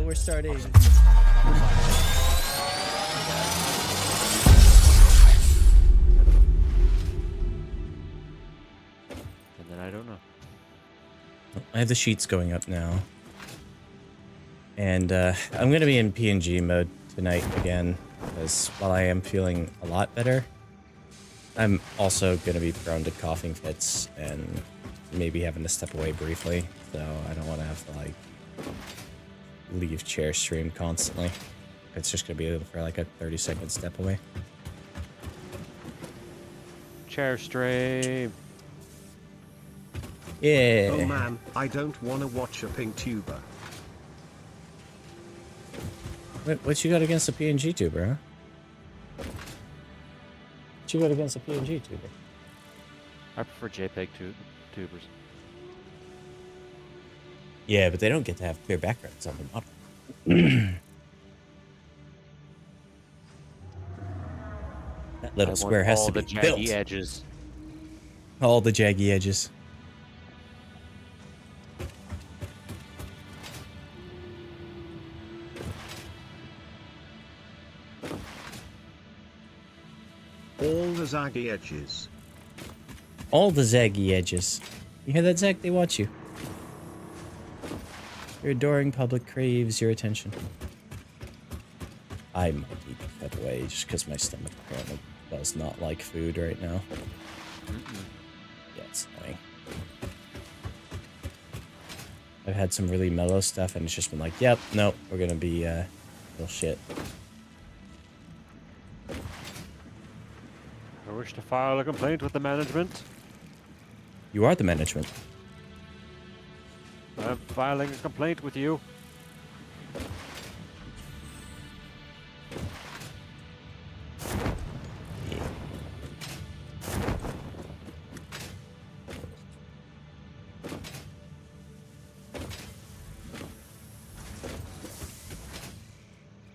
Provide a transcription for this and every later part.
we're starting. And then I don't know. I have the sheets going up now. And I'm going to be in PNG mode tonight again, because while I am feeling a lot better, I'm also going to be prone to coughing fits and maybe having to step away briefly, so I don't want to have to, like, leave chair stream constantly. It's just going to be for, like, a 30-second step away. Chair stream. Yeah. Oh man, I don't want to watch a pink tuber. What you got against a PNG tuber, huh? What you got against a PNG tuber? I prefer JPEG tubers. Yeah, but they don't get to have clear backgrounds on the model. That little square has to be built. All the jaggy edges. All the jaggy edges. All the zaggy edges. All the zaggy edges. You hear that, Zach? They watch you. Your adoring public craves your attention. I might need to cut away just because my stomach apparently does not like food right now. Yeah, it's annoying. I've had some really mellow stuff and it's just been like, yep, nope, we're gonna be real shit. I wish to file a complaint with the management. You are the management. I'm filing a complaint with you.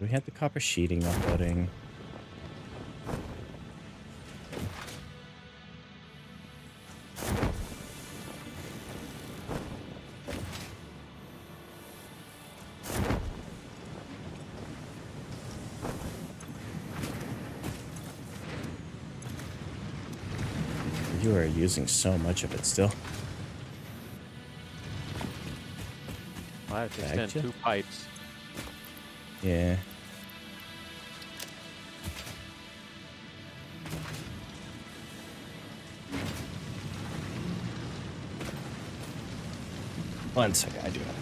We had the copper sheeting uploading. You are using so much of it still. I have to Bagged extend ya? 2 pipes. Yeah. One second, I do have.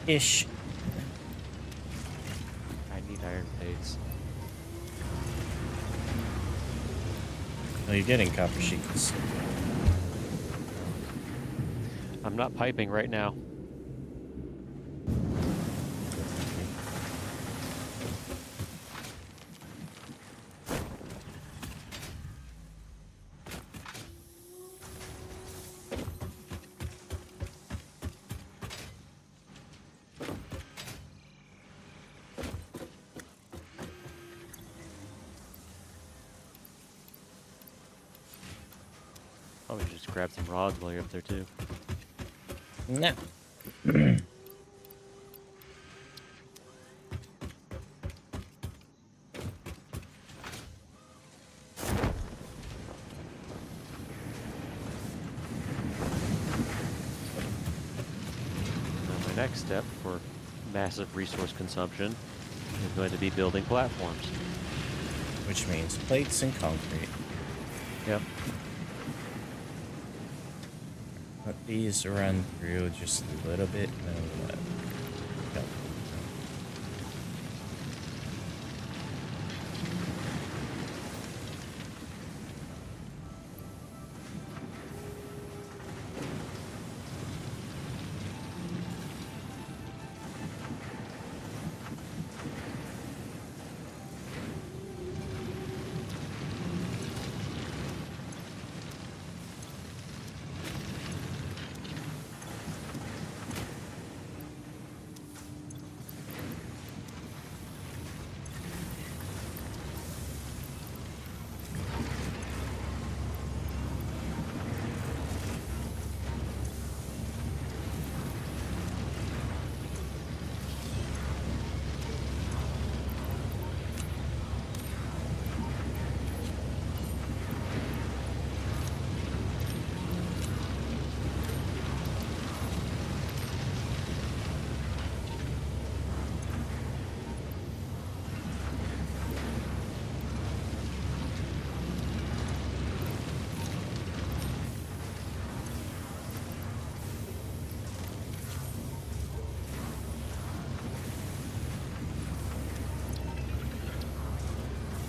Ish. I need iron plates. Well, you're getting copper sheets. I'm not piping right now. Probably should just grab some rods while you're up there too. No. Now my next step for massive resource consumption is going to be building platforms. Which means plates and concrete. Yep. Let these run through just a little bit and then let go.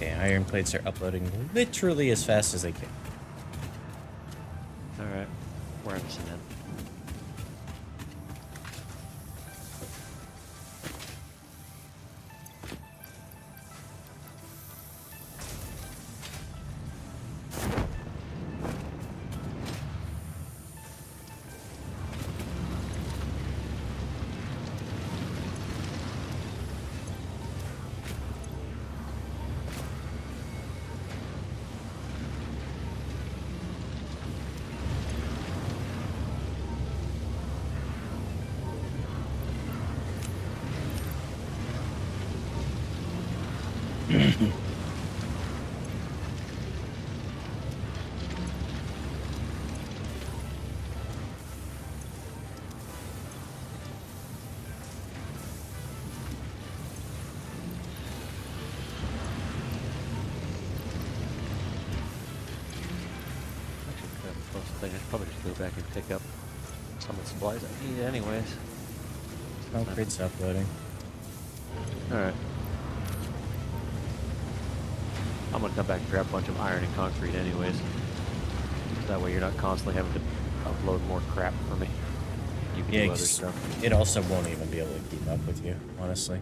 Okay, iron plates are uploading literally as fast as they can. Alright. We're at cement. I should probably just go back and pick up some of the supplies I need anyways. Concrete's uploading. Alright. I'm gonna come back and grab a bunch of iron and concrete anyways. That way you're not constantly having to upload more crap for me. You can Yeah, do other 'cause stuff. it also won't even be able to keep up with you, honestly.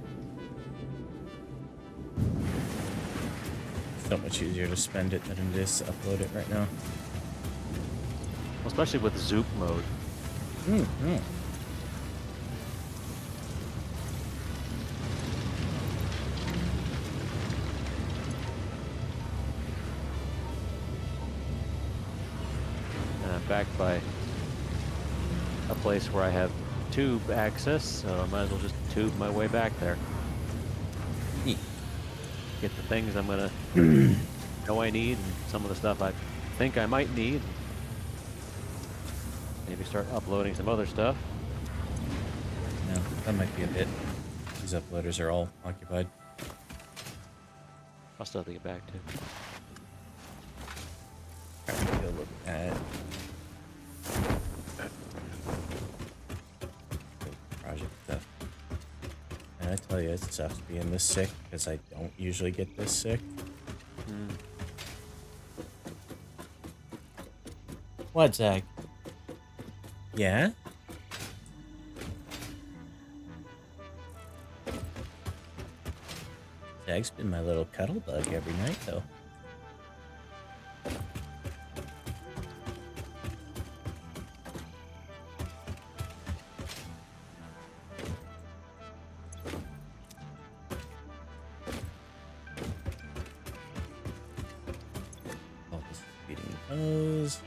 So much easier to spend it than it is to upload it right now. Especially with Zoop mode. Mm-hmm. And I'm back by a place where I have tube access, so I might as well just tube my way back there. Get the things I'm gonna know I need, and some of the stuff I think I might need. Maybe start uploading some other stuff. No, that might be a bit. These uploaders are all occupied. I'll still have to get back to. Alright, we'll look at project stuff. I tell you, it sucks being this sick because I don't usually get this sick. Mm. What, Zach? Yeah? Zach's been my little cuddle bug every night, though. Oh, this is feeding those.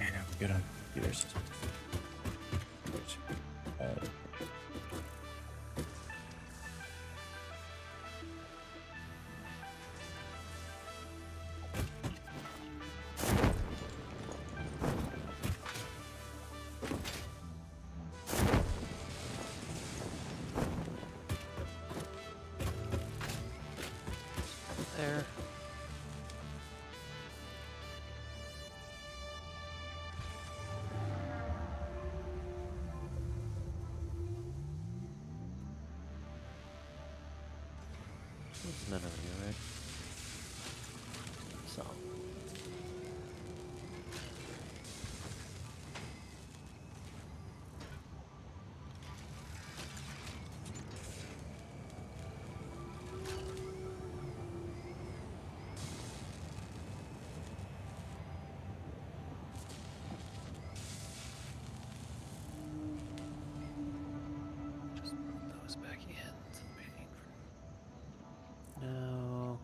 And I'm good on computers. There. It's none of you, right? So. Just put those back in to the machine for now.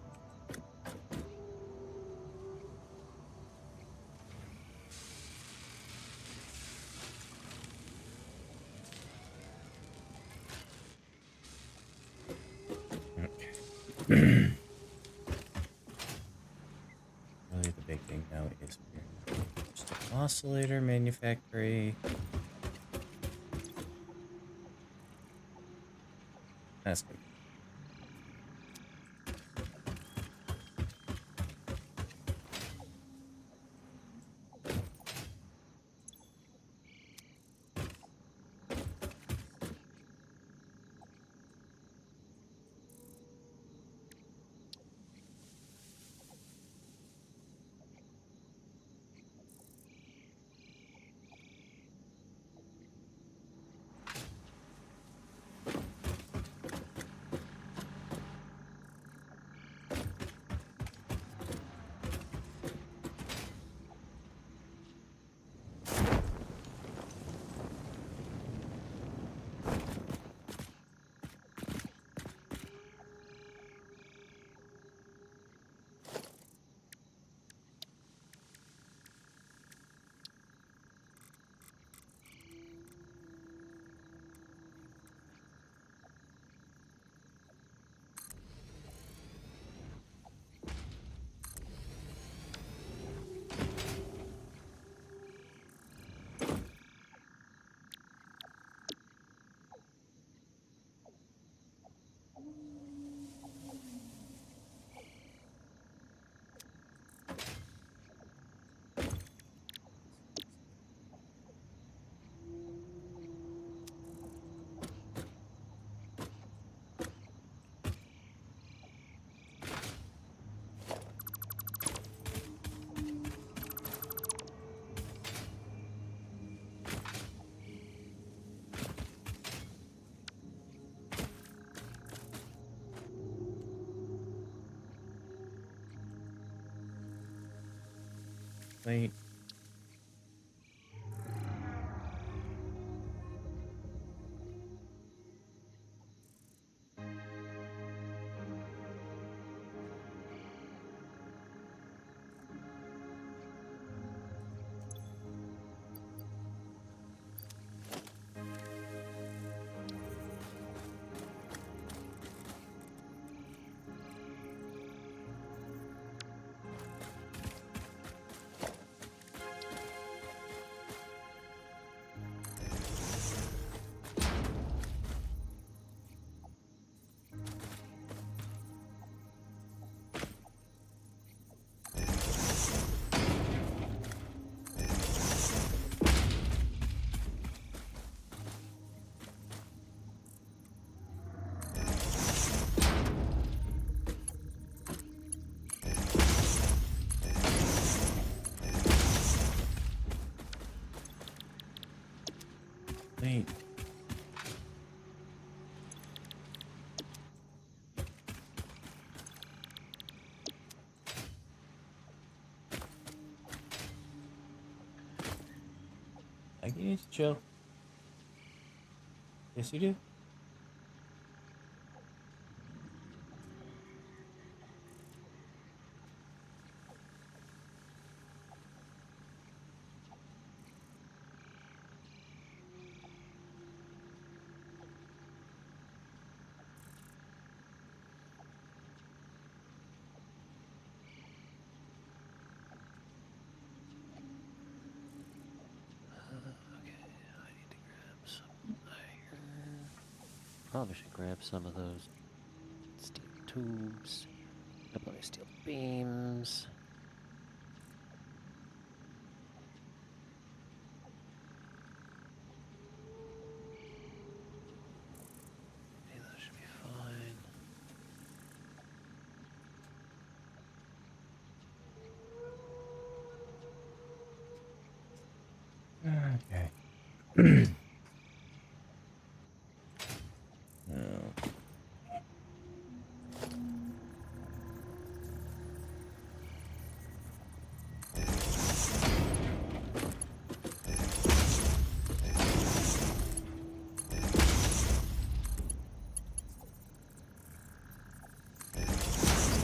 Really, the big thing now is just an oscillator manufactory. That's good. Wait. Like, you need to chill. Yes, you do. Okay, I need to grab some iron. Probably should grab some of those steel tubes. Got plenty of steel beams. Okay, that should be fine. Okay. Oh.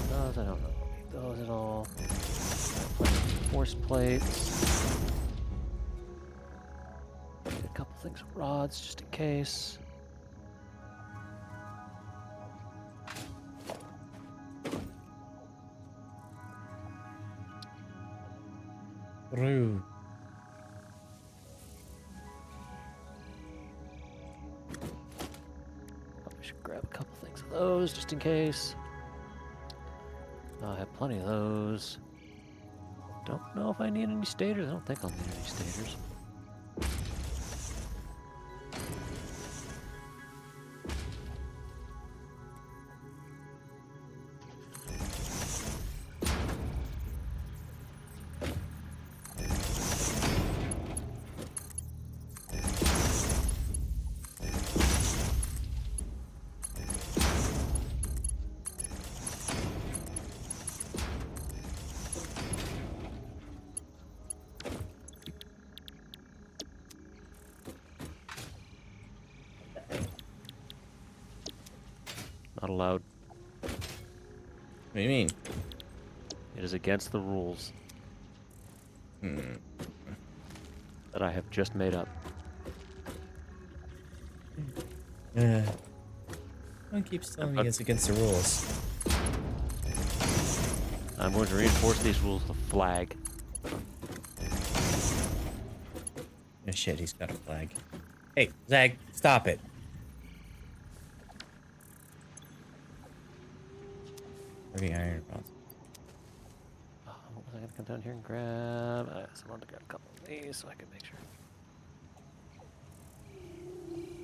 Those, I don't know. Need those at all. Got plenty of force plates. Get a couple things of rods just in case. Rude. Probably should grab a couple things of those just in case. I have plenty of those. Don't know if I need any stators. I don't think I'll need any stators. Not allowed. What do you mean? It is against the rules Hmm. that I have just made up. One keeps telling me it's against the rules. I'm going to reinforce these rules with a flag. Oh shit, he's got a flag. Hey, Zag, stop it. Heavy iron rods. What was I going to come down here and grab? So I wanted to grab a couple of these so I can make sure.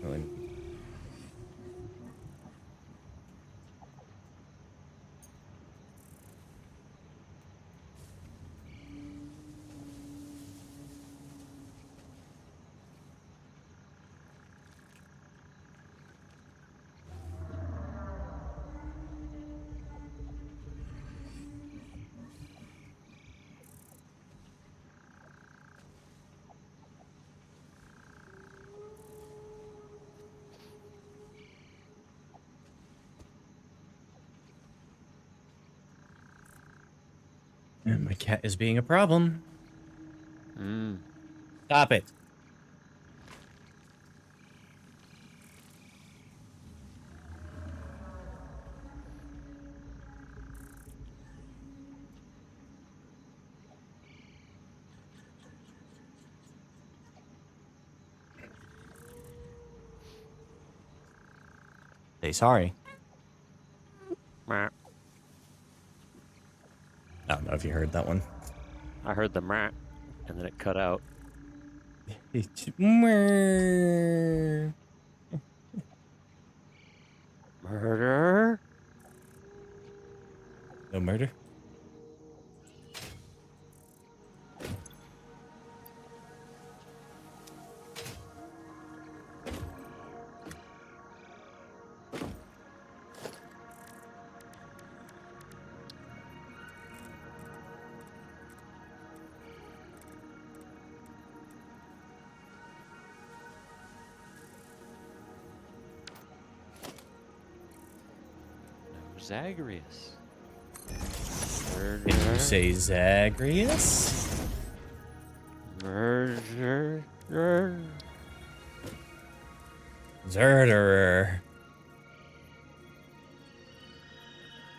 Really. And my cat is being a problem. Stop it. Say sorry. Meh. I don't know if you heard that one. I heard the meh, and then it cut out. Murder? No murder? Zagreus. Did you say Zagreus? Murder. Zerderer.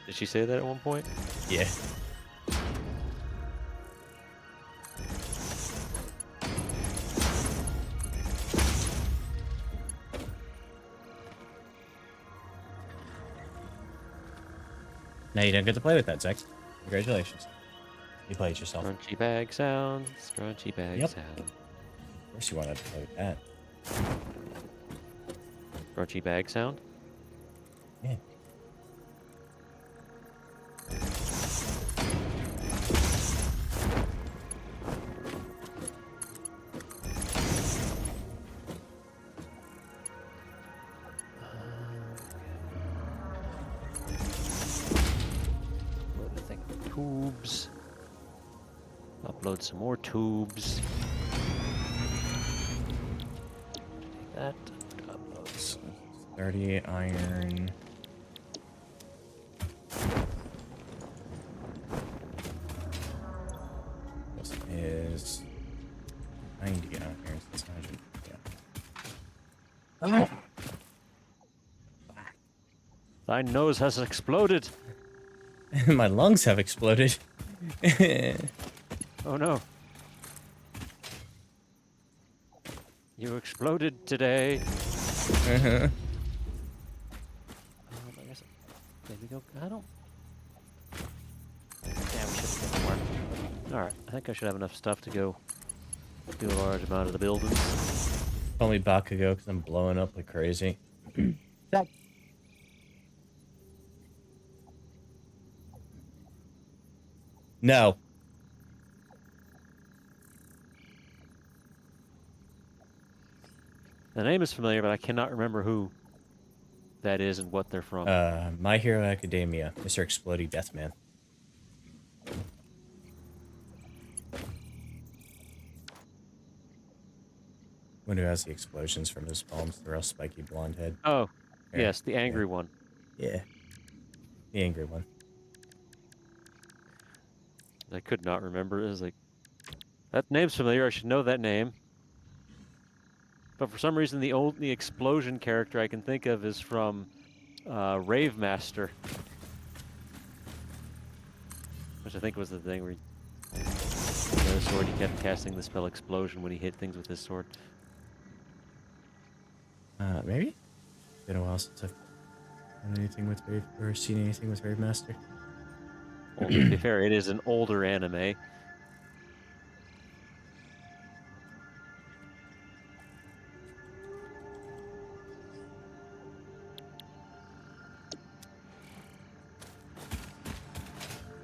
Did she say that at one point? Yeah. Now you don't get to play with that, Zach. Congratulations. You played yourself. Of Scrunchy bag sounds. Scrunchy bag Yep. sound. course you wanted to play with that. Scrunchy bag sound. Yeah. Load a thing of tubes. Upload some more tubes. Take that. Upload So 30 iron. This is 90 iron. That's 100. Yeah. Thy nose has exploded. My lungs have exploded. Oh no. You exploded today. Uh-huh. I guess maybe go. I don't. Yeah, we should get more. Alright, I think I should have enough stuff to go do a large amount of the buildings. Call me Bakugo because I'm blowing up like crazy. No. The name is familiar, but I cannot remember who that is and what they're from. My Hero Academia, Mr. Explodey Deathman. One who has the explosions from his palms, the real spiky blonde head. Oh, Yeah, yes, the angry one. Yeah. The angry one. I could not remember. It was like, that name's familiar. I should know that name. But for some reason, the explosion character I can think of is from Rave Master, which I think was the thing where the sword he kept casting the spell explosion when he hit things with his sword. Maybe? Been a while since I've done anything with Rave, or seen anything with Rave Master. Well, to be fair, it is an older anime.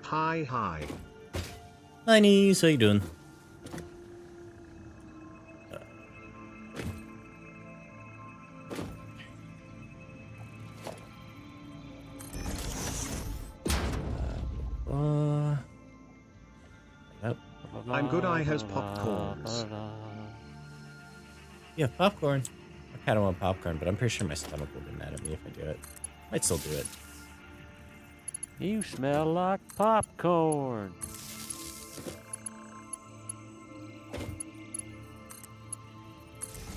Hi, hi. Hi, niece, how you doing? Yep. I'm good. I has popcorns. Yeah, popcorn. I kind of want popcorn, but I'm pretty sure my stomach will be mad at me if I do it. Might still do it. You smell like popcorn.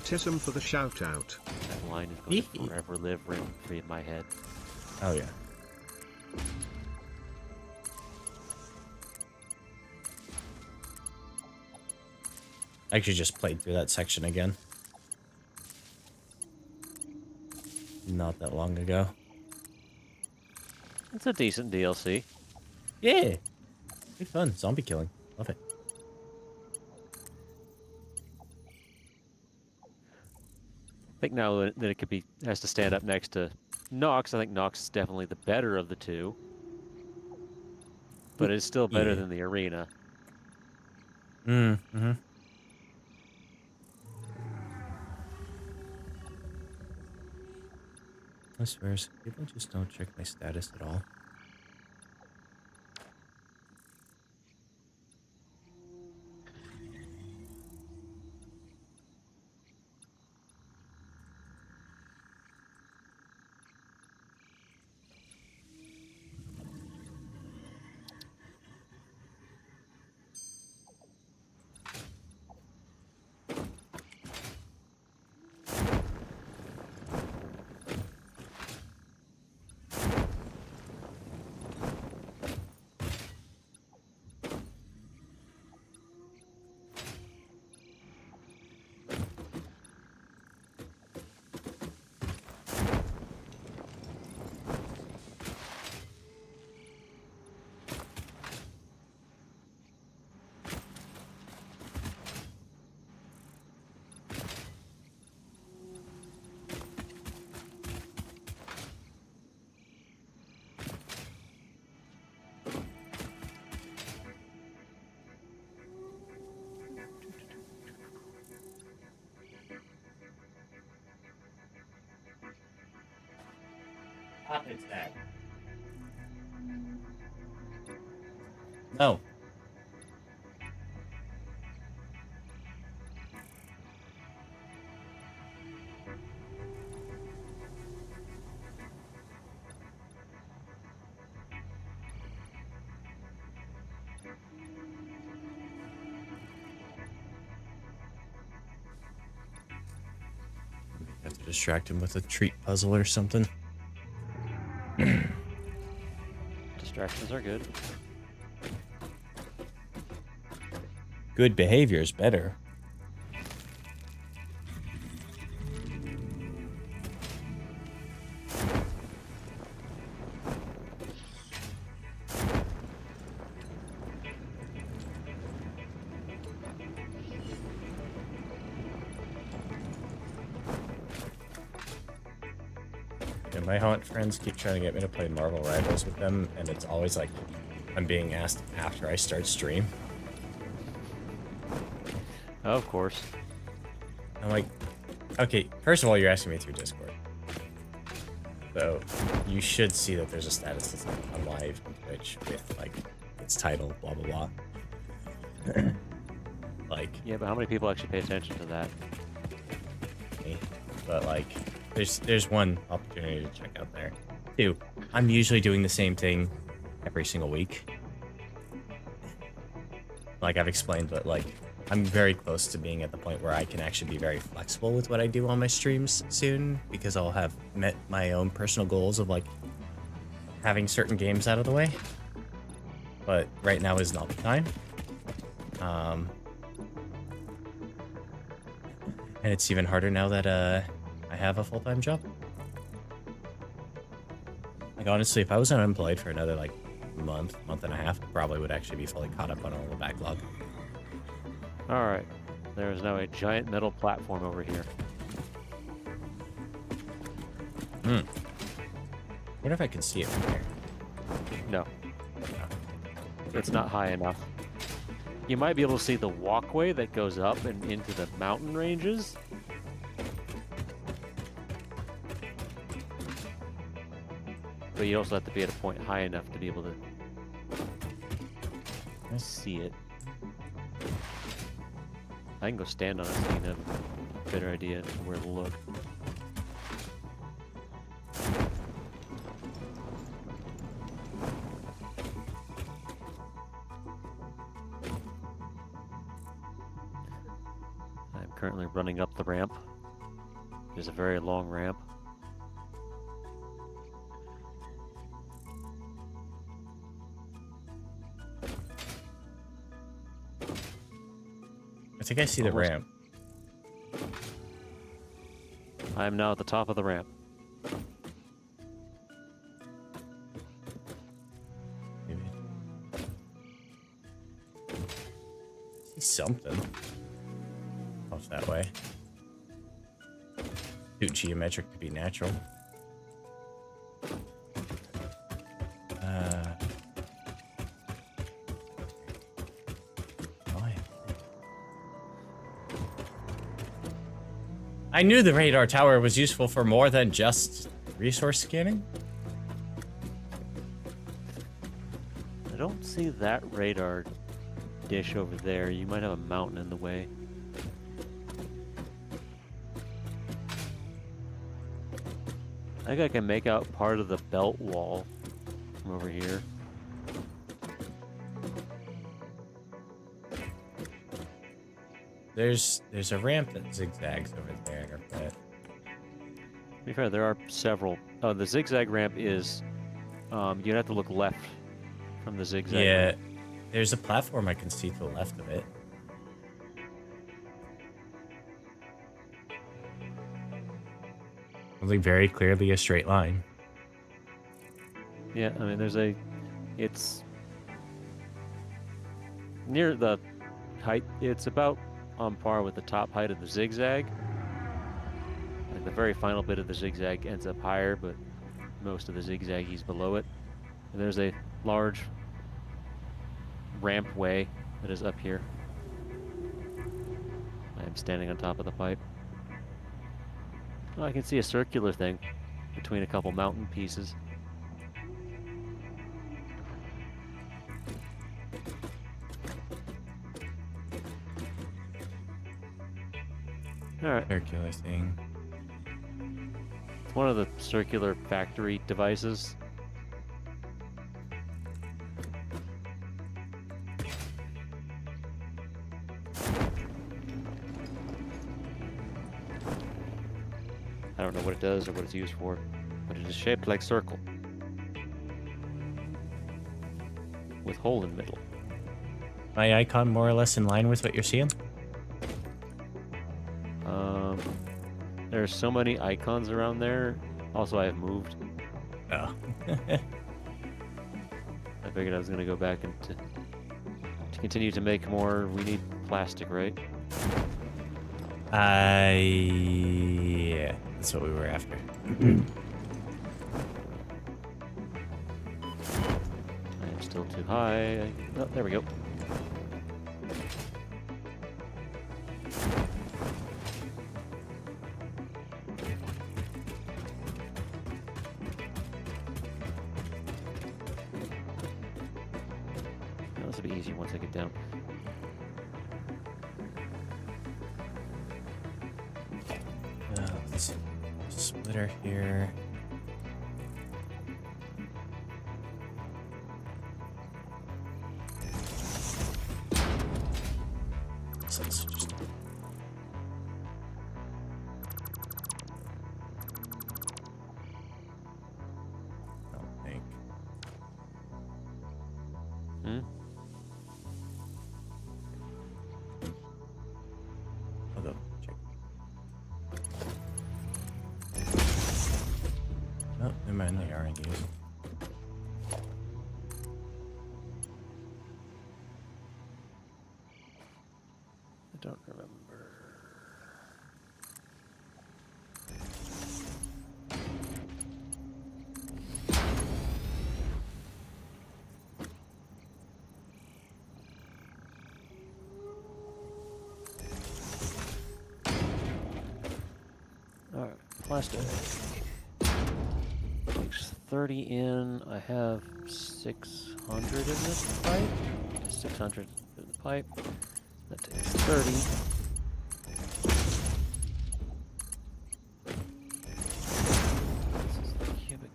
Tism for the shout out. That line is going to forever live rent free in my head. Oh, yeah. I actually just played through that section again. Not that long ago. It's a decent DLC. Yeah. Be fun. Zombie killing. Love it. I think now that it has to stand up next to Nox. I think Nox is definitely the better of the two. But it's still better than the arena. Mm-hmm. I swear, people just don't check my status at all. Stop it, Zach. No. Have to distract him with a treat puzzle or something. Distractions are good. Good behavior is better. Yeah, my haunt friends keep trying to get me to play Marvel Rivals with them, and it's always like I'm being asked after I start stream. Of course. I'm like, okay, first of all, you're asking me through Discord. So you should see that there's a status that's like on live on Twitch with like its title, blah blah blah. Like, Yeah, but how many people actually pay attention to that? me. But like, there's one opportunity to check out there. Two, I'm usually doing the same thing every single week. Like I've explained, but like I'm very close to being at the point where I can actually be very flexible with what I do on my streams soon, because I'll have met my own personal goals of like having certain games out of the way. But right now is not the time. And it's even harder now that I have a full-time job. Like honestly, if I was unemployed for another like month and a half, I probably would actually be fully caught up on all the backlog. Alright. There is now a giant metal platform over here. What if I can see it from here? No. It's not high enough. You might be able to see the walkway that goes up and into the mountain ranges. But you also have to be at a point high enough to be able to see it. I can go stand on it so you can have a better idea of where to look. I'm currently running up the ramp. There's a very long ramp. I think I see the Almost. ramp. I am now at the top of the ramp. Maybe. See something off that way. Too geometric to be natural. Why? I knew the radar tower was useful for more than just resource scanning. I don't see that radar dish over there. You might have a mountain in the way. I think I can make out part of the belt wall from over here. There's a ramp that zigzags over there, but To be fair, there are several. Oh, the zigzag ramp is, you'd have to look left from the zigzag yeah, ramp. there's a platform I can see to the left of it. Something very clearly a straight line. Yeah, I mean, it's near the height. It's about on par with the top height of the zigzag. Like the very final bit of the zigzag ends up higher, but most of the zigzag is below it. And there's a large rampway that is up here. I am standing on top of the pipe. Oh, I can see a circular thing between a couple mountain pieces. All right. circular thing. It's one of the circular factory devices. I don't know what it does or what it's used for, but it is shaped like circle. With hole in the middle. My icon more or less in line with what you're seeing? There's so many icons around there. Also, I have moved. Oh. I figured I was gonna go back and to continue to make more. We need plastic, right? Yeah, that's what we were after. I am still too high. Oh, there we go. This will be easy once I get down. Let's see. Splitter here. So let's just I don't think. Hmm? I'll go check. Oh, never mind, they aren't used. I don't remember. Alright, plastic. Takes 30 in. I have 600 in this pipe. 600 in the pipe. That takes 30. This is the cubic.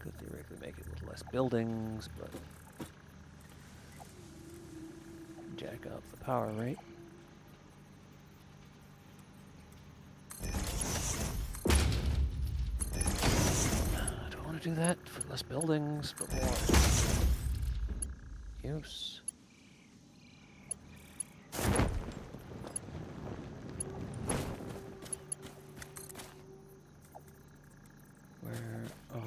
Could theoretically make it with less buildings, but jack up the power rate. I don't want to do that for less buildings, but more use. Where are...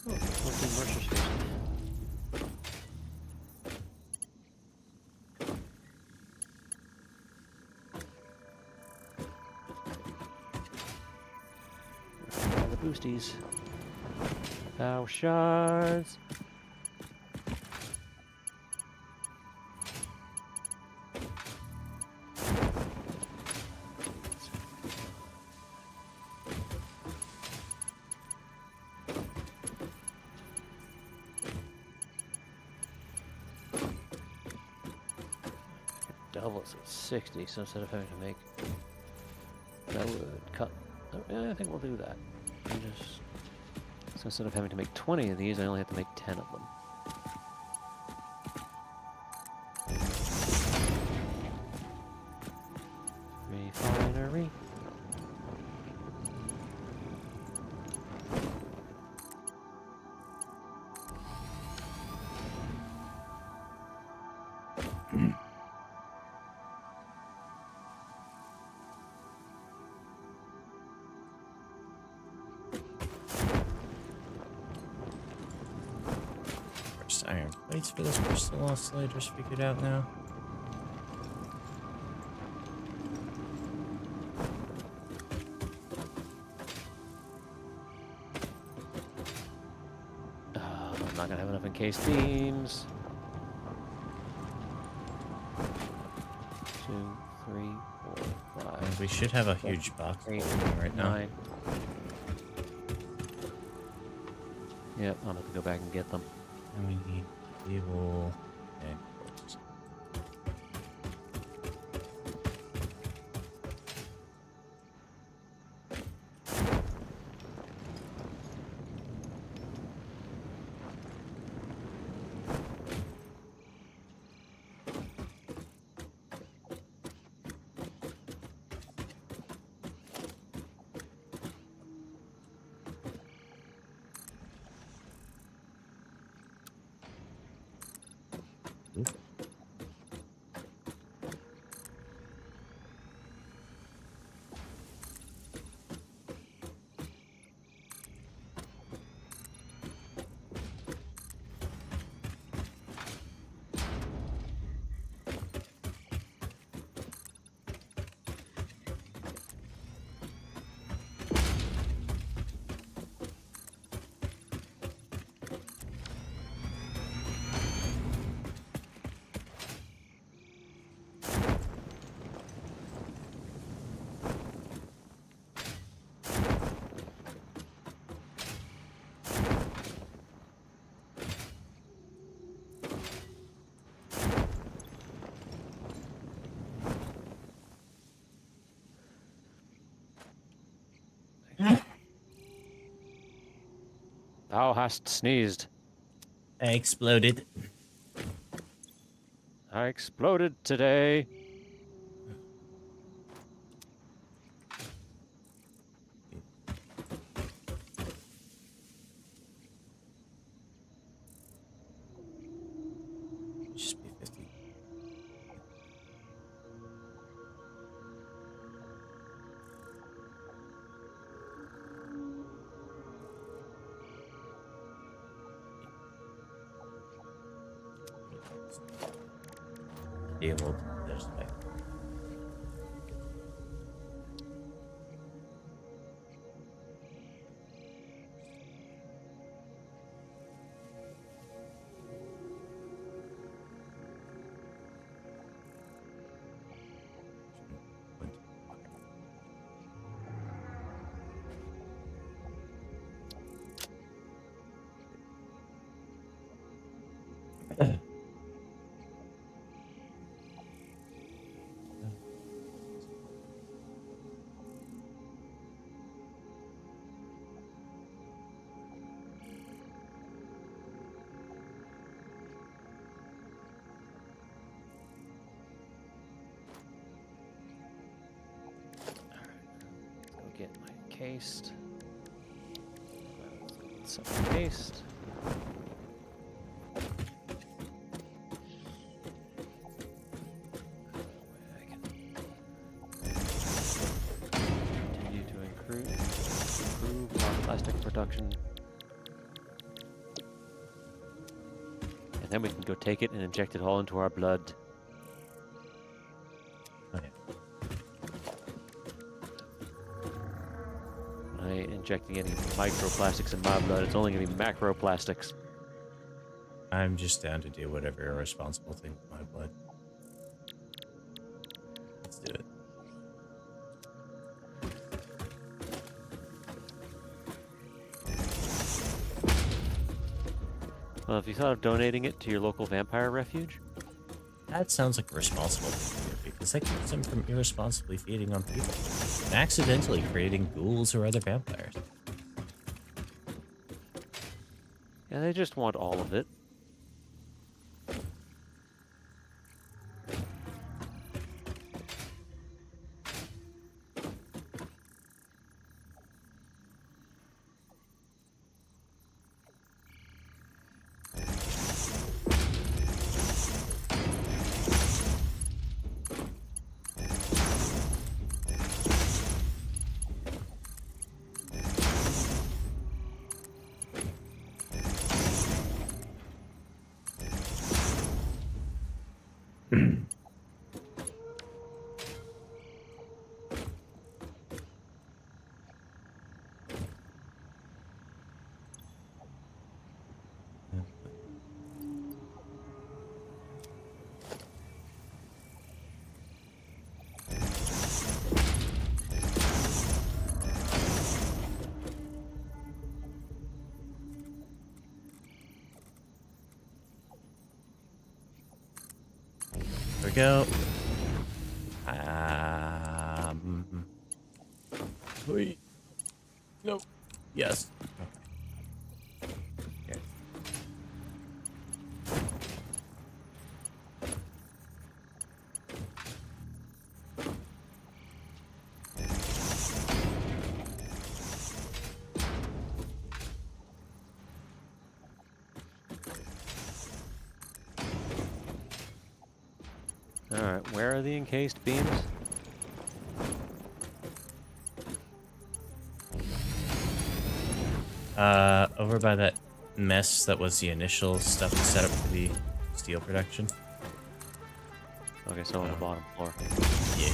Oh, 14 merchant stations. Where are the boosties? Power shards. Double it's at 60, so instead of having to make that would cut. Oh, yeah, I think we'll do that. And just so instead of having to make 20 of these, I only have to make 10 of them. Refinery. First iron plates for this crystal oscillator's figured out now. encased beams. 2, 3, 4, 5. And we should have a huge box eight, holding right now. 9. Yep, I'll have to go back and get them. And we need cable and cords. Thou hast sneezed. I exploded. I exploded today. Just be 50. Able to, there's my Go get my encased. Let's go get some encased. Continue to improve our plastic production. And then we can go take it and inject it all into our blood. okay. I ain't injecting any microplastics in my blood. It's only going to be macroplastics. I'm just down to do whatever irresponsible thing with my blood. Let's do it. Well, have you thought of donating it to your local vampire refuge? That sounds like a responsible thing to do because that keeps them from irresponsibly feeding on people and accidentally creating ghouls or other vampires. Yeah, they just want all of it. we go. Wait. No. Yes. Okay. Here. Alright, where are the encased beams? Over by that mess that was the initial stuff to set up for the steel production. Okay, so on the bottom floor. Yeah.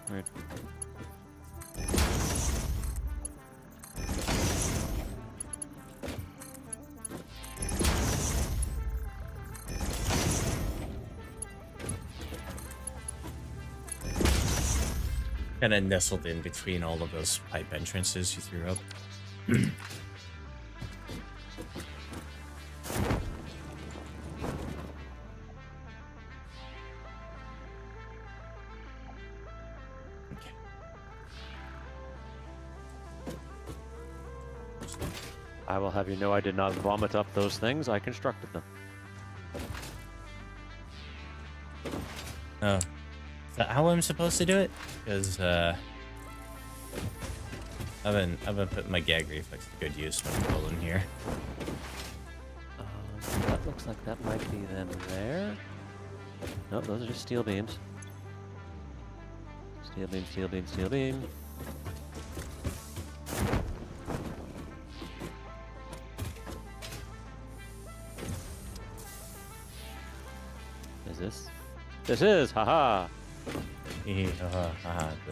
Right. Kind of nestled in between all of those pipe entrances you threw up. Okay. I will have you know I did not vomit up those things. I constructed them. Oh. Is that how I'm supposed to do it? Because, I've been putting my gag reflex to good use when I'm pulling here. That looks like that might be them there. Nope, those are just steel beams. Steel beam, steel beam, steel beam. Is this? This is! Haha! The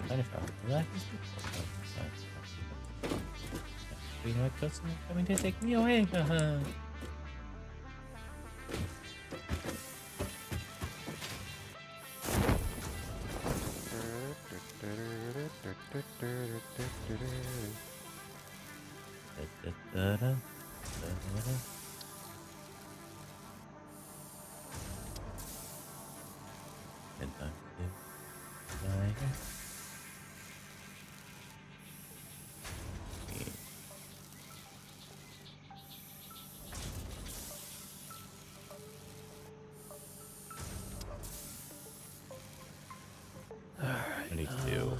benefit. You know what goes coming to take me away. What do you do?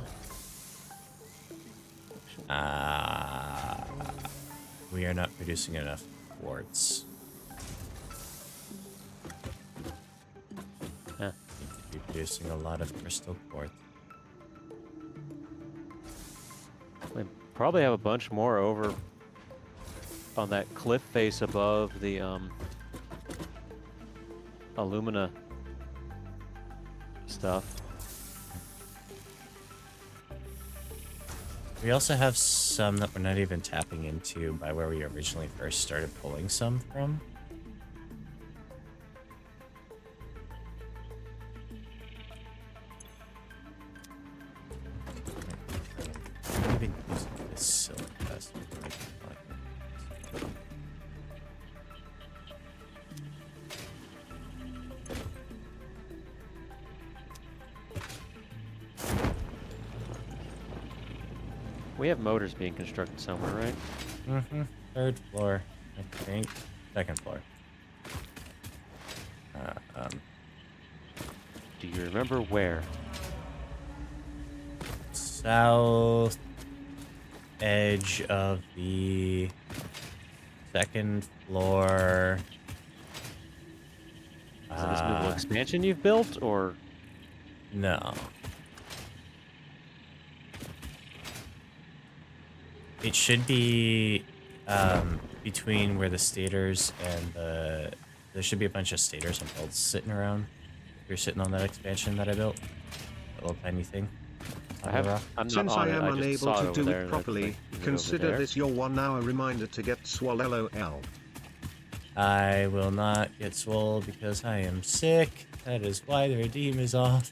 We are not producing enough quartz. Huh. Need to be producing a lot of crystal quartz. We probably have a bunch more over on that cliff face above the alumina stuff. We also have some that we're not even tapping into by where we originally first started pulling some from. I'm even using this silk vest. We have motors being constructed somewhere, right? Mm-hmm. Third floor, I think. Second floor. Do you remember where? South edge of the second floor. Is it this new little expansion you've built, or? No. It should be between where the stators and the... There should be a bunch of stators and bolts sitting around. You're sitting on that expansion that I built. That little tiny thing. I have. I'm not Since on I it. am I just unable saw it to over do there, it and I was properly, like, is it over consider there? this your 1 hour reminder to get swole LOL. I will not get swole because I am sick. That is why the redeem is off.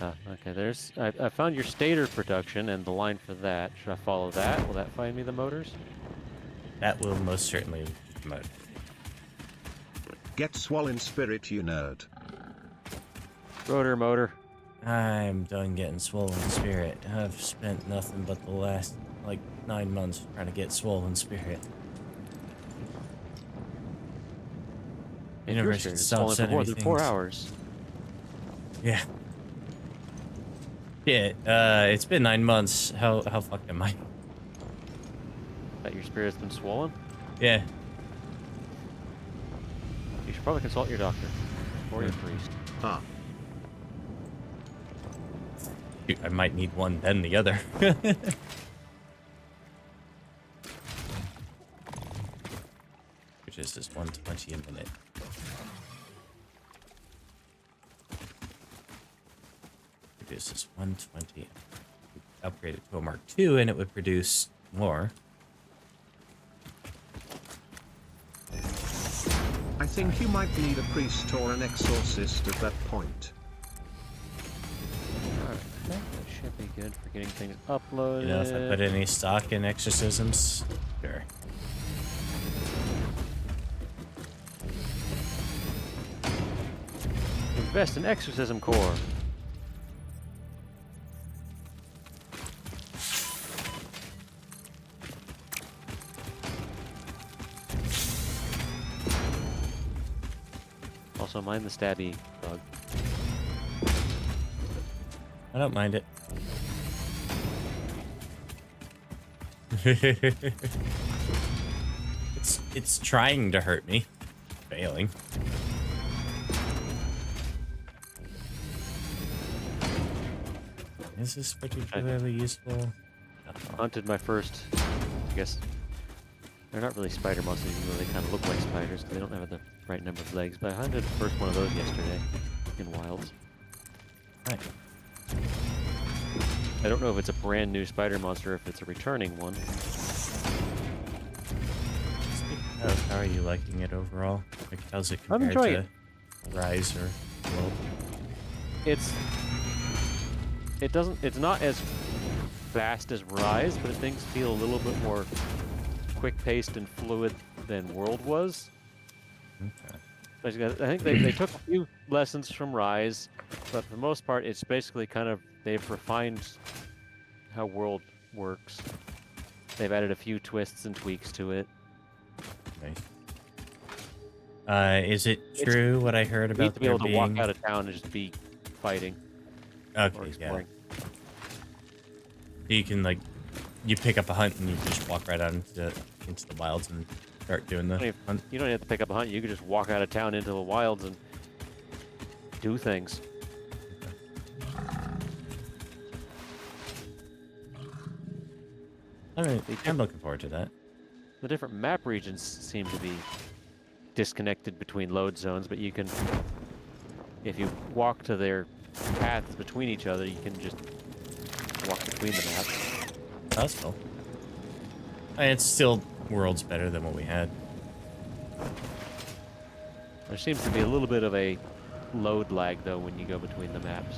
Okay, there's... I found your stator production and the line for that. Should I follow that? Will that find me the motors? That will most certainly promote. Get swollen spirit, you nerd. Rotor motor. I'm done getting swollen spirit. I've spent nothing but the last, like, 9 months trying to get swollen spirit. Your Universe spirit should is stop swollen for sending more me than 4 things. hours. Yeah. Yeah, it's been 9 months. How fucked am I? That your spirit's been swollen? Yeah. You should probably consult your doctor. Or your priest. Ah, Shoot, I might need one, then the other. Which is just 120 a minute. Produces 120. Upgrade it to a Mark II and it would produce more. I think you might need a priest or an exorcist at that point. Alright, I think that should be good for getting things uploaded. You know, if I put any stock in exorcisms, sure. Invest in Exorcism Core. Also, mind the stabby bug. I don't mind it. it's trying to hurt me. Failing. Is this particularly useful? Hunted my first, I guess, they're not really spider monsters, even though they kind of look like spiders because they don't have the right number of legs, but I hunted the first one of those yesterday in wilds. Right. I don't know if it's a brand new spider monster or if it's a returning one. How are you liking it overall? Like, how's it I'm compared enjoying to Rise or World? It's not as fast as Rise, but things feel a little bit more quick-paced and fluid than World was. Okay. I think they took a few lessons from Rise, but for the most part, it's basically kind of, they've refined how World works. They've added a few twists and tweaks to it. Nice. Is it true what I heard You need about to be there able to walk being... out of town and just be fighting or Okay, yeah. exploring. You can, like, you pick up a hunt and you just walk right out into the wilds and start doing the hunt. You don't have to pick up a hunt. You can just walk out of town into the wilds and do things. I mean, I'm looking forward to that. The different map regions seem to be disconnected between load zones, but you can, if you walk to their paths between each other, you can just walk between the maps. That's cool. I mean, it's still worlds better than what we had. There seems to be a little bit of a load lag, though, when you go between the maps.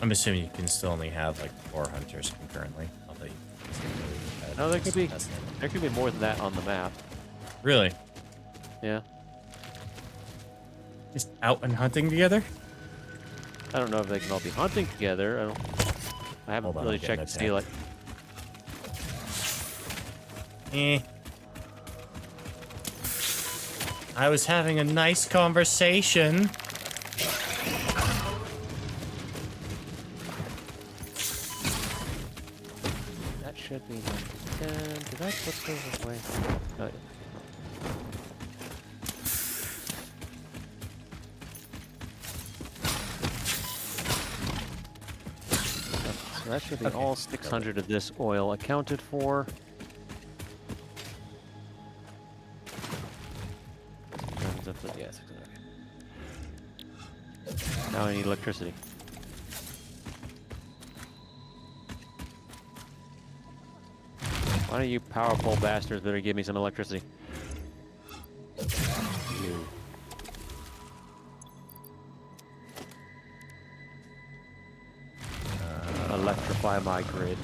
I'm assuming you can still only have like 4 hunters concurrently. Although you No, there could be more than that on the map. Really? Yeah. Just out and hunting together? I don't know if they can all be hunting together. I haven't Hold on, really I'm getting checked to see, like... I was having a nice conversation. That should be like 10. Did I put those away? Oh, yeah. So that should be all 600 of this oil accounted for. Yeah, 600. Now I need electricity. Why don't you powerful bastards better give me some electricity? You. Electrify my grid.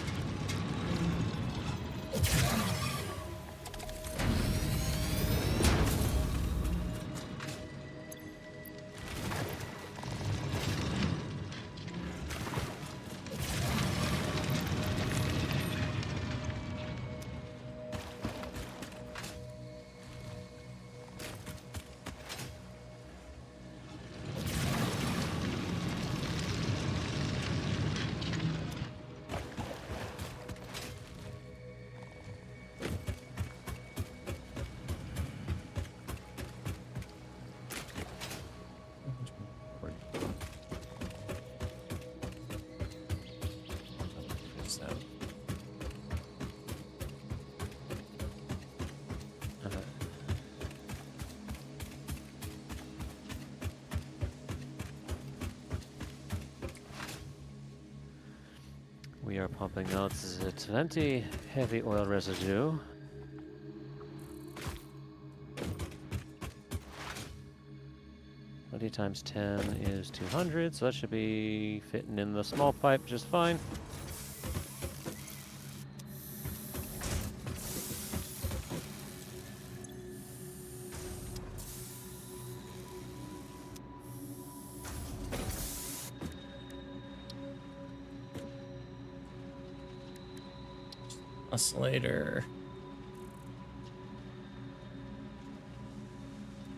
We are pumping out the 20 heavy oil residue. Twenty times 10 is 200, so that should be fitting in the small pipe just fine. Later.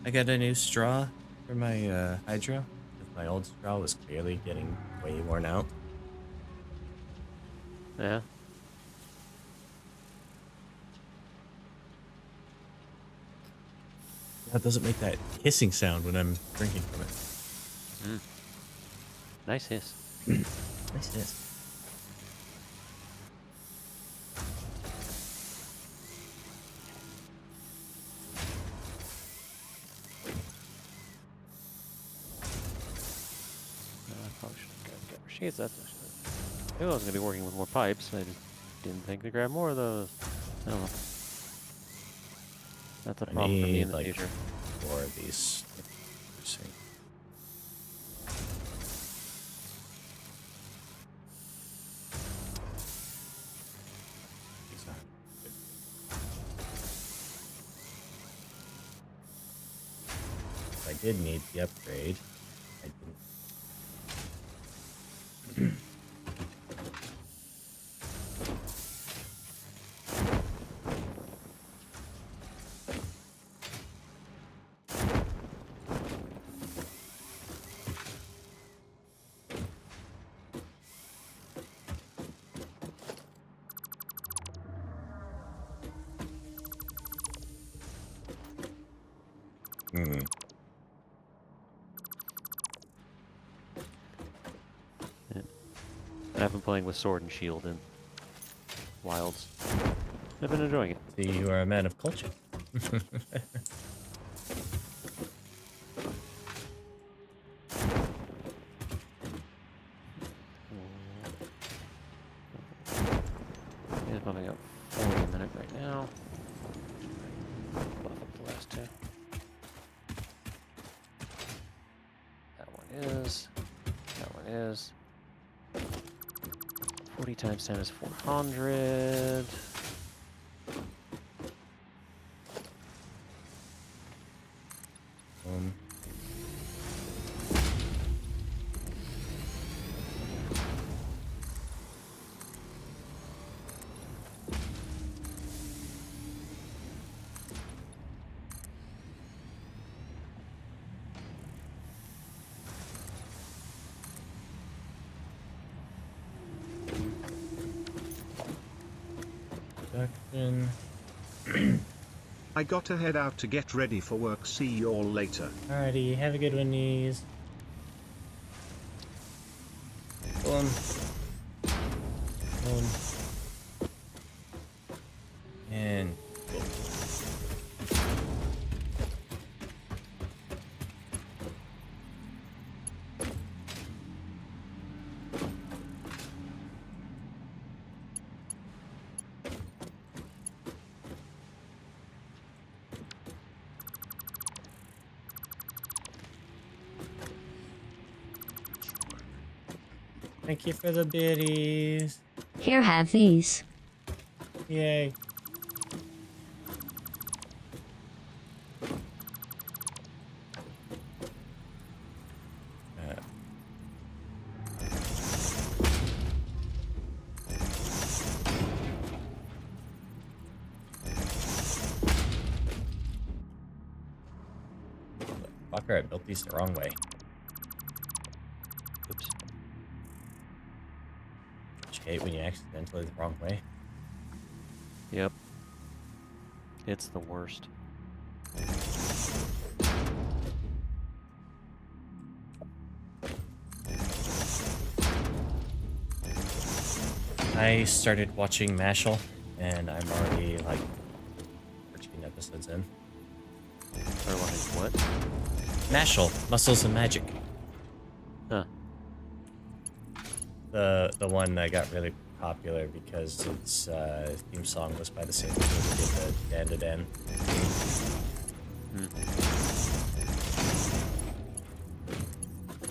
I got a new straw for my hydro. My old straw was clearly getting way worn out. Yeah. That doesn't make that hissing sound when I'm drinking from it. Mm. Nice hiss. Nice hiss. Shit, that's. I knew I was going to be working with more pipes. I just didn't think to grab more of those. I don't know. That's a problem for me in the future. 4 of these. I did need the upgrade. I didn't. I've been playing with Sword and Shield in Wilds. I've been enjoying it. See, you are a man of culture. He's bumping up 40 a minute right now. Buff up the last two. That one is. That one is. 40 times 10 is 400. I gotta head out to get ready for work. See you all later. Alrighty, have a good one, knees. Boom. Boom. And boom. Thank you for the biddies. Here, have these. Yay. Fucker, I built these the wrong way. Oops. Which hate when you accidentally the wrong way. Yep. It's the worst. I started watching Mashal, and I'm already like 13 episodes in. Or what? Mashal, Muscles and Magic. Huh. The one that got really popular because its theme song was by the same people who did the Dan to Dan.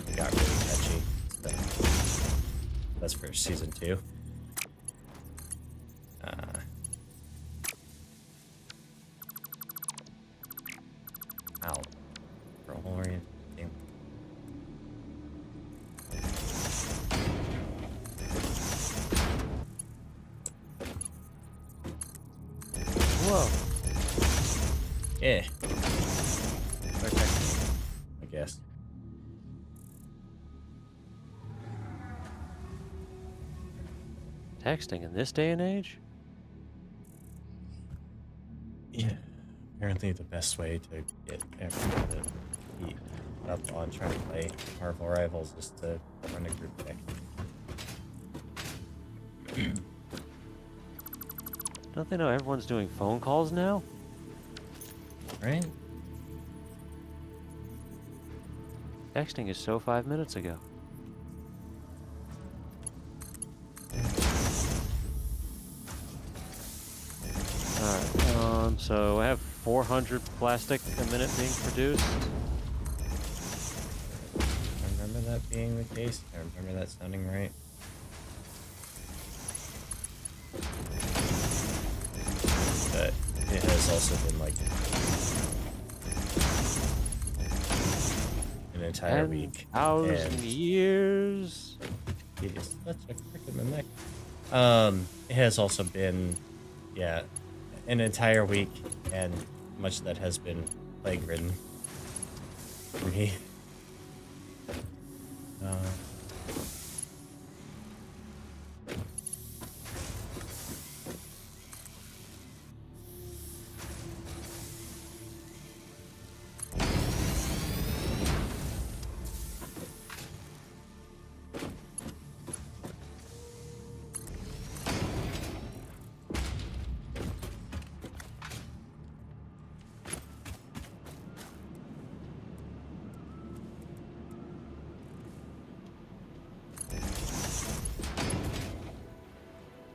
It got really catchy. So that's for season 2. Ow. Roll orient. Damn. Whoa. Yeah, Okay. I guess. Texting in this day and age? Yeah. Apparently the best way to get everyone to be up on trying to play Marvel Rivals is to run a group deck. Don't they know everyone's doing phone calls now? Right? Texting is so 5 minutes ago. Alright, so I have 400 plastic a minute being produced. I remember that being the case. I remember that sounding right. But it has also been like an entire week. 10,000 and years. It is such a crick in the neck. It has also been, yeah, an entire week, and much of that has been plague ridden for me.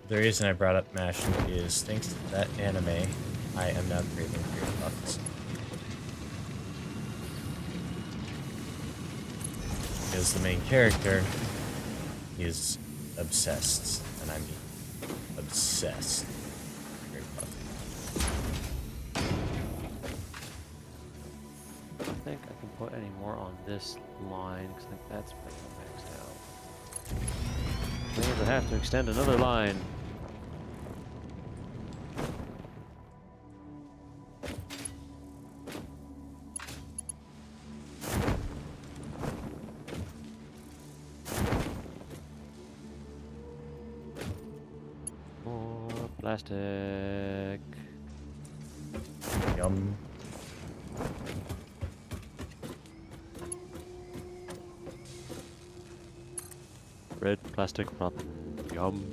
The reason I brought up Mashal is thanks to that anime, I am now craving cream puffs. Because the main character is obsessed, and I mean obsessed with cream puffs. I don't think I can put any more on this line because I think that's pretty maxed out. Means I have to extend another line. More plastic. Yum. Red plastic prop. Yum.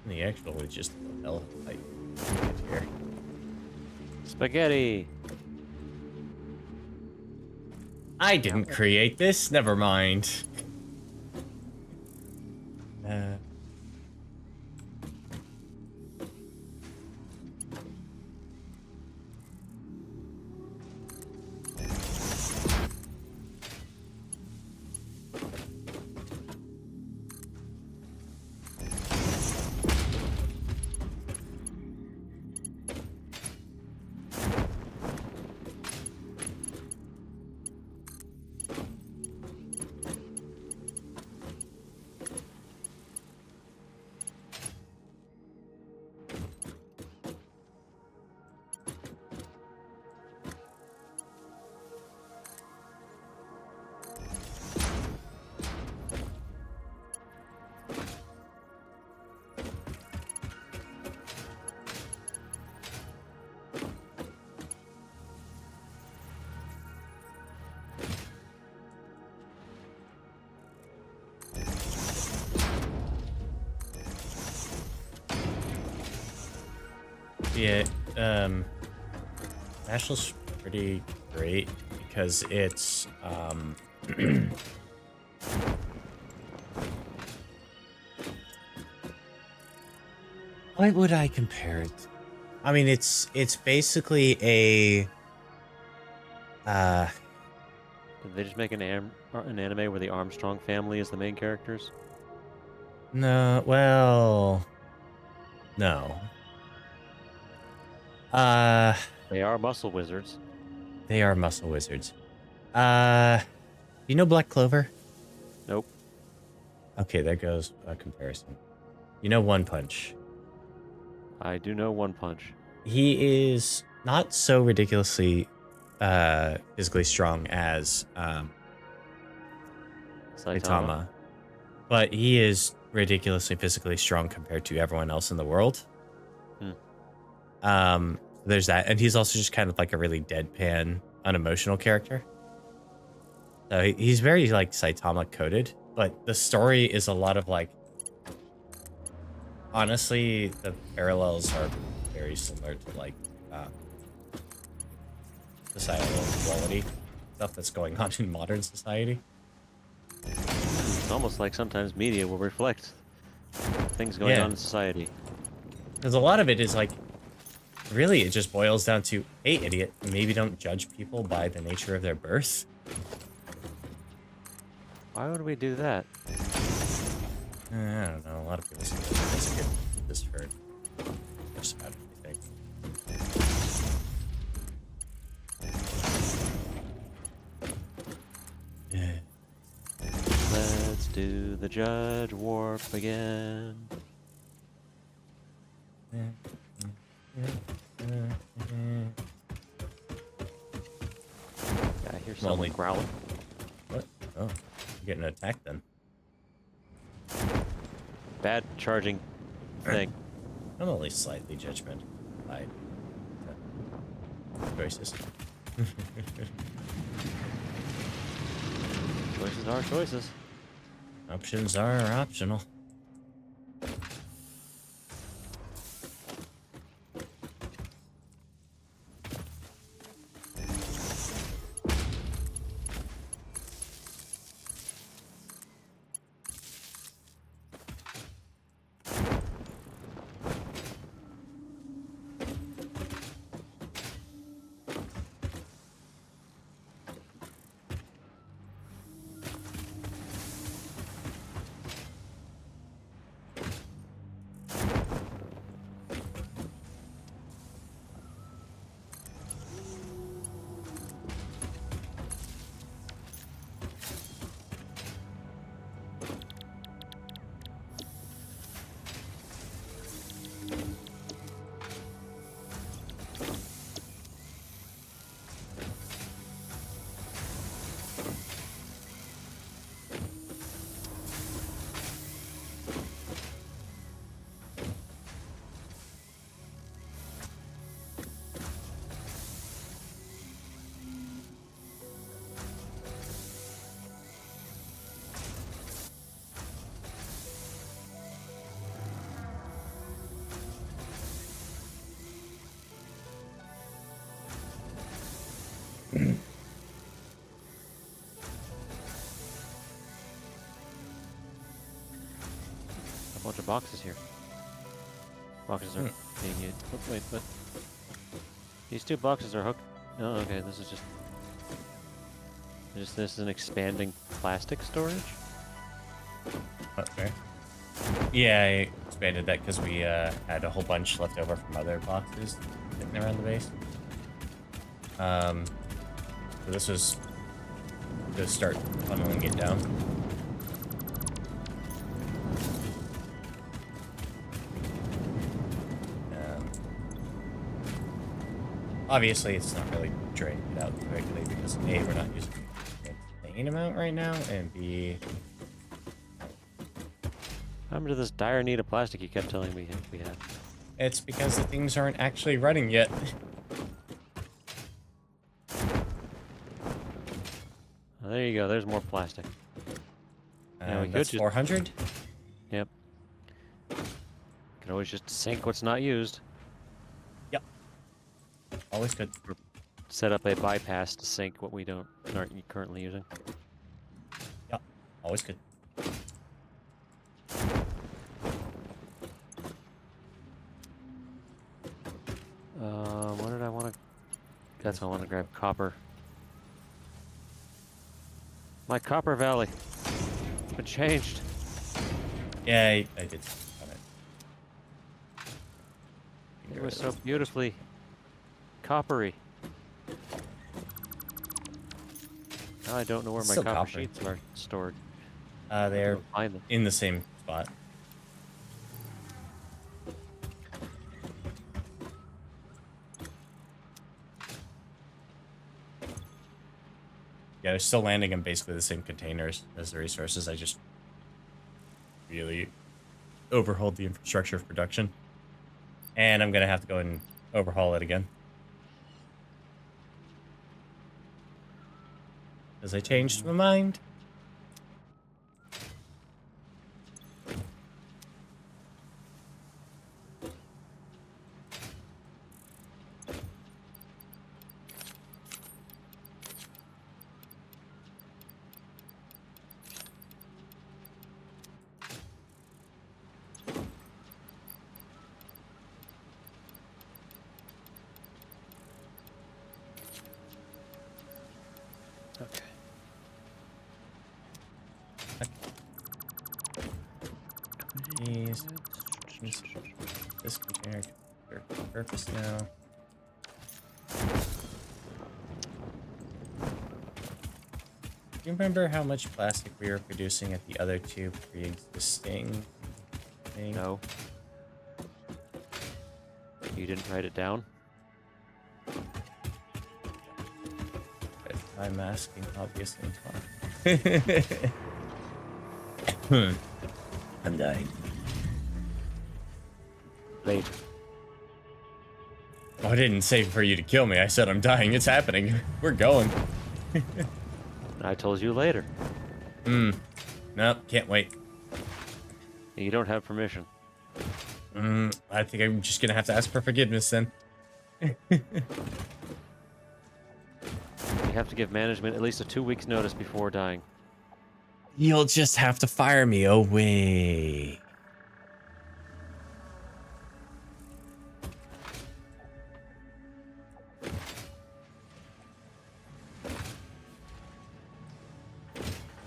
The actual is just the hell I here. Spaghetti. I didn't create this. Never mind. Yeah, Nashville's pretty great because it's, what would I compare it to? I mean, it's basically a, Did they just make an anime where the Armstrong family is the main characters? no, well, no. They are muscle wizards. They are muscle wizards. You know Black Clover? Nope. Okay, there goes a comparison. You know One Punch? I do know One Punch. He is not so ridiculously physically strong as Saitama, but he is ridiculously physically strong compared to everyone else in the world. There's that, and he's also just kind of like a really deadpan, unemotional character. So he's very like Saitama coded, but the story is a lot of like. Honestly, the parallels are very similar to like societal inequality stuff that's going on in modern society. It's almost like sometimes media will reflect things going on in society. Because a lot of it is like, really, it just boils down to, hey, idiot, maybe don't judge people by the nature of their birth. Why would we do that? I don't know. A lot of people say that's a good just for just about everything. Yeah. Let's do the Judge Warp again. Yeah, I hear someone growling. What? Oh, you're getting attacked then. Bad charging thing. I'm only slightly judgmental by choices. Choices are choices. Options are optional. bunch of boxes here. Boxes are being used. Oh, wait, but these 2 boxes are hooked. Oh, okay. This is just this is an expanding plastic storage. Okay. Yeah, I expanded that because we had a whole bunch left over from other boxes sitting around the base. So this was to start funneling it down. Obviously, it's not really draining it out quickly because A, we're not using an insane amount right now, and B, How much of this dire need of plastic you kept telling me we had? it's because the things aren't actually running yet. Oh, there you go. There's more plastic. Yeah, we could That's just 400. Yep. Can always just sink what's not used. Yep. Always good. Set up a bypass to sink what we aren't currently using. Yep. Always good. What did I want to? Guess I want to grab copper. My copper valley. It's been changed. Yeah, I did on it. It was so beautifully coppery. Now I don't know where my Still copper coppery. sheets are stored. They're I'll find them. in the same spot. Yeah, they're still landing in basically the same containers as the resources. I just really overhauled the infrastructure of production. And I'm going to have to go and overhaul it again. Because I changed my mind. Okay. These. This container for purpose now. Do you remember how much plastic we were producing at the other 2 pre-existing things? No. You didn't write it down? I'm asking, obviously. I'm dying. Late. Oh, I didn't say for you to kill me. I said I'm dying. It's happening. We're going. I told you later. Nope, can't wait. You don't have permission. I think I'm just gonna have to ask for forgiveness then. You have to give management at least a 2 weeks notice before dying. You'll just have to fire me away.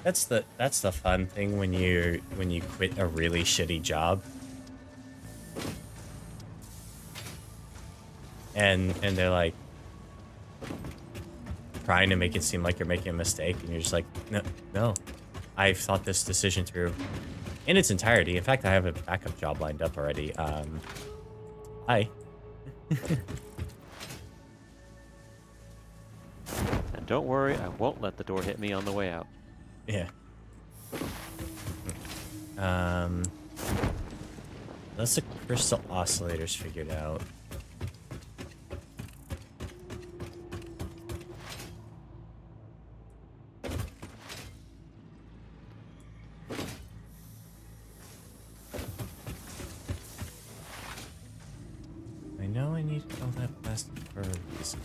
That's the fun thing when you quit a really shitty job. And they're like trying to make it seem like you're making a mistake, and you're just like, no, I've thought this decision through in its entirety. In fact, I have a backup job lined up already. Hi. And don't worry, I won't let the door hit me on the way out. Yeah. That's the crystal oscillators figured out. I know I need all that plastic for a reason.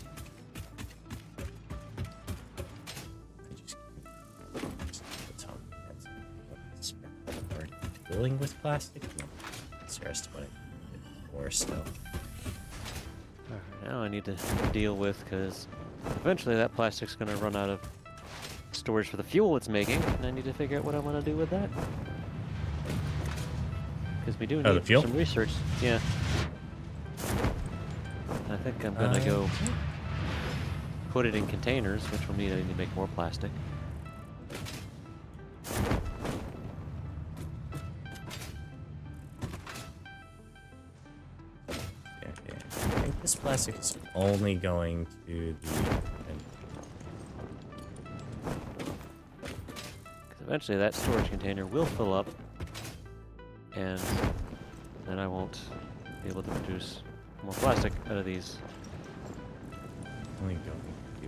Dealing with plastic? No. It's the rest of what I did before, so. Alright, now I need to deal with, because eventually that plastic's going to run out of storage for the fuel it's making, and I need to figure out what I want to do with that. Because we do Oh, the need fuel? some research. Yeah. I think I'm going to go put it in containers, which will mean I need to make more plastic. Yeah. I think this plastic is only going to the. Because eventually that storage container will fill up, and then I won't be able to produce more plastic out of these. Only going to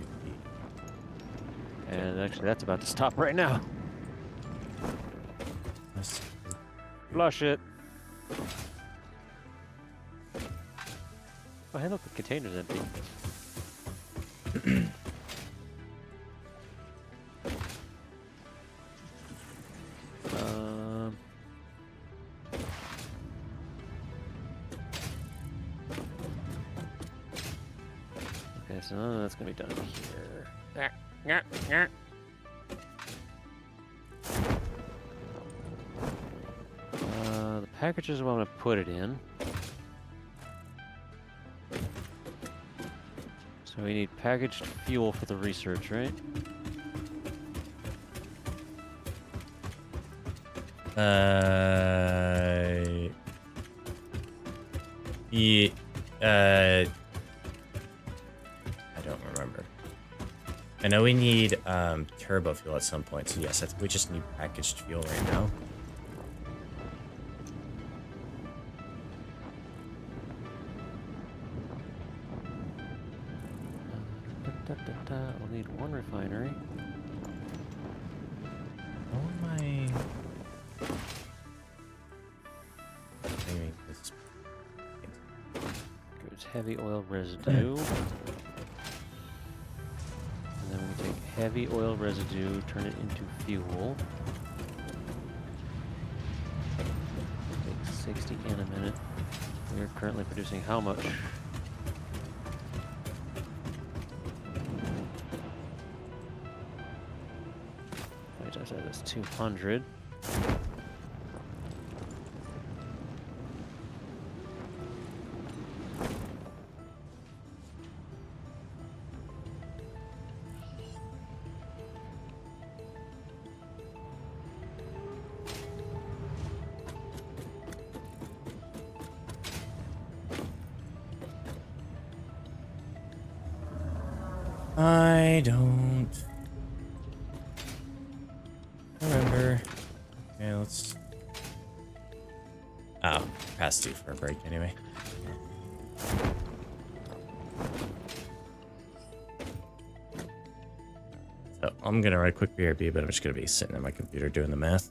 the. And actually, that's about to stop right now. Flush it. Oh, hey, look, the container's empty. Okay, so that's gonna be done here. The package is what I'm gonna put it in. So we need packaged fuel for the research, right? Yeah, I don't remember. I know we need turbo fuel at some point, so yes, I think we just need packaged fuel right now. We'll need one refinery. Oh my. Maybe this. Goes heavy oil residue. And then we take heavy oil residue, turn it into fuel. Take 60 in a minute. We are currently producing how much? That's 200. I don't remember. Okay, let's. Oh, past due for a break anyway. So I'm gonna write a quick BRB, but I'm just gonna be sitting at my computer doing the math.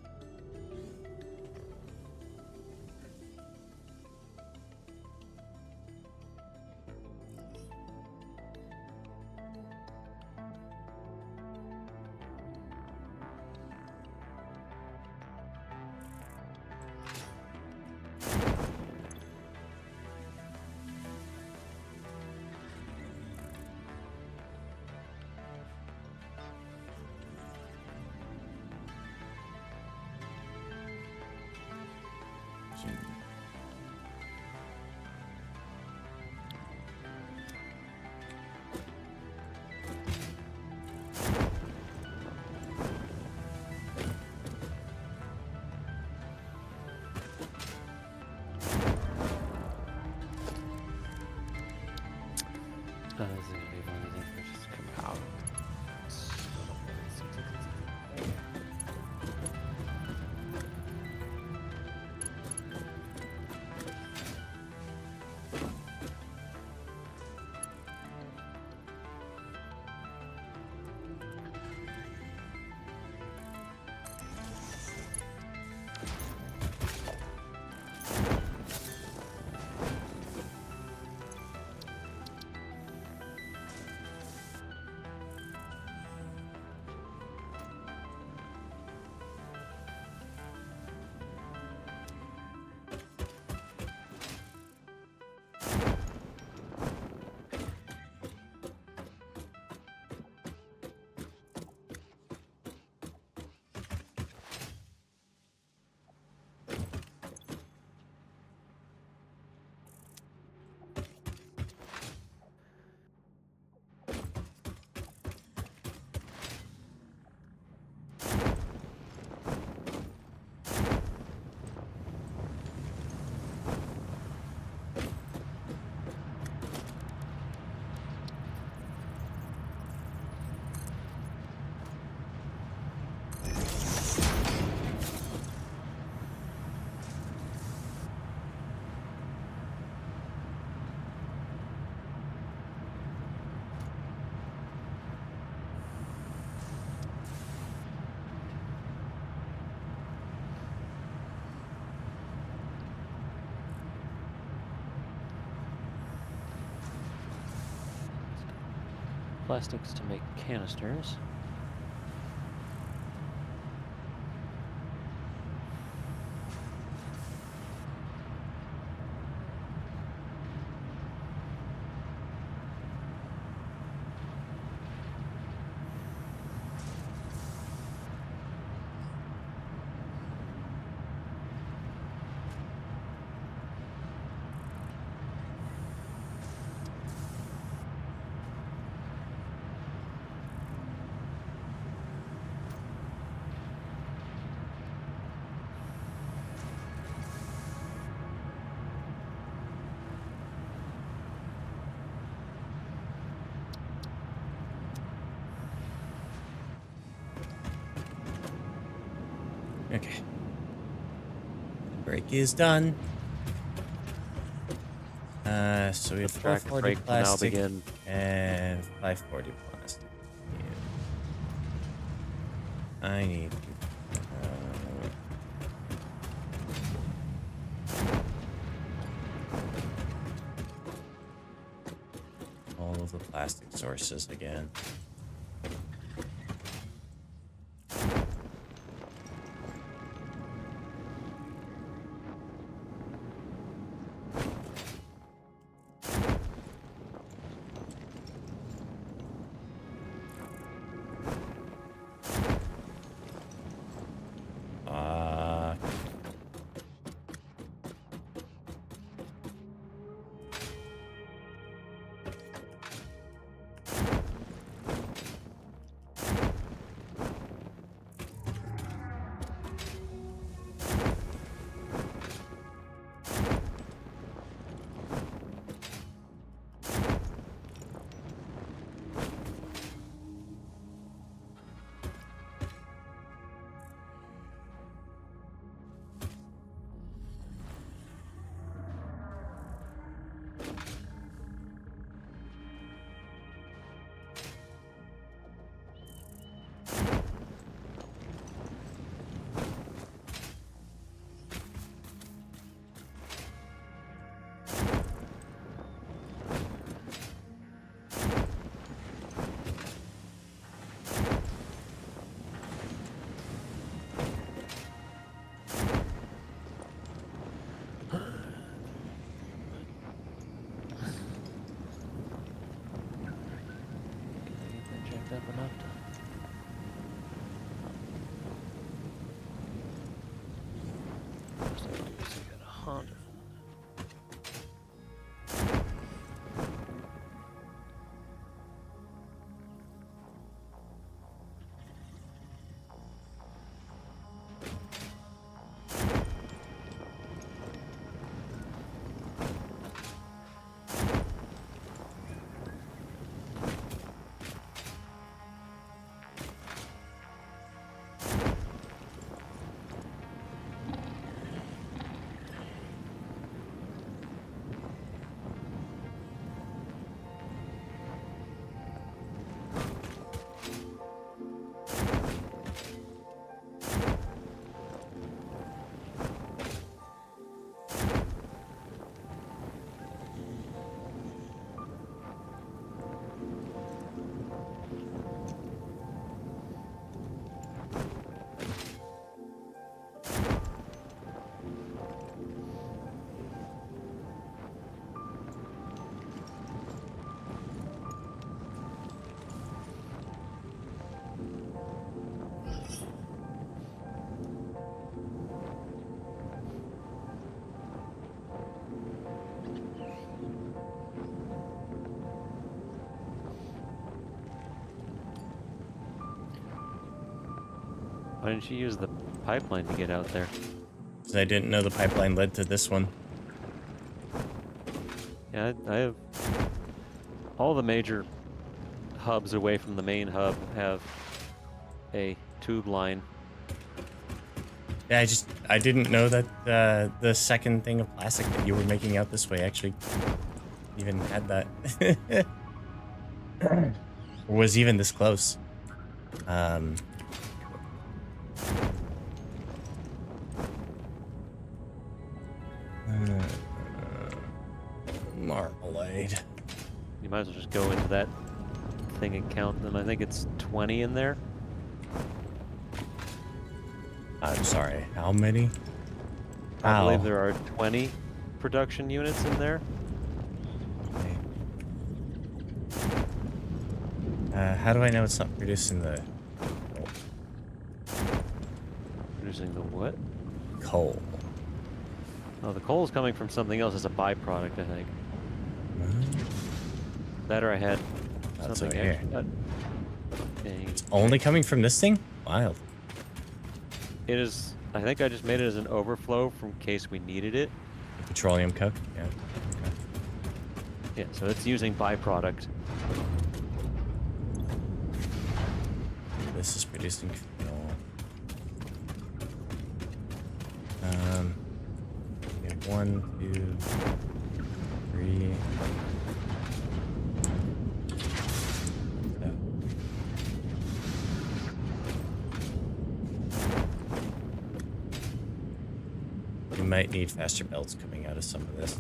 plastics to make canisters. Okay. Break is done. So we have Subtract 440 break will now plastic begin. and 540 plastic. Yeah. I need all of the plastic sources again. Checked up enough to first I do is I got a Honda. Why didn't you use the pipeline to get out there? Because I didn't know the pipeline led to this one. Yeah, I have all the major hubs away from the main hub have a tube line. Yeah, I didn't know that the second thing of plastic that you were making out this way actually even had that. Or was even this close. Marmalade. You might as well just go into that thing and count them. I think it's 20 in there. I'm sorry, how many? I believe Ow. there are 20 production units in there. Okay. How do I know it's not producing the Producing the what? coal? Oh, the coal is coming from something else as a byproduct, I think. That or I had That's something over here. extra. It's only coming from this thing? Wild. It is. I think I just made it as an overflow from case we needed it. Petroleum coke? Yeah. Okay. Yeah, so it's using byproduct. This is producing fuel. Okay, 1, 2, 3. We might need faster belts coming out of some of this.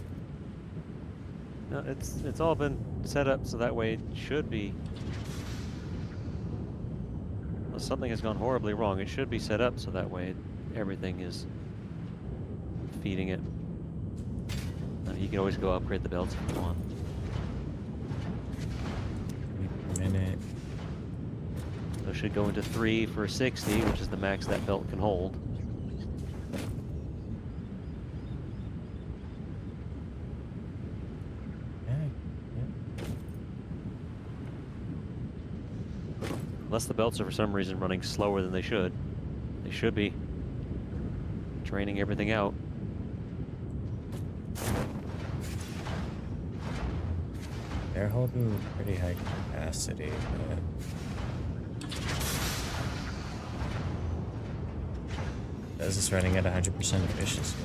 No, it's all been set up so that way it should be. Unless something has gone horribly wrong, it should be set up so that way everything is feeding it. You can always go upgrade the belts if you want. Per minute. So it should go into 3 for 60, which is the max that belt can hold. Unless the belts are for some reason running slower than they should. They should be draining everything out. They're holding pretty high capacity, but this is running at 100% efficiency.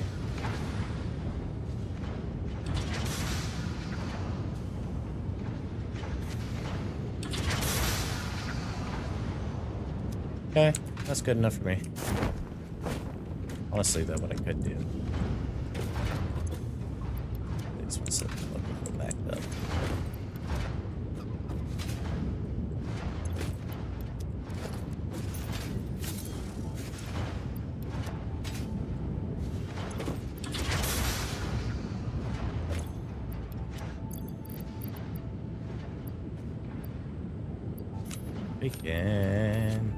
Okay, that's good enough for me. Honestly, though, what I could do is once the local go back up. Begin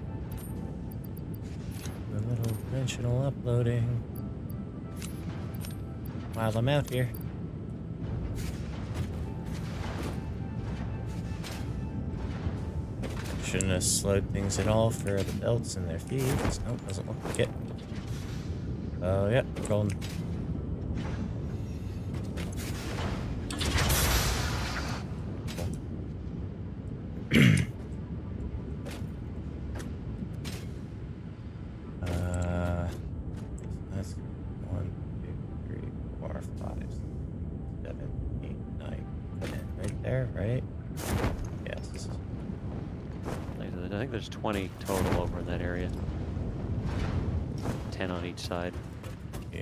a little dimensional uploading while I'm out here. Shouldn't have slowed things at all for the belts and their feeds. Nope, doesn't look like it. Oh, yeah, rolling. That's 1, 2, 3, 4, 5, 7, 8, 9, 10. Right there, right? Yes. I think there's 20 total over in that area. 10 on each side. Yeah.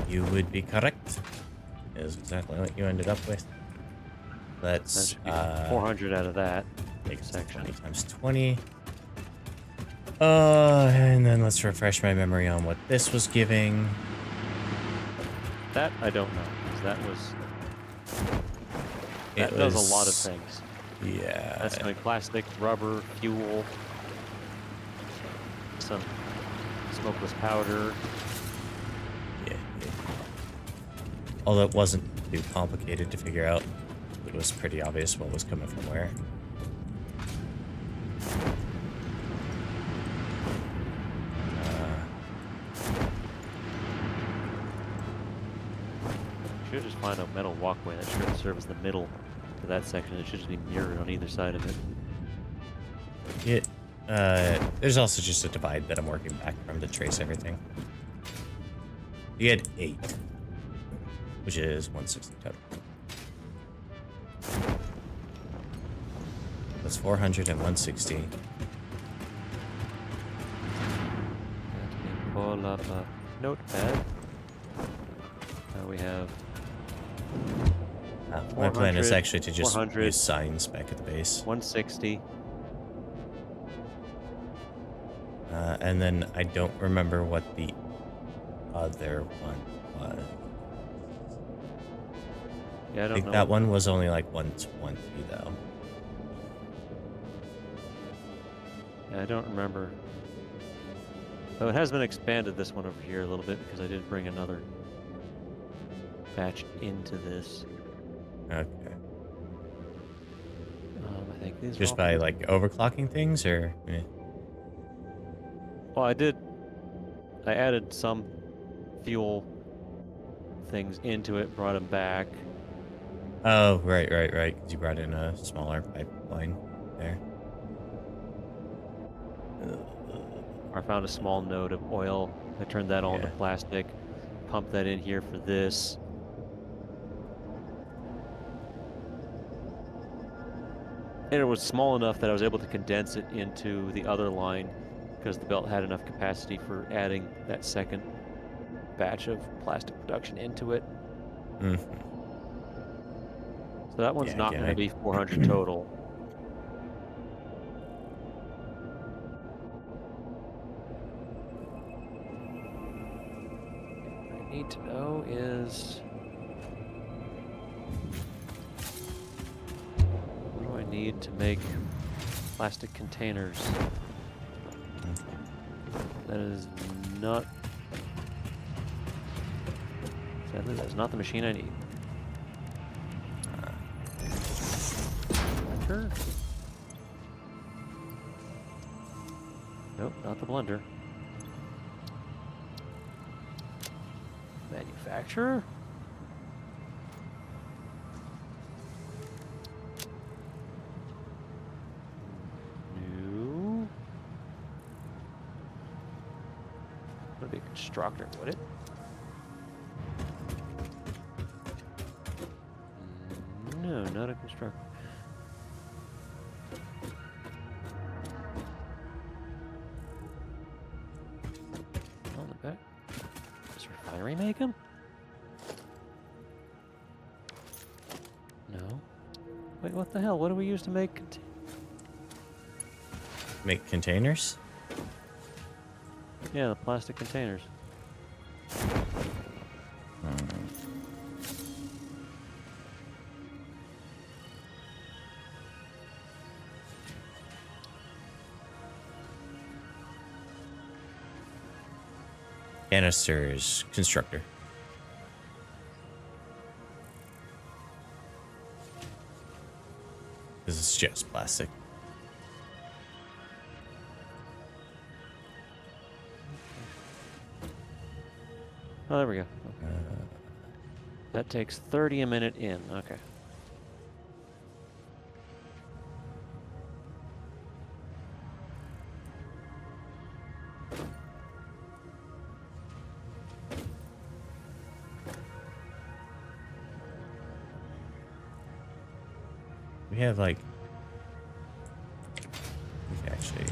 You would be correct. Is exactly what you ended up with. Let's 400 out of that take section. 20 times 20. And then let's refresh my memory on what this was giving. That I don't know, because that was. That does a lot of things. Yeah. That's doing plastic, rubber, fuel, some smokeless powder. Yeah. Although it wasn't too complicated to figure out, it was pretty obvious what was coming from where. Should just find a metal walkway that should serve as the middle to that section. It should just be mirrored on either side of it. There's also just a divide that I'm working back from to trace everything. You get 8, which is 160 total. That's 400 and 160. Let me pull up a notepad. Now we have My plan is 400, actually to just 400, use signs back at the base. 160. And then I don't remember what the other one was. Yeah, I I don't think know. that one was only like 120 though. Yeah, I don't remember. Though it has been expanded, this one over here, a little bit, because I did bring another batch into this. Okay. I think these are Just all by pretty- like overclocking things, or Well, I added some fuel things into it, brought them back. oh, right. Because you brought in a smaller pipeline there. I found a small node of oil. I turned that all into Yeah. plastic. Pumped that in here for this. And it was small enough that I was able to condense it into the other line because the belt had enough capacity for adding that second batch of plastic production into it. Mm-hmm. So that one's Yeah, not again, going to be 400 total. What I need to know is what do I need to make plastic containers? That is not. Sadly, that is not the machine I need. Blender? Nope, not the blender. Manufacturer? No. Would be a constructor, would it? No, not a constructor. On the back. Does refinery make them? No. Wait, what the hell? What do we use to make Make containers. Yeah, the plastic containers. Canisters, constructor. Because it's just plastic. Oh, there we go. Okay. That takes 30 a minute in. Okay. We have like. We can actually.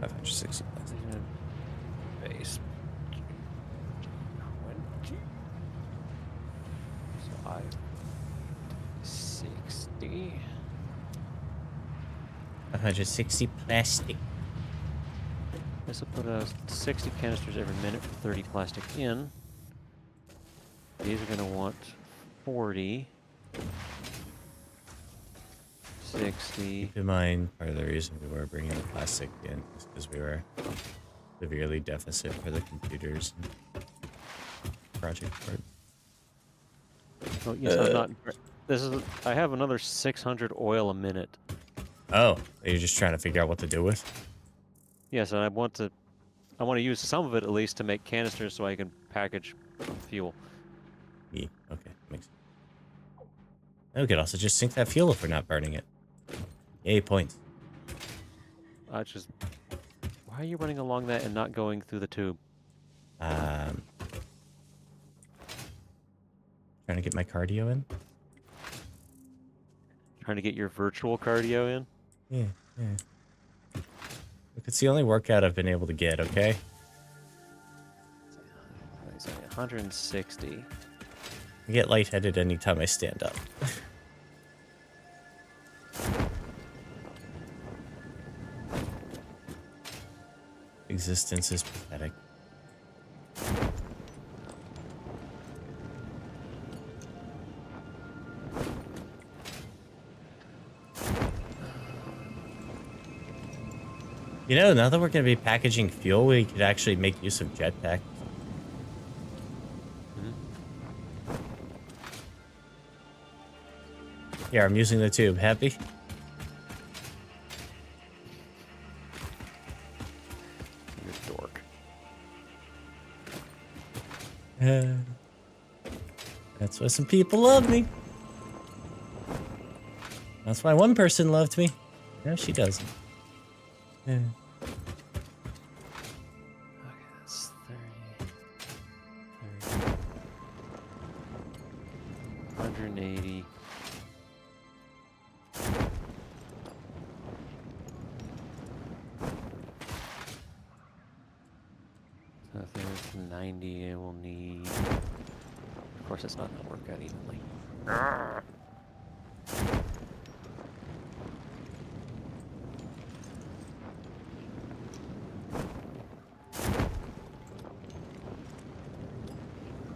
560 plastic. Base 20. So 560. 560 plastic. This will put 60 canisters every minute for 30 plastic in. These are going to want 40. 60. Keep in mind, part of the reason we were bringing the plastic in is because we were severely deficit for the computers and project part. Oh, yes, I'm not. This is. I have another 600 oil a minute. Oh, you're just trying to figure out what to do with? Yes, and I want to I want to use some of it at least to make canisters so I can package fuel. Yeah, okay, makes sense. We could also just sink that fuel if we're not burning it. Yay, points. Just why are you running along that and not going through the tube? Trying to get my cardio in. Trying to get your virtual cardio in? Yeah, yeah. Look, it's the only workout I've been able to get, okay? 160. I get lightheaded anytime I stand up. Existence is pathetic. You know, now that we're going to be packaging fuel, we could actually make use of jetpack. Yeah, I'm using the tube. Happy? You're a dork. That's why some people love me. That's why one person loved me. No, she doesn't. Yeah. Okay, that's 30. 180. So if there's 90, we'll need... Of course, it's not going to work out evenly.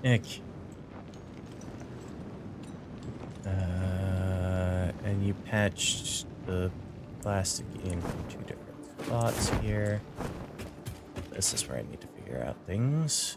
Nick. And you patched the plastic in from 2 different spots here. This is where I need to figure out things.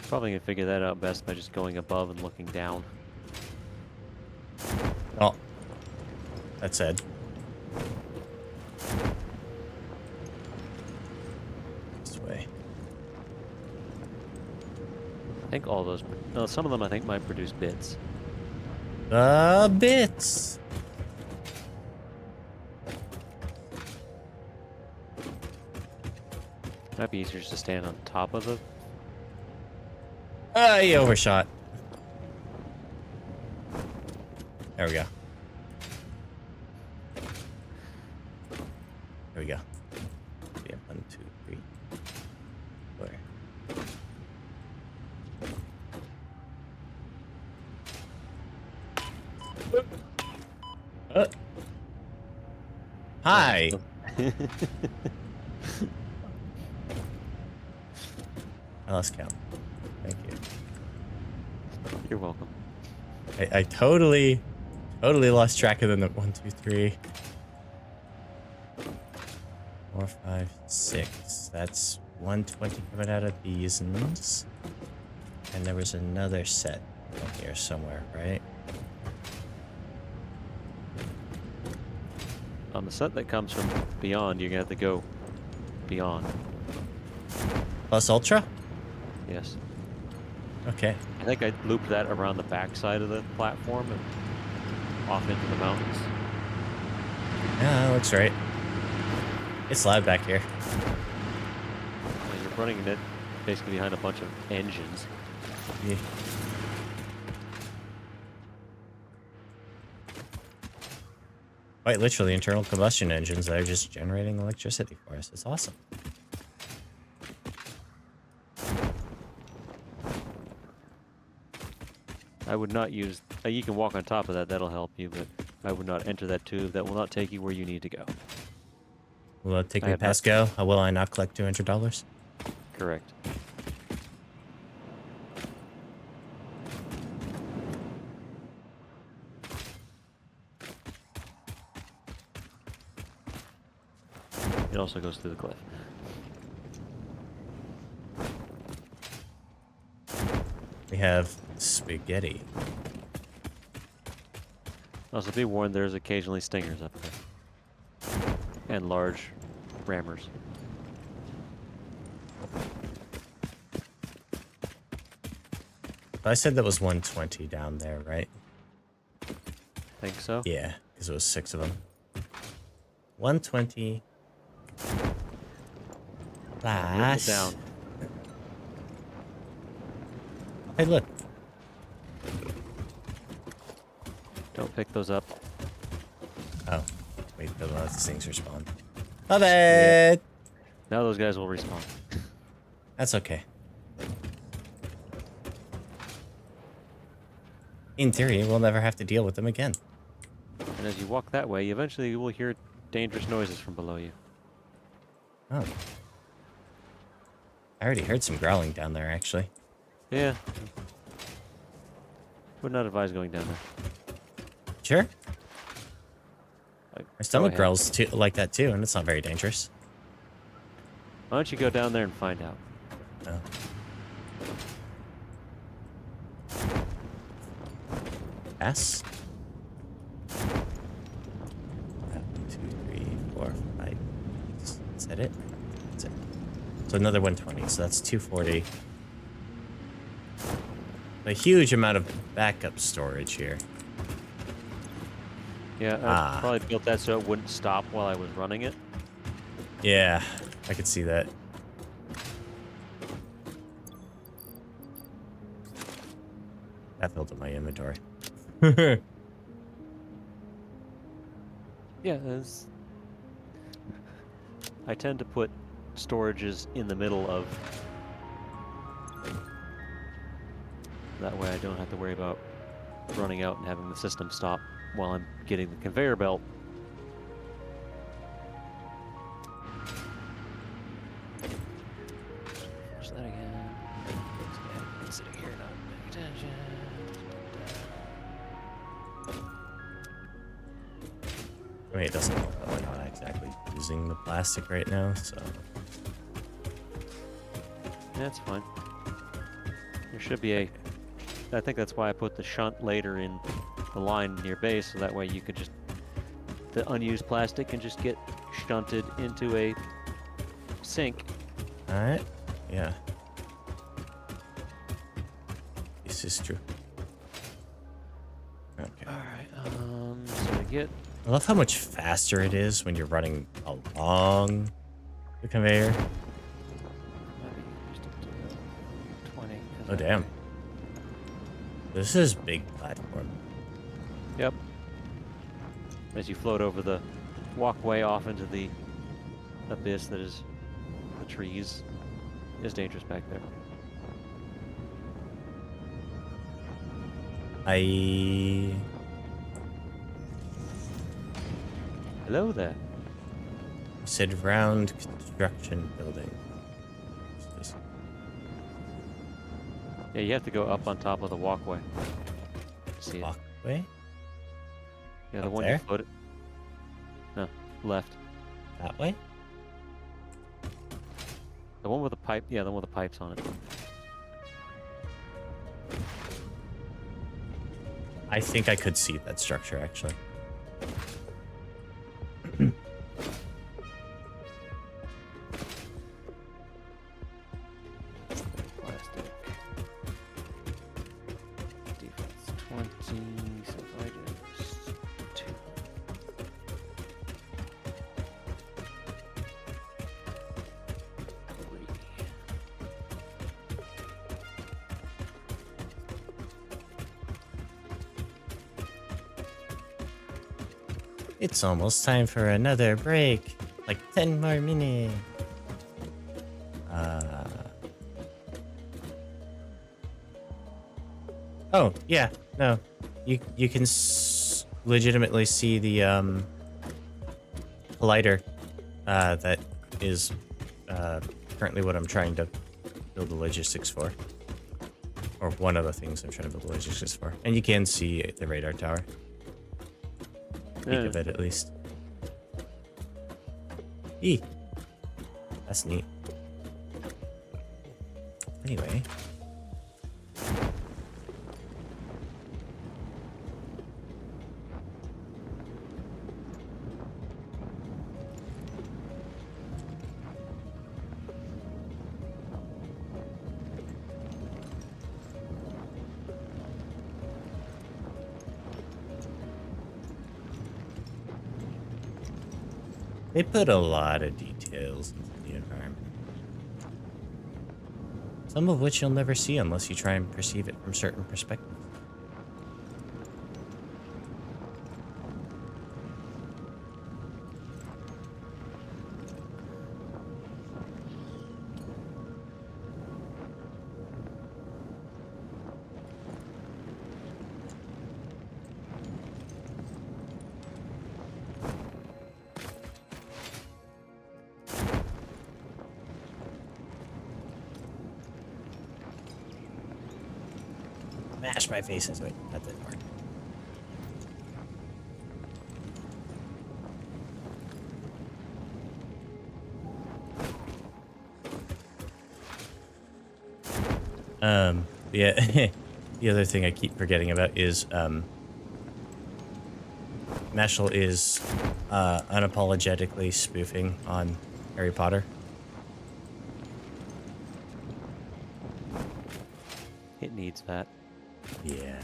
Probably going to figure that out best by just going above and looking down. Oh, that said. This way. I think all those... No, some of them I think might produce bits. Bits. Might be easier just to stand on top of the... You overshot. There we go. There we go. Yeah, 1, 2, 3, 4. Hi. I lost count. Thank you. You're welcome. I totally lost track of the 1, 2, 3, 4, 5, 6. That's 120 coming out of these. And there was another set in here somewhere, right? On the set that comes from beyond, you're going to have to go beyond. Plus Ultra? Yes. Okay. I think I looped that around the back side of the platform and off into the mountains. Yeah, that looks right. It's loud back here. And you're running it basically behind a bunch of engines. Yeah. Quite literally internal combustion engines that are just generating electricity for us. It's awesome. I would not use... you can walk on top of that, that'll help you, but I would not enter that tube. That will not take you where you need to go. Will it take I me have past go? How will I not collect $200? Correct. It also goes through the cliff. We have spaghetti. Also, be warned, there's occasionally stingers up there. And large rammers. I said that was 120 down there, right? Think so? Yeah, because it was 6 of them. 120. Rip it down. Hey, look. Don't pick those up. Oh, wait, those things respawn. Love it! Now those guys will respawn. That's okay. In theory, we'll never have to deal with them again. And as you walk that way, eventually you will hear dangerous noises from below you. Oh. I already heard some growling down there, actually. Yeah. Would not advise going down there. Sure. Like, My stomach go ahead. growls too, like that too, and it's not very dangerous. Why don't you go down there and find out? Oh. Pass. 1, 2, 3, 4, 5. Is that it? That's it. So another 120, so that's 240. A huge amount of backup storage here. Yeah, I probably built that so it wouldn't stop while I was running it. Yeah, I could see that. That filled up my inventory. Yeah, I tend to put storages in the middle of... That way I don't have to worry about running out and having the system stop while I'm getting the conveyor belt. Push that again. Sitting here not paying attention. I mean, it doesn't look like we're not exactly using the plastic right now, so... That's fine. There should be a... I think that's why I put the shunt later in the line near base, so that way you could just... The unused plastic can just get shunted into a sink. Alright, yeah. This is true. Okay. Alright, so to get... I love how much faster it is when you're running along the conveyor. Maybe just up to 20. Oh, damn. This is big platform. Yep. As you float over the walkway off into the abyss that is the trees, it is dangerous back there. Hello there. Said round construction building. Yeah, you have to go up on top of the walkway. See it? Walkway? Yeah, the Up one there? you floated. No, left. That way? The one with the pipe. Yeah, the one with the pipes on it. I think I could see that structure, actually. Plastic. Defense 20. Some items. 2. It's almost time for another break. Like 10 more minutes. Oh, yeah. No. You can legitimately see the collider that is currently what I'm trying to build the logistics for. Or one of the things I'm trying to build the logistics for. And you can see the radar tower. Peek of it, at least. Eee. That's neat. Anyway. They put a lot of details into the environment. Some of which you'll never see unless you try and perceive it from certain perspectives. Smash my face into it. Not that hard. Yeah. The other thing I keep forgetting about is Mashal is unapologetically spoofing on Harry Potter. It needs that. Yeah.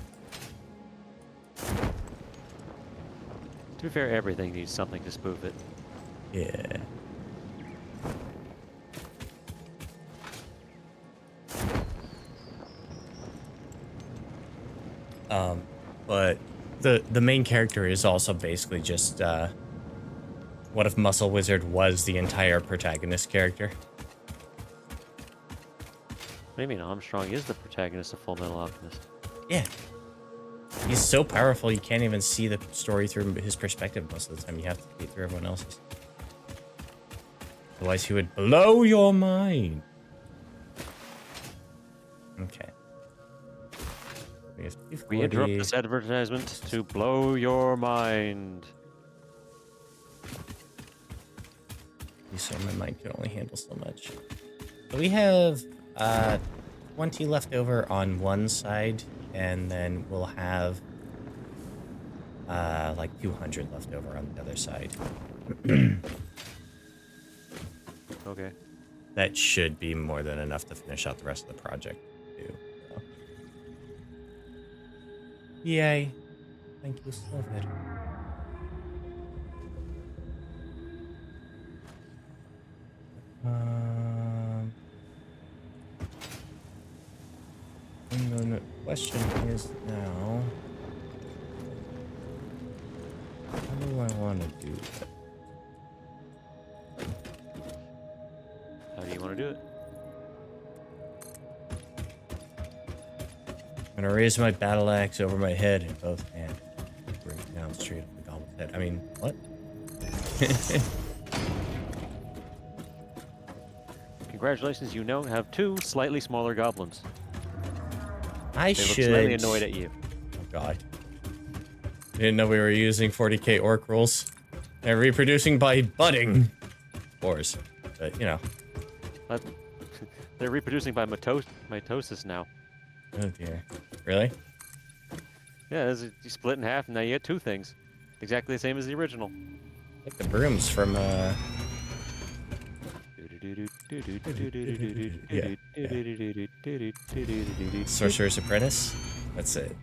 To be fair, everything needs something to spoof it. Yeah. But the main character is also basically just what if Muscle Wizard was the entire protagonist character? What do you mean Armstrong is the protagonist of Full Metal Alchemist? Yeah. He's so powerful you can't even see the story through his perspective most of the time. You have to see it through everyone else's. Otherwise he would blow your mind. Okay. We interrupt this advertisement to blow your mind. So my mind can only handle so much. So we have 20 left over on one side, and then we'll have like 200 left over on the other side. Okay. That should be more than enough to finish out the rest of the project too. So. Yay. Thank you so very much. And the question is now, how do I want to do that? How do you want to do it? I'm gonna raise my battle axe over my head in both hands. Bring it down straight up the goblet's head. I mean, what? Congratulations, you now have 2 slightly smaller goblins. I They should. look slightly annoyed at you. Oh god. I didn't know we were using 40k orc rules. They're reproducing by budding spores. But, you know. But they're reproducing by mitosis now. Oh dear. Really? Yeah, you split in half, and now you get 2 things. Exactly the same as the original. Like the brooms from, Sorcerer's Apprentice? That's it.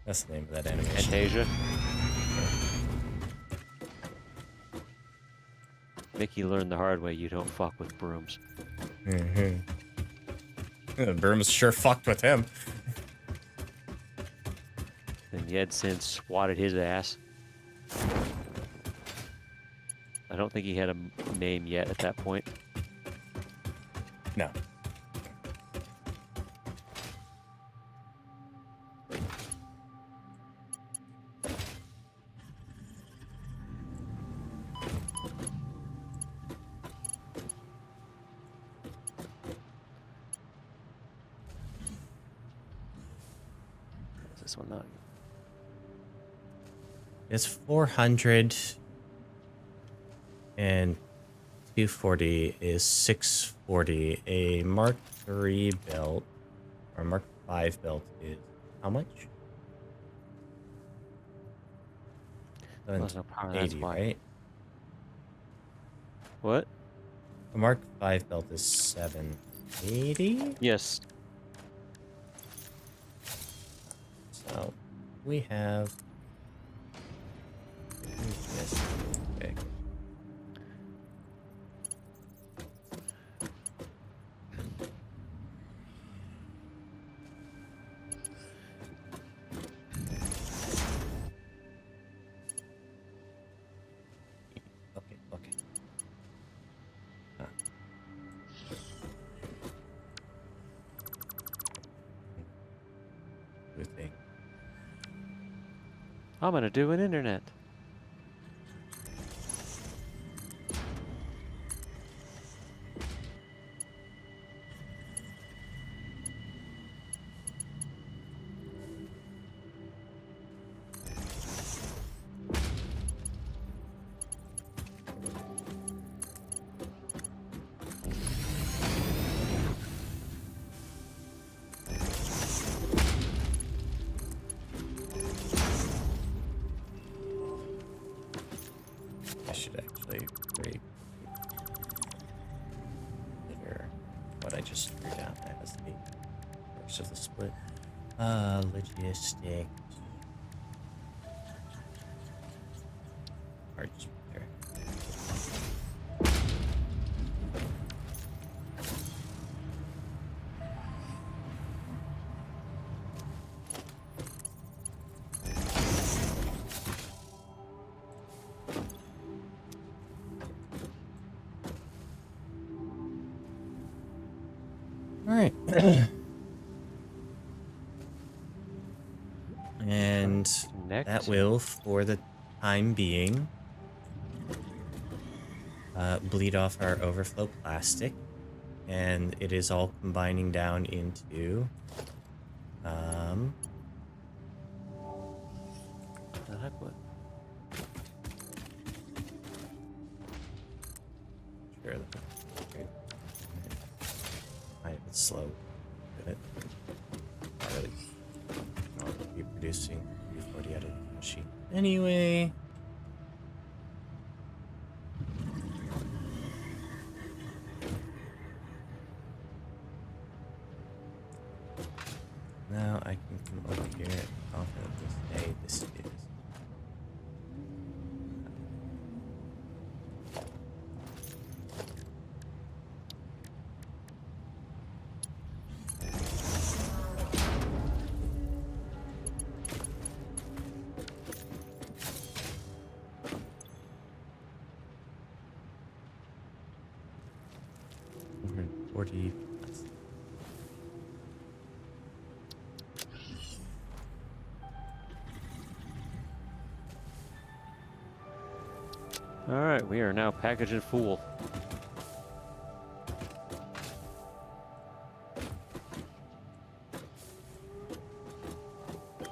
That's the name of that animation. Fantasia. Mickey learned the hard way, you don't fuck with brooms. Mm-hmm. The brooms sure fucked with him. Then Yed Sin swatted his ass. I don't think he had a name yet at that point. No. This one not. It's 400 and 240 is 640. A Mark III belt or Mark V belt is how much? There's no power, that's 80, why. right? What? The Mark V belt is 780. Yes. So we have. Okay. I'm gonna do an internet. I should actually reconsider what I just threw down as the rest of the split. Logistics. Parts repair. All right. And Connect. that will, for the time being, bleed off our overflow plastic. And it is all combining down into The heck what? sure, it's slow. Good. Not really. Not be producing 340 out of the machine. Anyway. Now I can come over here and confidently say this is. $40. All right, we are now packaging full. I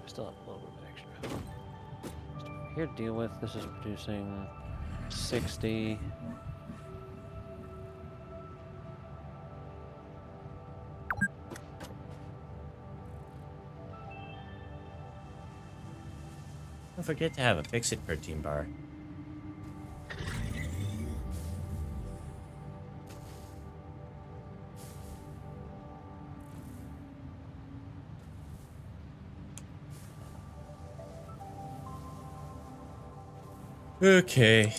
still have a little bit of extra. Stuff here to deal with. This is producing 60. Don't forget to have a fix-it protein bar. Okay.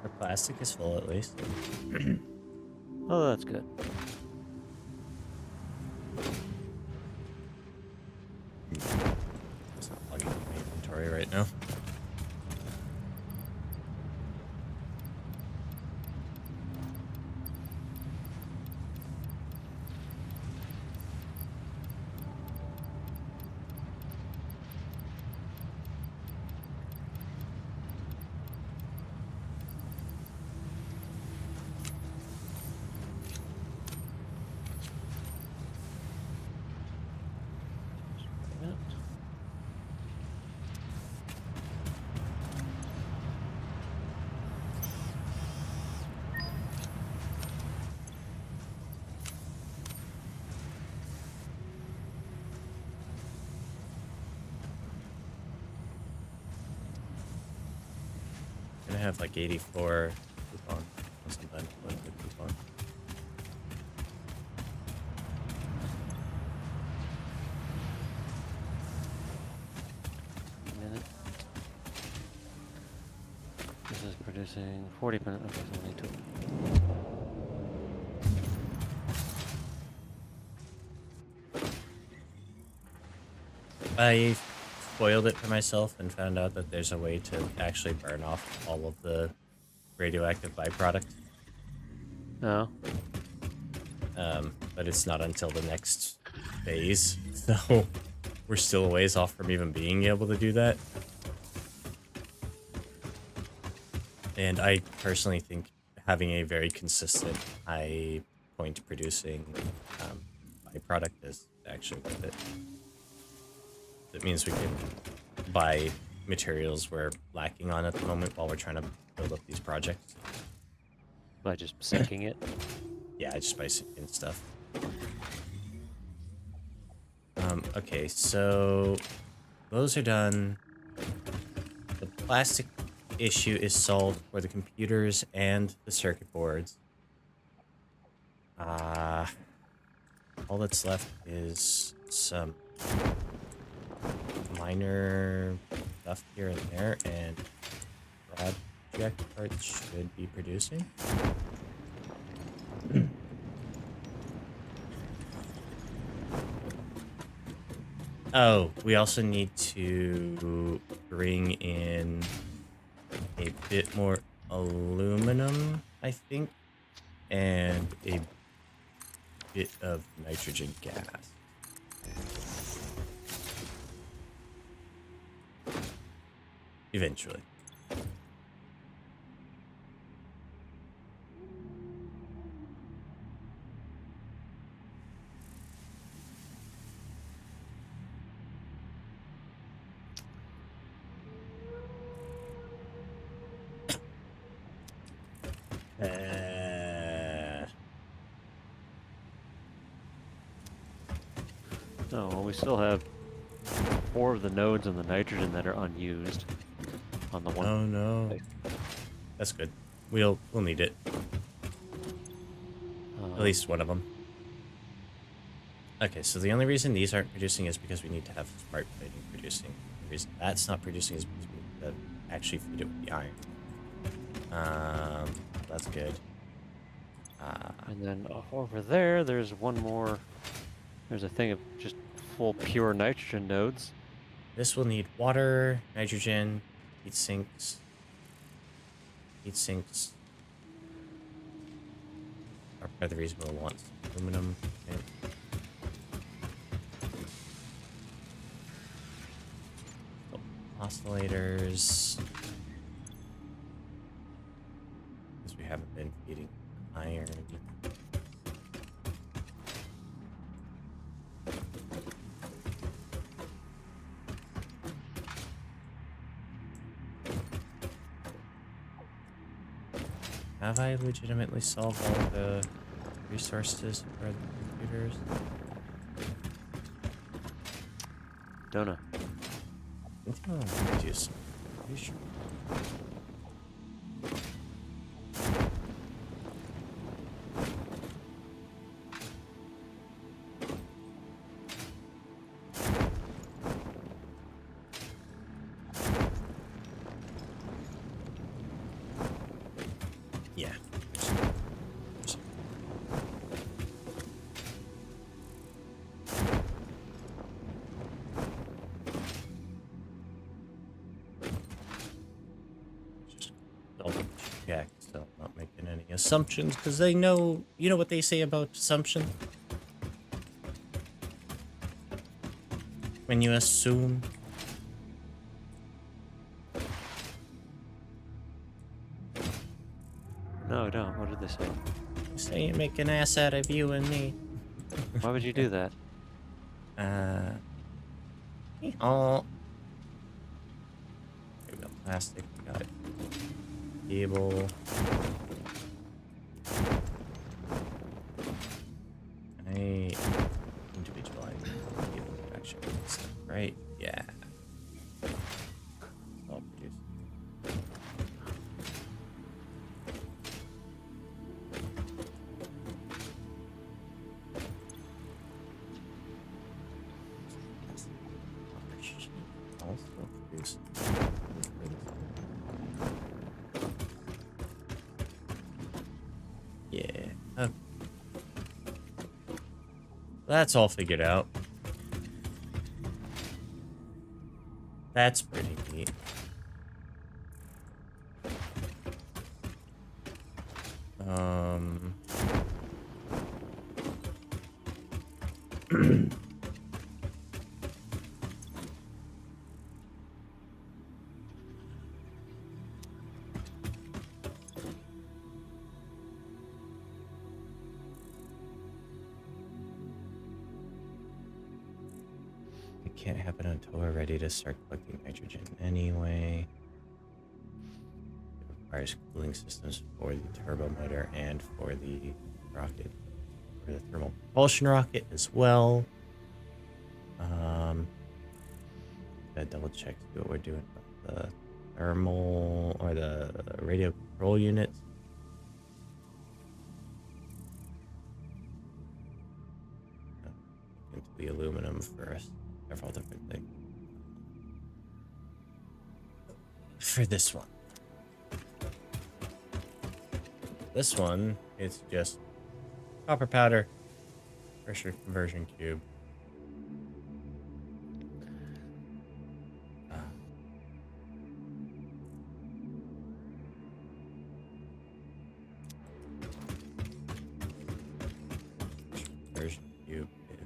Our plastic is full at least. Oh, that's good. It's not plugging in my inventory right now. Gonna have like 84 done pulling the coupon. Minute. This is producing 40 minutes. Okay, so only 2. I spoiled it for myself and found out that there's a way to actually burn off all of the radioactive byproduct. No. But it's not until the next phase, so we're still a ways off from even being able to do that. And I personally think having a very consistent high point producing byproduct is actually worth it. It means we can buy materials we're lacking on at the moment while we're trying to build up these projects. By just sinking it. Yeah, just by sinking stuff. Okay, so those are done. The plastic issue is solved for the computers and the circuit boards. All that's left is some minor stuff here and there, and project parts should be producing. Oh, we also need to bring in a bit more aluminum, I think, and a bit of nitrogen gas. Eventually. Oh, well, we still have 4 of the nodes in the nitrogen that are unused on the one. Oh no. That's good. We'll need it. At least one of them. Okay, so the only reason these aren't producing is because we need to have smart plating producing. The reason that's not producing is because we need to actually feed it with the iron. That's good. And then over there, there's one more. There's a thing of just full pure nitrogen nodes. This will need water, nitrogen, heat sinks. Heat sinks are part of the reason we'll want aluminum. Okay. Oscillators. Because we haven't been feeding iron. Have I legitimately solved all the resources for the computers? Don't know. I think I'll reduce some. Are you sure? Yeah. Just double check, so I'm not making any assumptions, because they know, you know what they say about assumption? When you assume. No, I don't. What did they say? They say you make an ass out of you and me. Why would you do that? Oh. We got plastic, we got cable. Can I individualize cable connection stuff, right? Yeah. All produced. That's all figured out. That's pretty neat. It can't happen until we're ready to start collecting nitrogen anyway. It requires cooling systems for the turbo motor and for the rocket, for the thermal propulsion rocket as well. Gotta double check see what we're doing about the thermal or the radio control units. Into the aluminum first. Several different things. For this one. This one, it's just copper powder, pressure conversion cube. Conversion cube is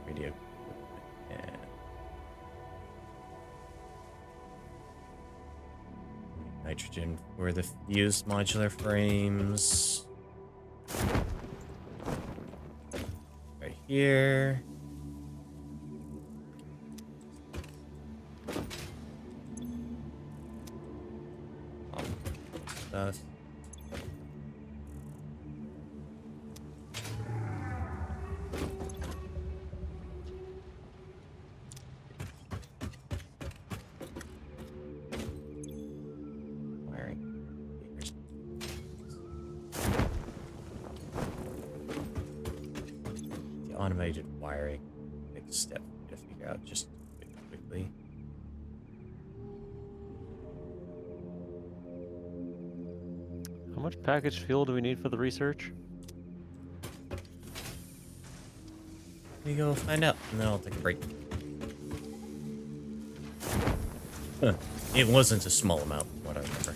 radio equipment and nitrogen for the fused modular frames. Right here. Stuff. Automated wiring, next step to figure out just quickly. How much packaged fuel do we need for the research? We go find out, and then I'll take a break. Huh. It wasn't a small amount, from what I remember.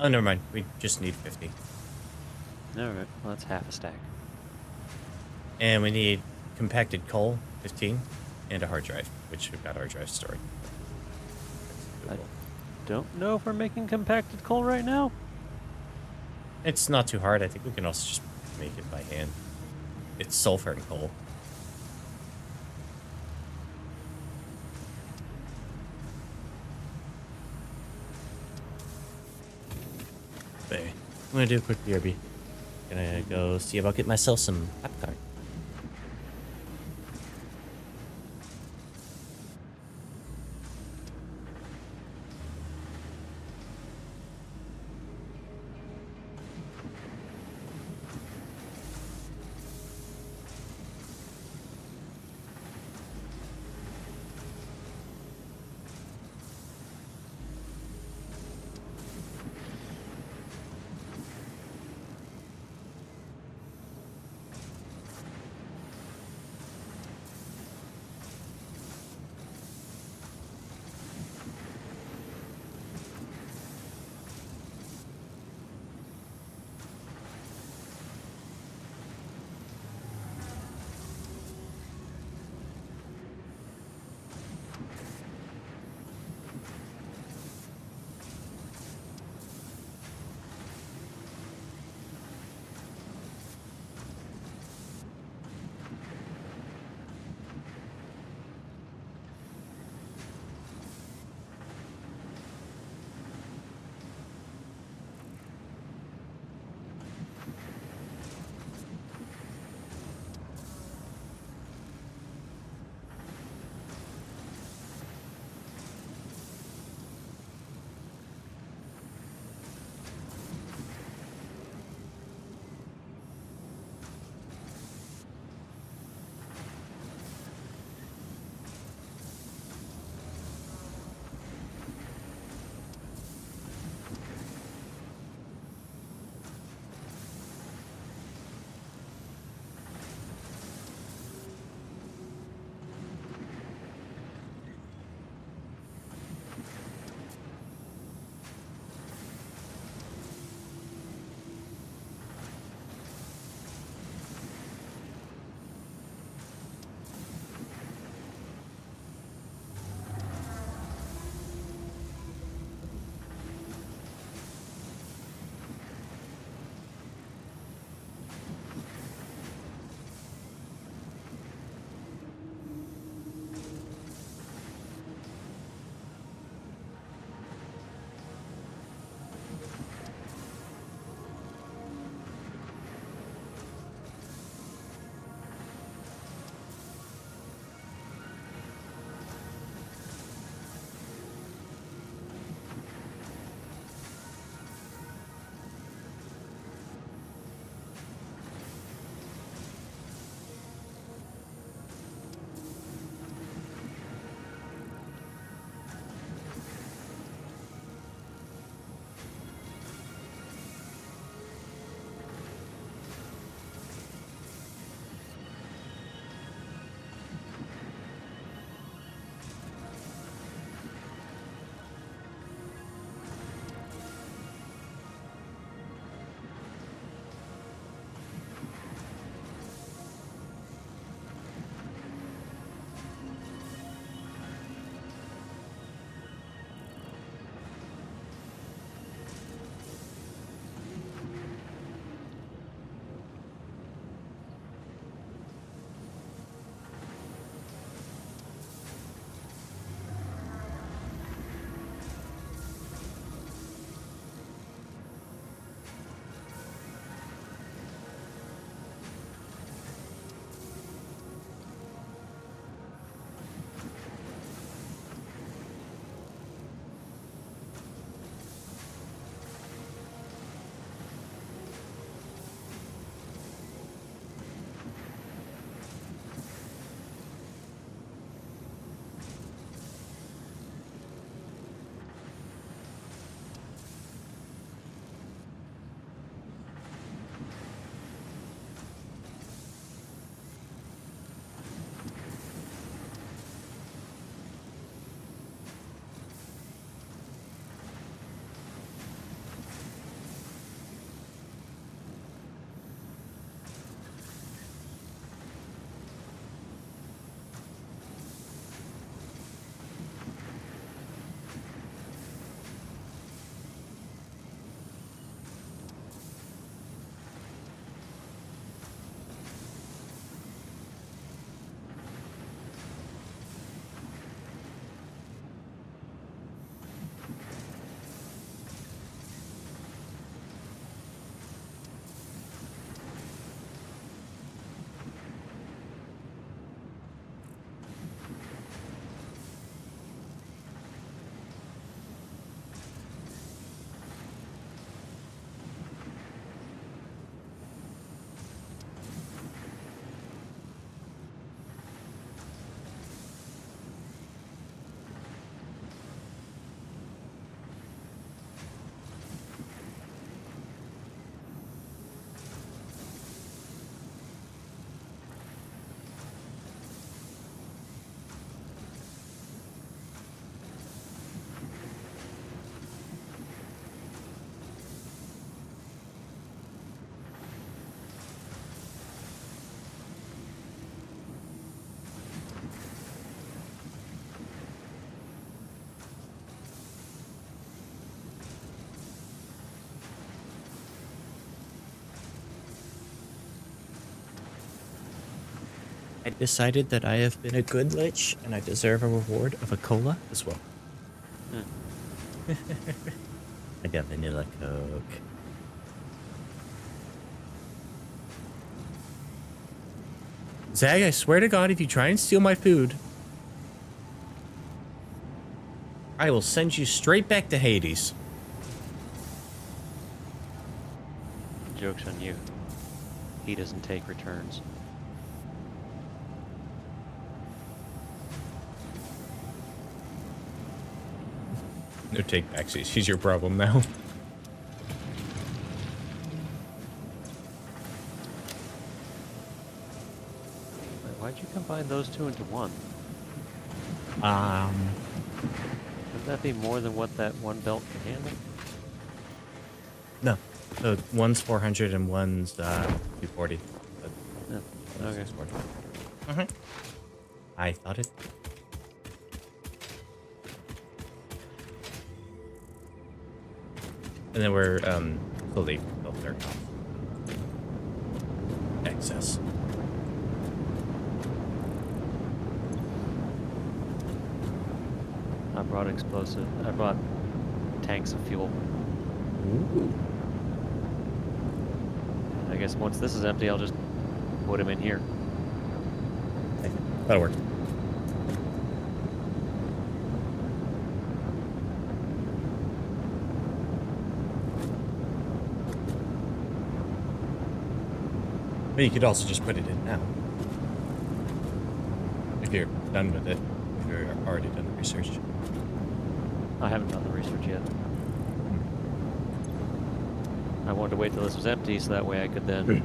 Oh, never mind. We just need 50. Alright, well, that's half a stack. And we need compacted coal, 15, and a hard drive, which we've got hard drive stored. Don't know if we're making compacted coal right now. It's not too hard. I think we can also just make it by hand. It's sulfur and coal. But anyway, I'm gonna do a quick BRB. Gonna go see about getting myself some popcorn. I decided that I have been a good lich and I deserve a reward of a cola as well. I got vanilla Coke. Zag, I swear to God, if you try and steal my food, I will send you straight back to Hades. Joke's on you. He doesn't take returns. No take backs. She's your problem now. Wait, why'd you combine those two into one? Wouldn't that be more than what that one belt can handle? No. So one's 400 and one's 240. But Yeah. Okay. 640. I thought it. And then we're slowly filter off excess. I brought explosive. I brought tanks of fuel. Ooh. I guess once this is empty, I'll just put him in here. Okay, that'll work. But you could also just put it in now. If you're done with it. If you're already done the research. I haven't done the research yet. I wanted to wait till this was empty so that way I could then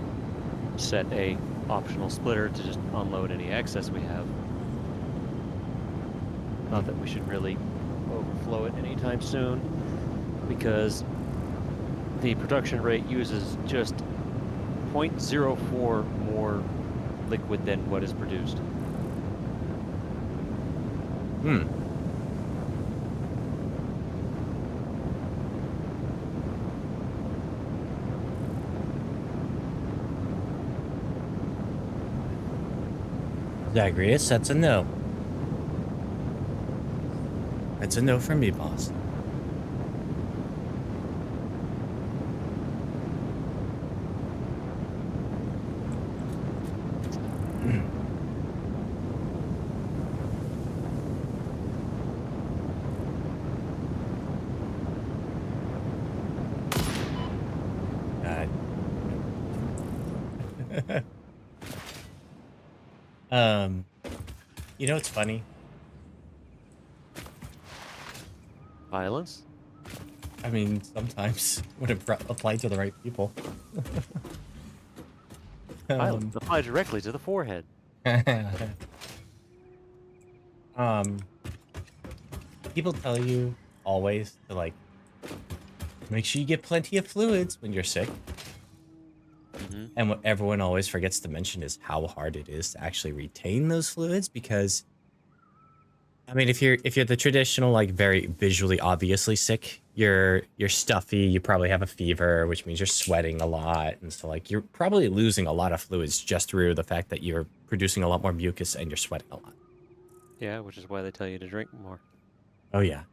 set a optional splitter to just unload any excess we have. Not that we should really overflow it anytime soon, because the production rate uses just 0.04 more liquid than what is produced. Zagreus, that's a no. That's a no from me, boss. You know what's funny? Violence? I mean, sometimes when it applied to the right people. Violence. Apply directly to the forehead. People tell you always to like make sure you get plenty of fluids when you're sick. And what everyone always forgets to mention is how hard it is to actually retain those fluids, because I mean, if you're the traditional, like, very visually obviously sick, you're stuffy, you probably have a fever, which means you're sweating a lot, and so like you're probably losing a lot of fluids just through the fact that you're producing a lot more mucus and you're sweating a lot. Yeah, which is why they tell you to drink more. Oh yeah.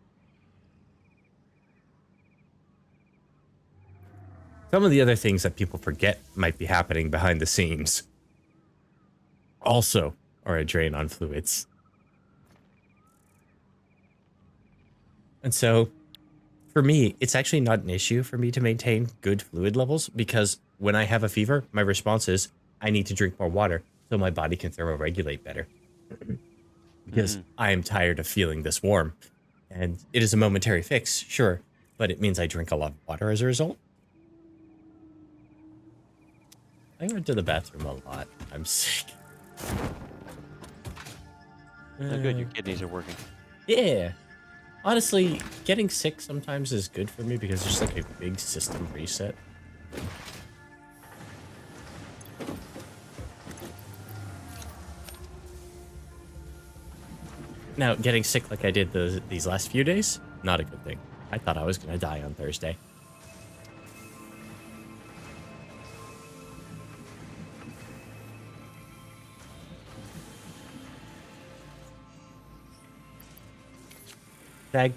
Some of the other things that people forget might be happening behind the scenes also are a drain on fluids. And so, for me, it's actually not an issue for me to maintain good fluid levels, because when I have a fever, my response is I need to drink more water so my body can thermoregulate better. Because I am tired of feeling this warm. And it is a momentary fix, sure, but it means I drink a lot of water as a result. I went to the bathroom a lot. I'm sick. Oh, good, your kidneys are working. Yeah. Honestly, getting sick sometimes is good for me because it's just like a big system reset. Now, getting sick like I did these last few days, not a good thing. I thought I was going to die on Thursday. Tag.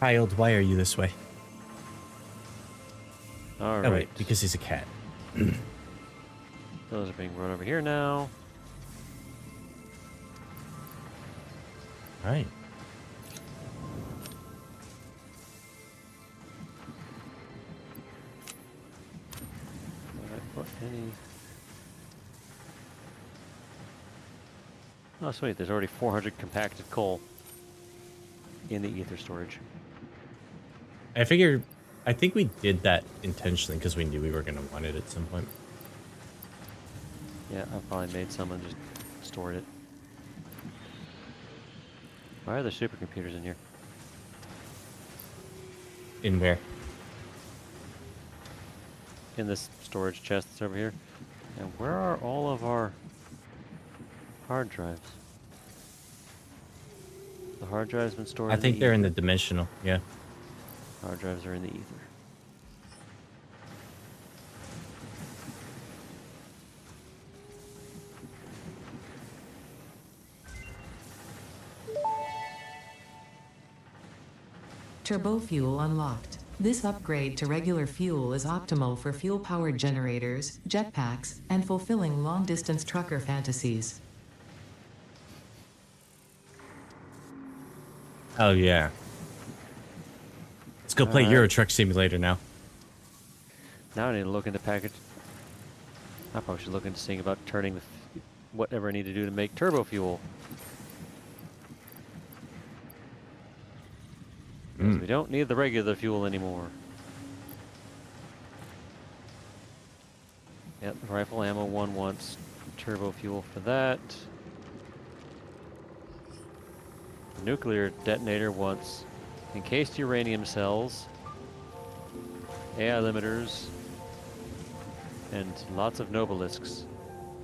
Child, why are you this way? All Oh, right. wait, because he's a cat. Those are being brought over here now. All right. Did I put any? Oh, sweet. There's already 400 compacted coal in the ether storage. I think we did that intentionally because we knew we were going to want it at some point. Yeah, I probably made some and just stored it. Why are there supercomputers in here? In where? In this storage chest that's over here. And where are all of our hard drives? The hard drive's been stored I in think the they're in ether. the dimensional, yeah. Hard drives are in the ether. Turbo fuel unlocked. This upgrade to regular fuel is optimal for fuel-powered generators, jetpacks, and fulfilling long-distance trucker fantasies. Oh, yeah. Let's go play Euro Truck Simulator now. Now I need to look into package. I probably should look into seeing about turning the whatever I need to do to make turbo fuel. 'Cause we don't need the regular fuel anymore. Yep, rifle ammo 1 wants turbo fuel for that. Nuclear detonator wants encased uranium cells, AI limiters, and lots of Nobelisks.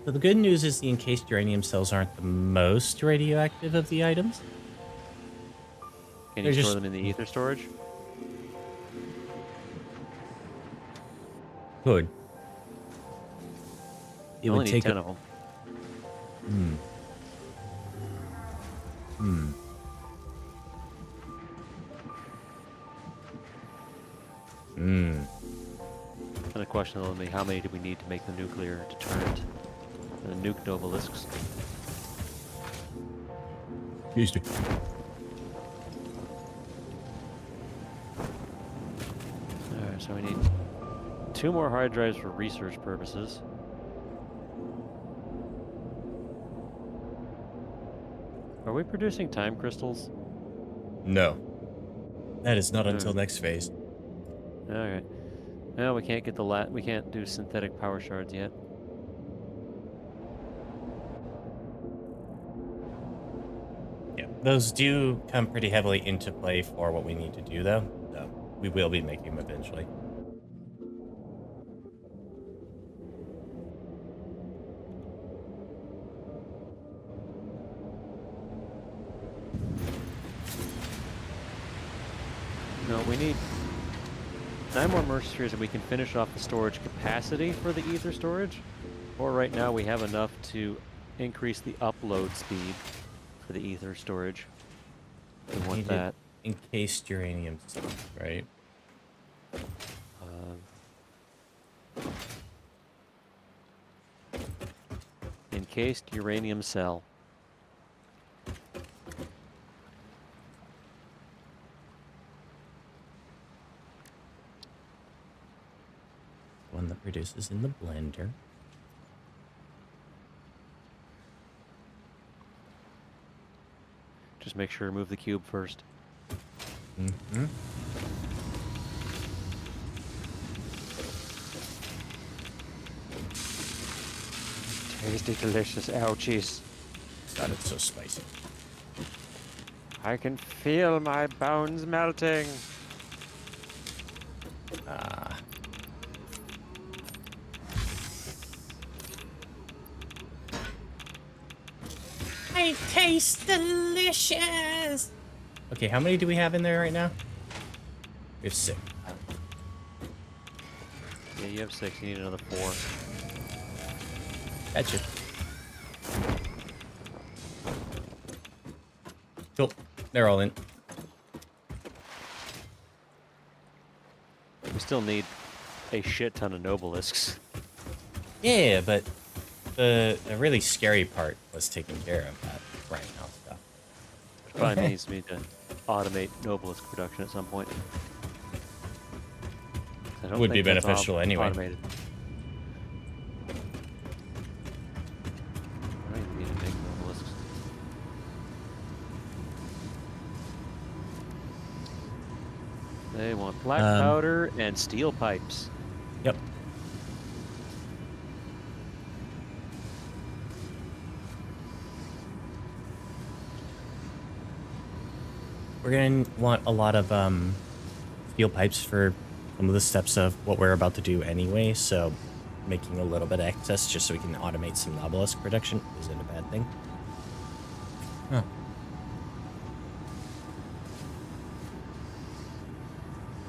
So the good news is the encased uranium cells aren't the most radioactive of the items. Can They're you store just- them in the ether storage? Good. You only need 10 of them. And the question will be, how many do we need to make the nuclear deterrent? The nuke Nobelisks. Excuse me. Alright, so we need 2 more hard drives for research purposes. Are we producing time crystals? No. That is not until next phase. Alright. No, we can't get the we can't do synthetic power shards yet. Yeah, those do come pretty heavily into play for what we need to do, though. So we will be making them eventually. No, we need 9 more mercenaries and we can finish off the storage capacity for the ether storage. Or right now we have enough to increase the upload speed for the ether storage. We want Needed that. encased uranium cells, right? Encased uranium cell. One that produces in the blender. Just make sure to move the cube first. Mm-hmm. Tasty, delicious ouchies. God, it's so spicy. I can feel my bones melting. Ah. I taste delicious. Okay, how many do we have in there right now? We have 6. Yeah, you have 6. You need another 4. Gotcha. Cool. They're all in. We still need a shit ton of Nobelisks. Yeah, but the really scary part was taking care of that right now stuff. Which probably needs me to automate Nobelisk production at some point. I don't Would be think that's beneficial anyway. Automated. I don't even need to make Nobelisks. They want black powder and steel pipes. Yep. We're gonna want a lot of steel pipes for some of the steps of what we're about to do anyway, so making a little bit of excess just so we can automate some obelisk production isn't a bad thing. Huh.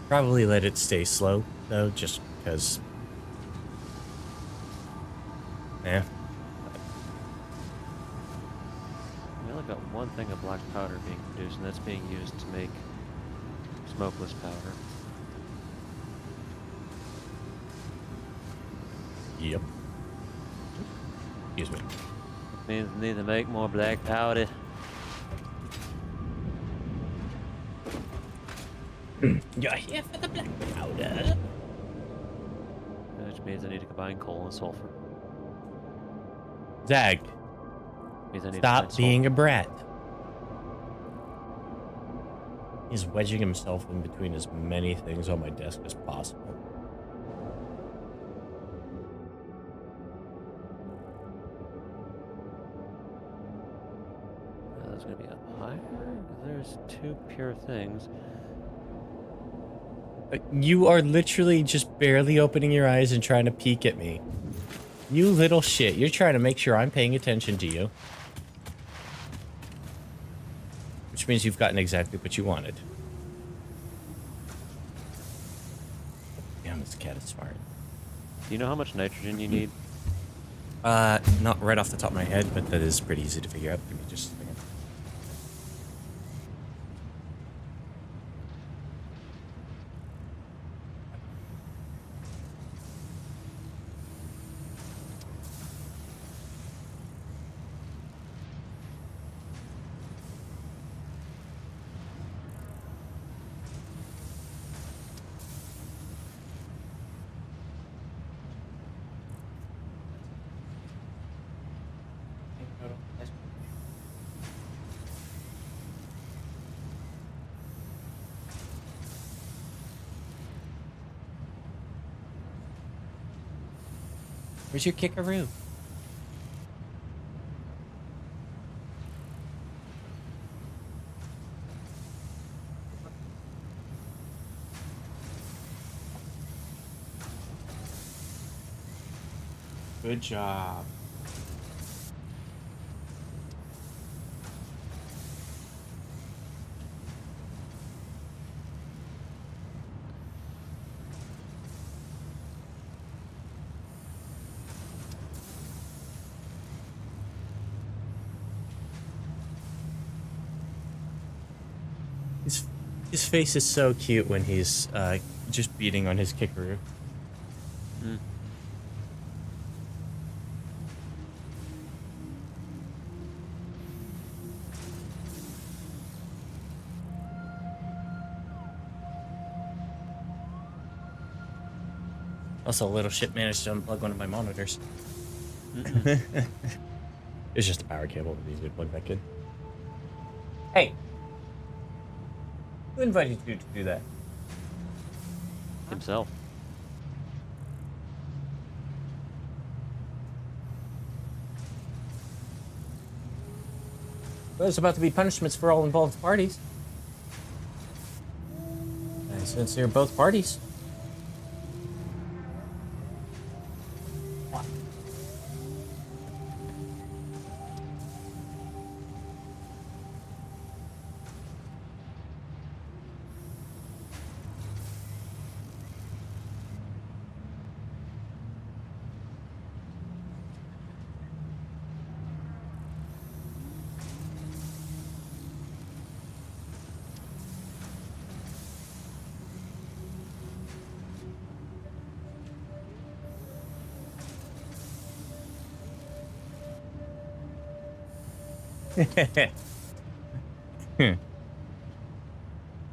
Probably let it stay slow though, just because. Yeah. We only got one thing of black powder being produced, and that's being used to make smokeless powder. Yep. Excuse me. Means we need to make more black powder. You're here for the black powder. Which means I need to combine coal and sulfur. Zag, Means I need to stop combine being a brat. He's wedging himself in between as many things on my desk as possible. That's going to be up higher. There's 2 pure things. You are literally just barely opening your eyes and trying to peek at me. You little shit. You're trying to make sure I'm paying attention to you. Which means you've gotten exactly what you wanted. Damn, this cat is smart. Do you know how much nitrogen you need? Not right off the top of my head, but that is pretty easy to figure out. Give me just a second. Where's your kickaroo? Good job. His face is so cute when he's just beating on his kickaroo. Mm. Also, a little shit managed to unplug one of my monitors. It's just a power cable that needs to be plugged back in. Hey! Who invited you to do that? Himself. Well, there's about to be punishments for all involved parties. And since they're both parties.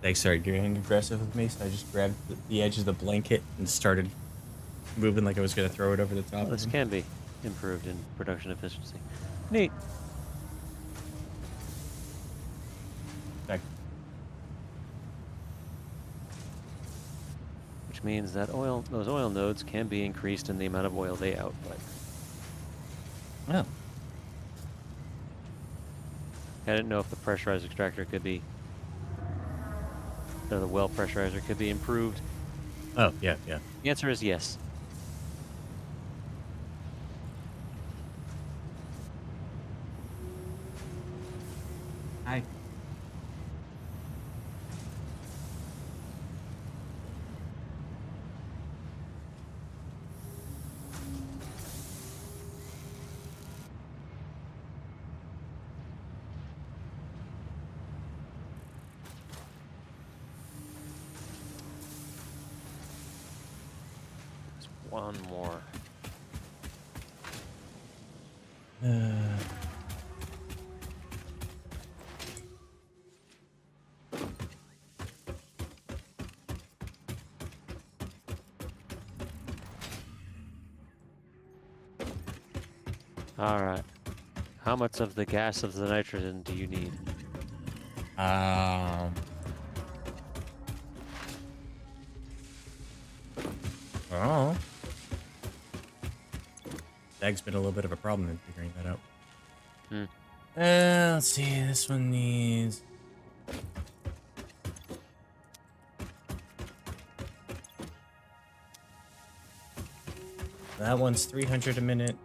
They started getting aggressive with me, so I just grabbed the edge of the blanket and started moving like I was going to throw it over the top Well, of this him. can be improved in production efficiency. Neat. Back. Which means that those oil nodes can be increased in the amount of oil they output. Oh. I didn't know if the pressurized extractor could be, or the well pressurizer could be improved. Oh, yeah, yeah. The answer is yes. Hi. There's one more. All right. How much of the gas of the nitrogen do you need? Oh. Dag's been a little bit of a problem in figuring that out. Hmm. Let's see. This one needs. That one's 300 a minute.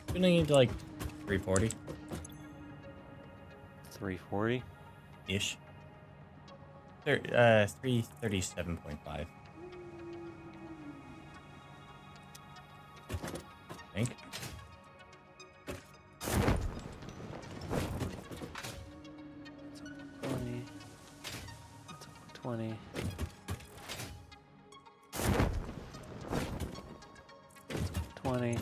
Gonna need like 340 340. ish. 337.5. I think. That's 20. 20.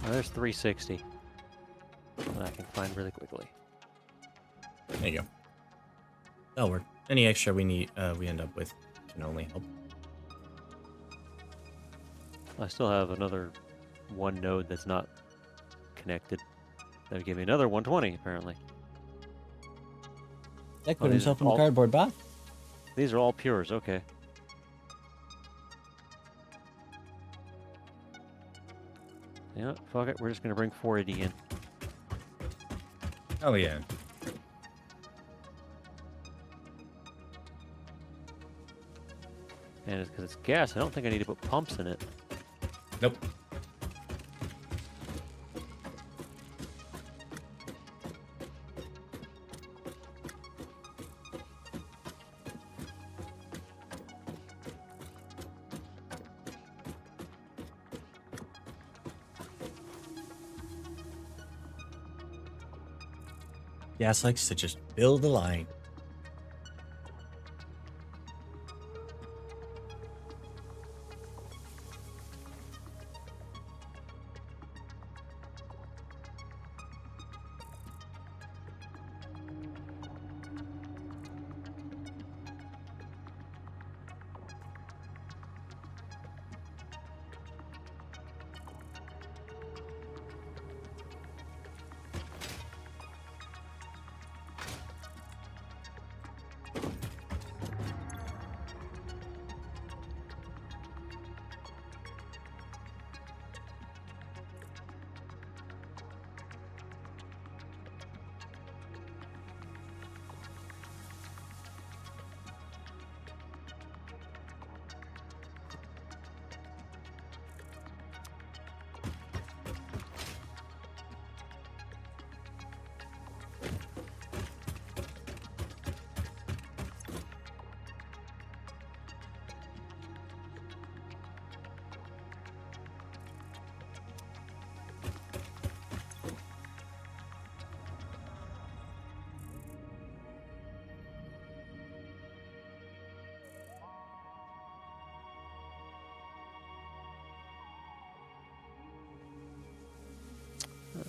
Now there's 360 that I can find really quickly. There you go. That'll work. Any extra we need, we end up with can only help. I still have another one node that's not connected. That would give me another 120 apparently. That Oh, put these himself are in the all- cardboard box. These are all pures. Okay. Yeah, fuck it. We're just gonna bring 480 in. Oh yeah. And it's because it's gas. I don't think I need to put pumps in it. Nope. Gas likes to just build a line.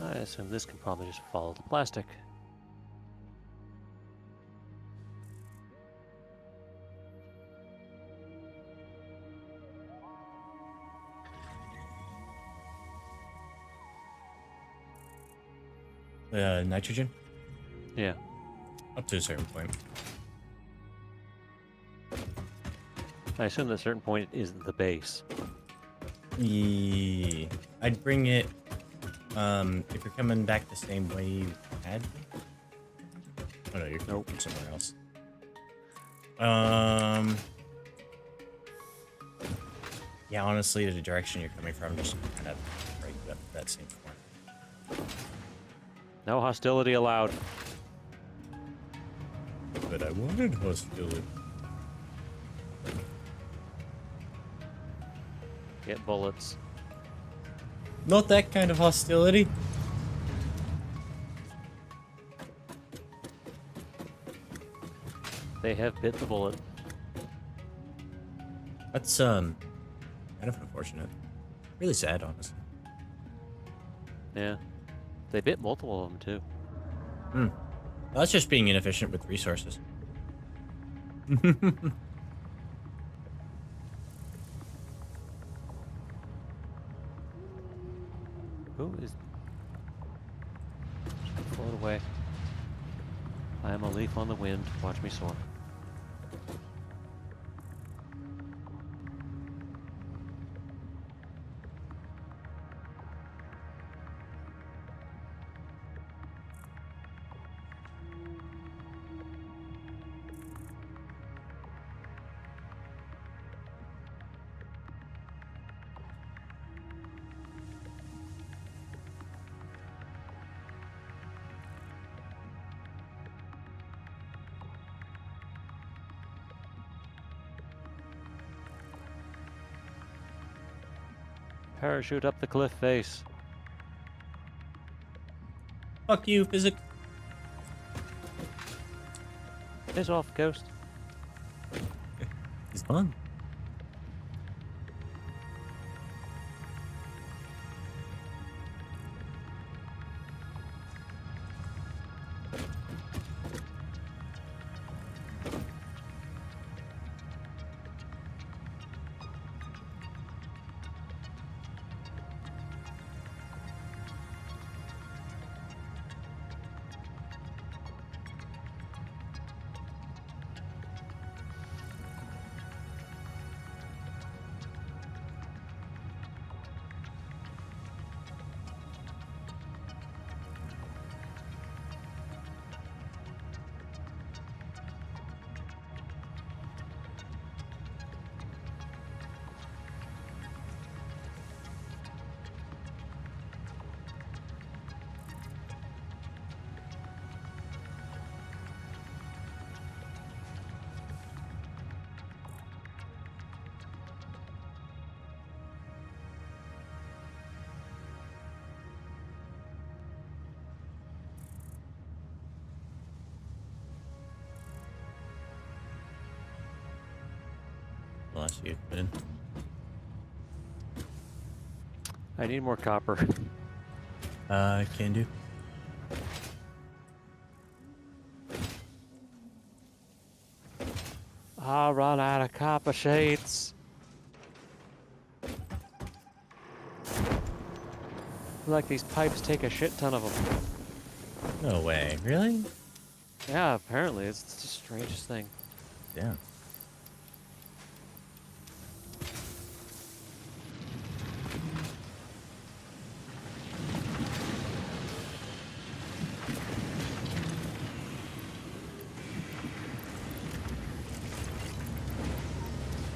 I assume this can probably just follow the plastic. Nitrogen? Yeah. Up to a certain point. I assume that a certain point is the base. Yeah. I'd bring it, if you're coming back the same way you had. Oh no, you're coming from somewhere else. Yeah, honestly, the direction you're coming from just kind of right up that same point. No hostility allowed. But I wanted hostility. Get bullets. Not that kind of hostility. They have bit the bullet. That's kind of unfortunate. Really sad, honestly. Yeah. They bit multiple of them too. Well, that's just being inefficient with resources. Who is... Just gonna float away. I am a leaf on the wind. Watch me soar. Parachute up the cliff face. Fuck you, physics. Piss off, ghost. He's gone. Lost you, man. I need more copper. Can do. I'll run out of copper sheets. Like these pipes take a shit ton of them. No way. Really? Yeah, apparently. It's the strangest thing. Yeah.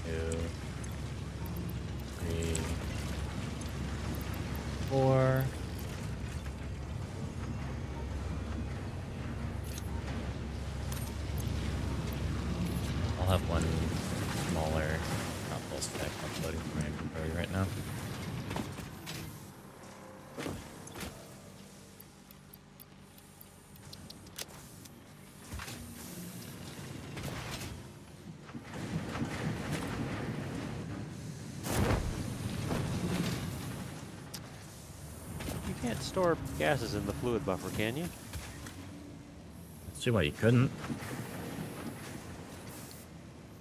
Two, three, four. I'll have one smaller, not full stack uploading from my inventory right now. Can't store gases in the fluid buffer, can you? Let's see why you couldn't.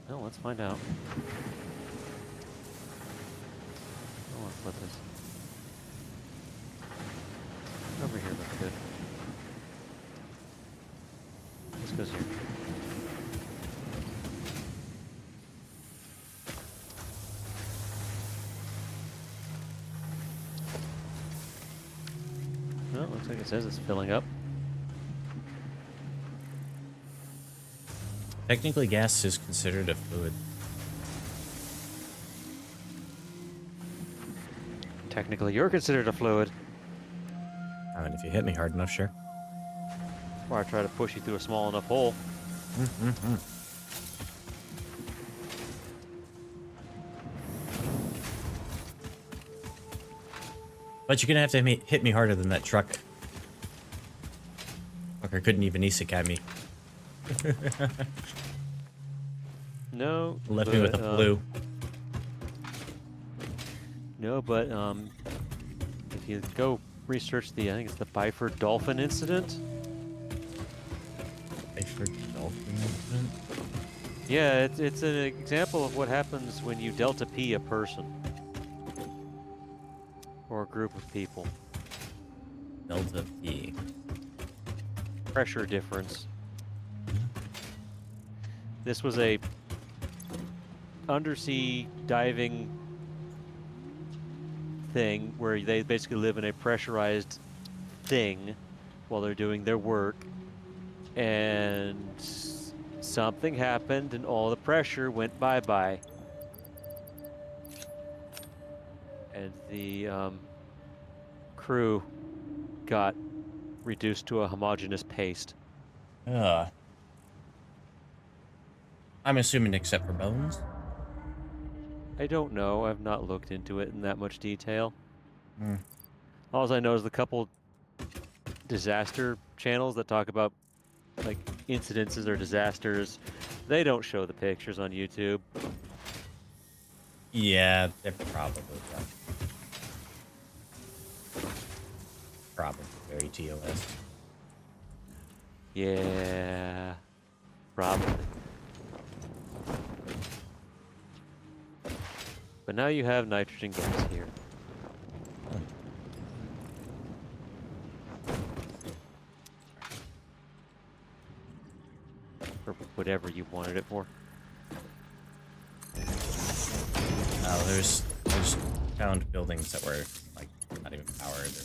No, let's find out. I want to put this over here. Looks good. This goes here. Well, looks like it says it's filling up. Technically, gas is considered a fluid. Technically, you're considered a fluid. I mean, if you hit me hard enough, sure. Or I try to push you through a small enough hole. But you're gonna have to hit me harder than that truck. Fucker couldn't even isekai me. No. Left me with a blue. No, but if you go research I think it's the Byford Dolphin incident. Byford Dolphin incident? Yeah, it's an example of what happens when you delta P a person. Or a group of people. Delta P. Pressure difference. This was a undersea diving thing where they basically live in a pressurized thing while they're doing their work, and something happened and all the pressure went bye-bye, and the crew got reduced to a homogeneous paste. I'm assuming except for bones. I don't know. I've not looked into it in that much detail. Hmm. All I know is the couple disaster channels that talk about like incidences or disasters, they don't show the pictures on YouTube. Yeah, they're probably very TOS. Yeah, probably. But now you have nitrogen gas here. For whatever you wanted it for. I just found buildings that were like not even powered or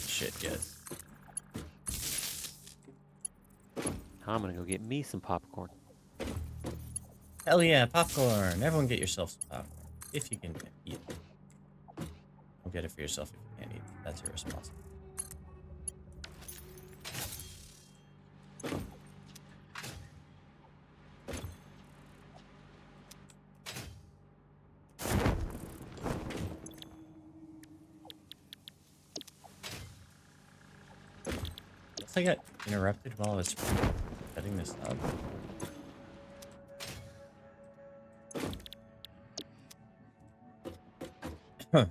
shit yet. I'm gonna go get me some popcorn. Hell yeah, popcorn! Everyone get yourself some popcorn. If you can eat it. Don't get it for yourself if you can't eat it. That's irresponsible. I got interrupted while I was setting this up. Huh.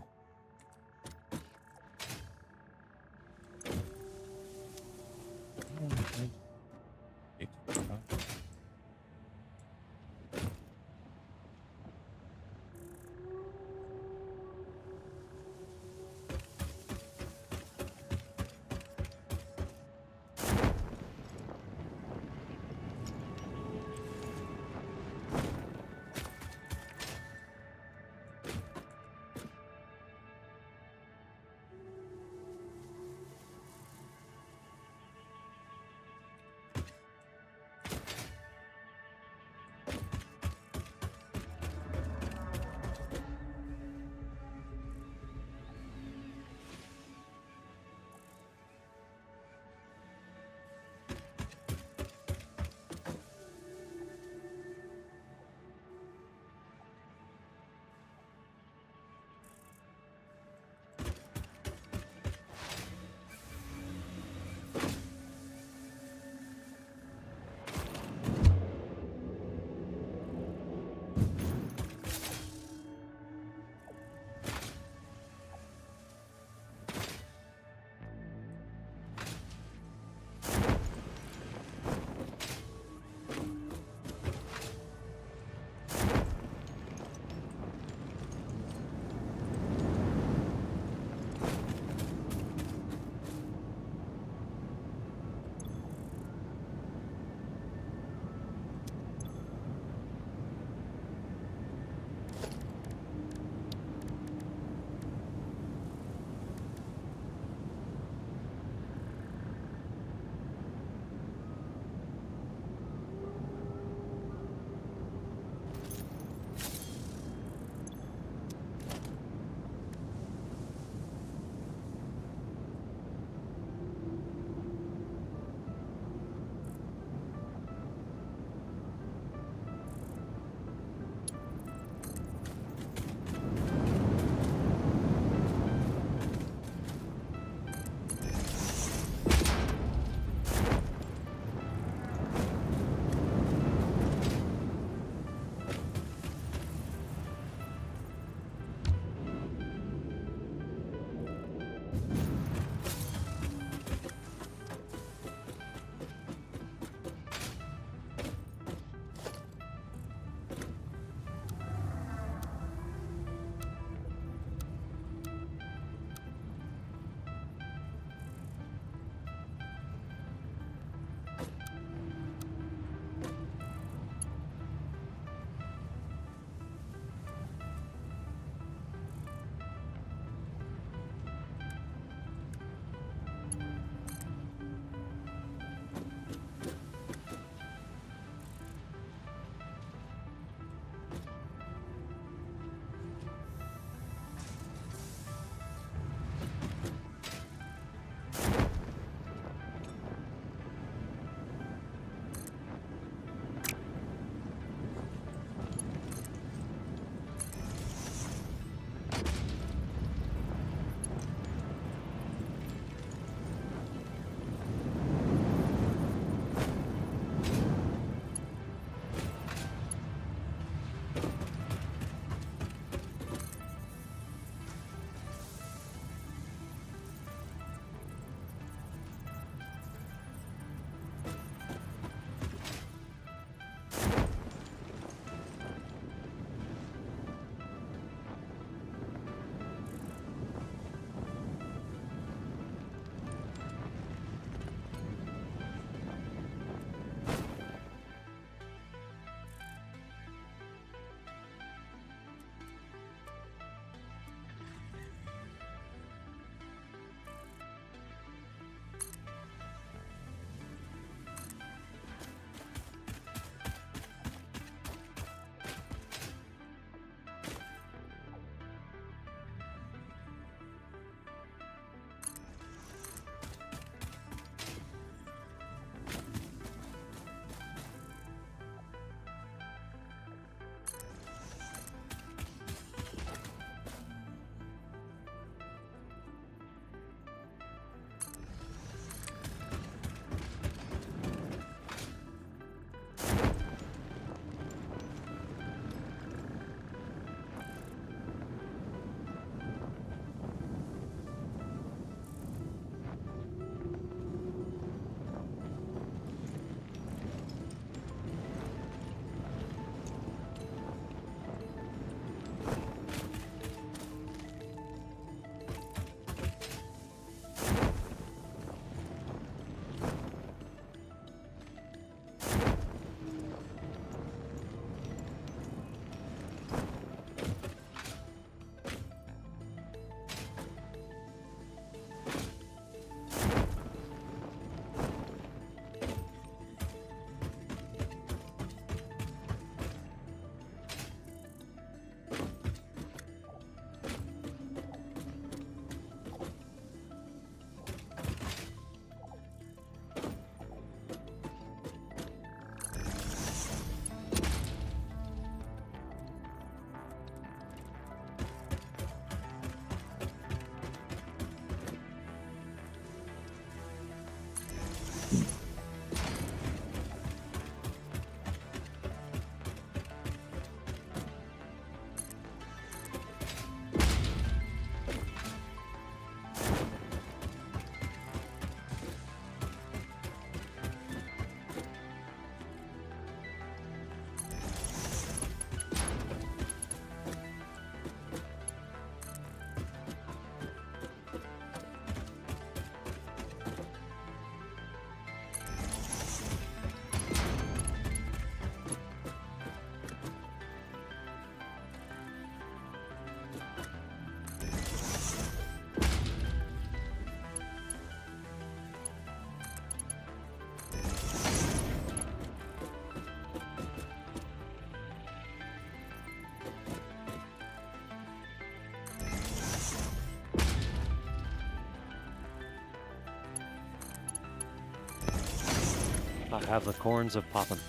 have the corns of poppin'.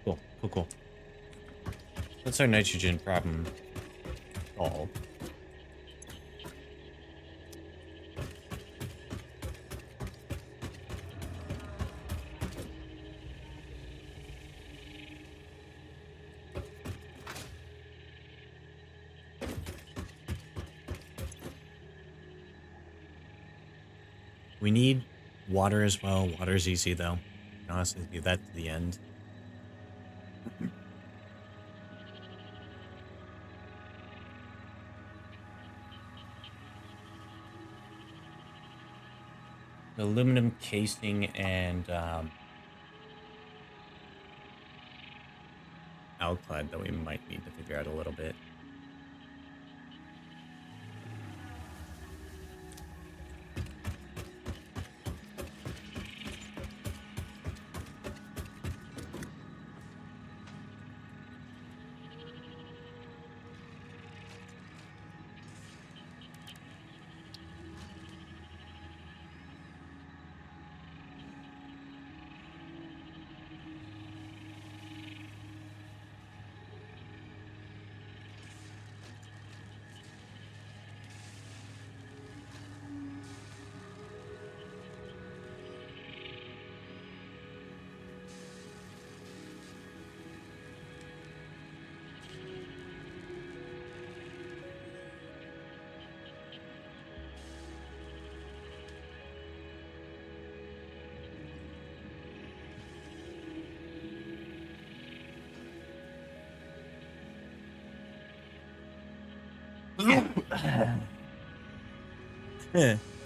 Cool, cool, cool. That's our nitrogen problem solved. We need water as well. Water's easy though. I can honestly leave that to the end. Aluminum casing and alclad that we might need to figure out a little bit.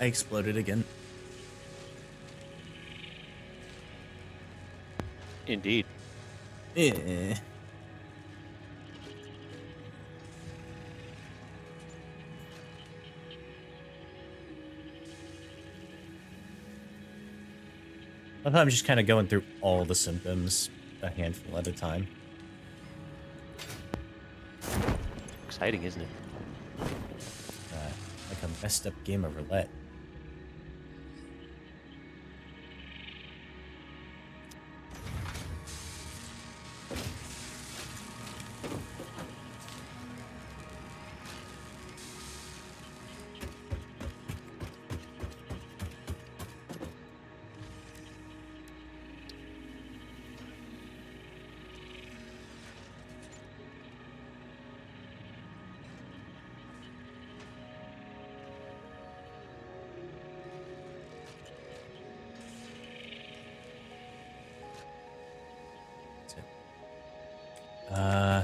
I exploded again. Indeed. Eh. I thought I'm just kind of going through all the symptoms a handful at a time. Exciting, isn't it? Like a messed up game of roulette.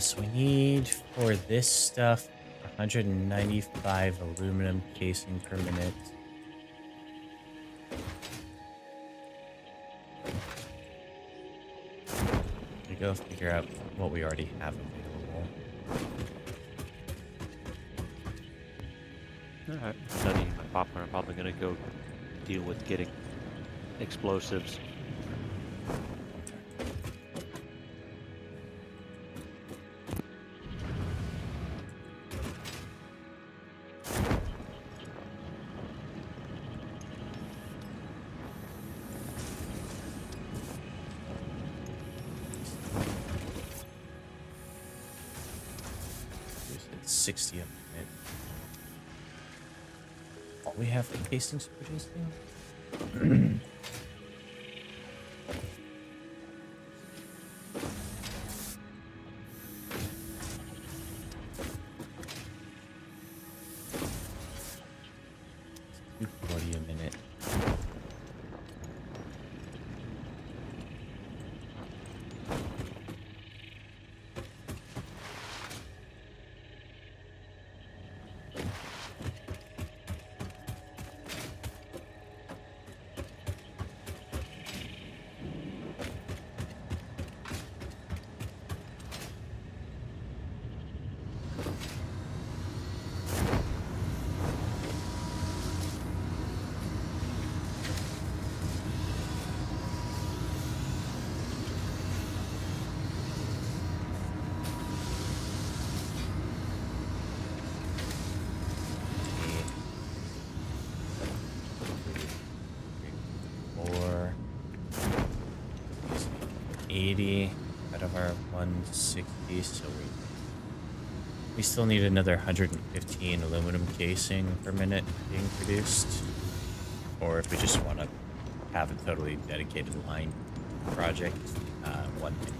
So we need for this stuff 195 aluminum casing per minute. We go figure out what we already have available. Alright, studying my popcorn. I'm probably gonna go deal with getting explosives. We said 60 a minute. All we have for castings producing? $240 a minute. Or 80 out of our 160, so we still need another 115 aluminum casing per minute being produced. Or if we just want to have a totally dedicated line project, 150.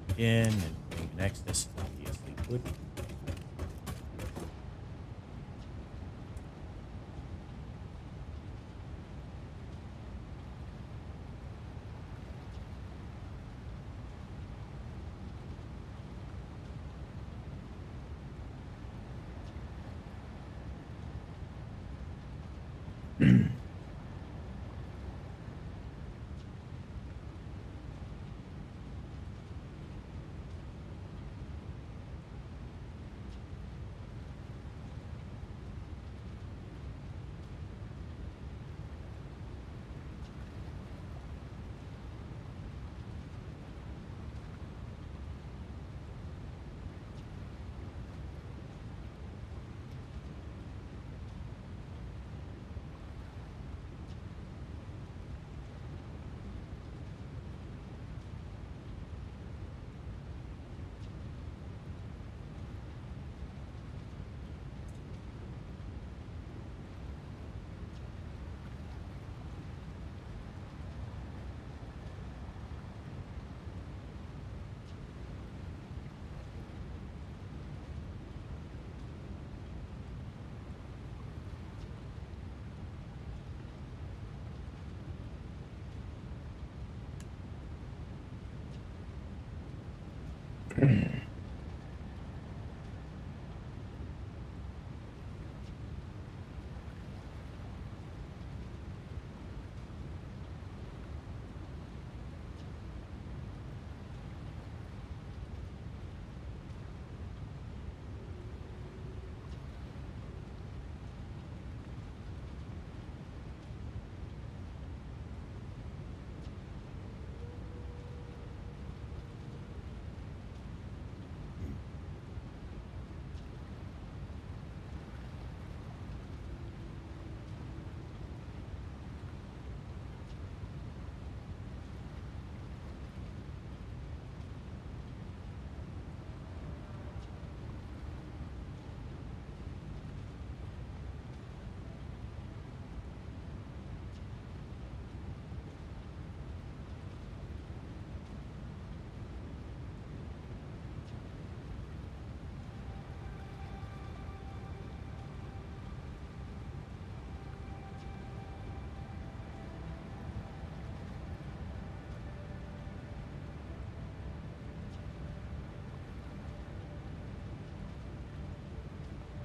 Again, and doing next, this is obviously good.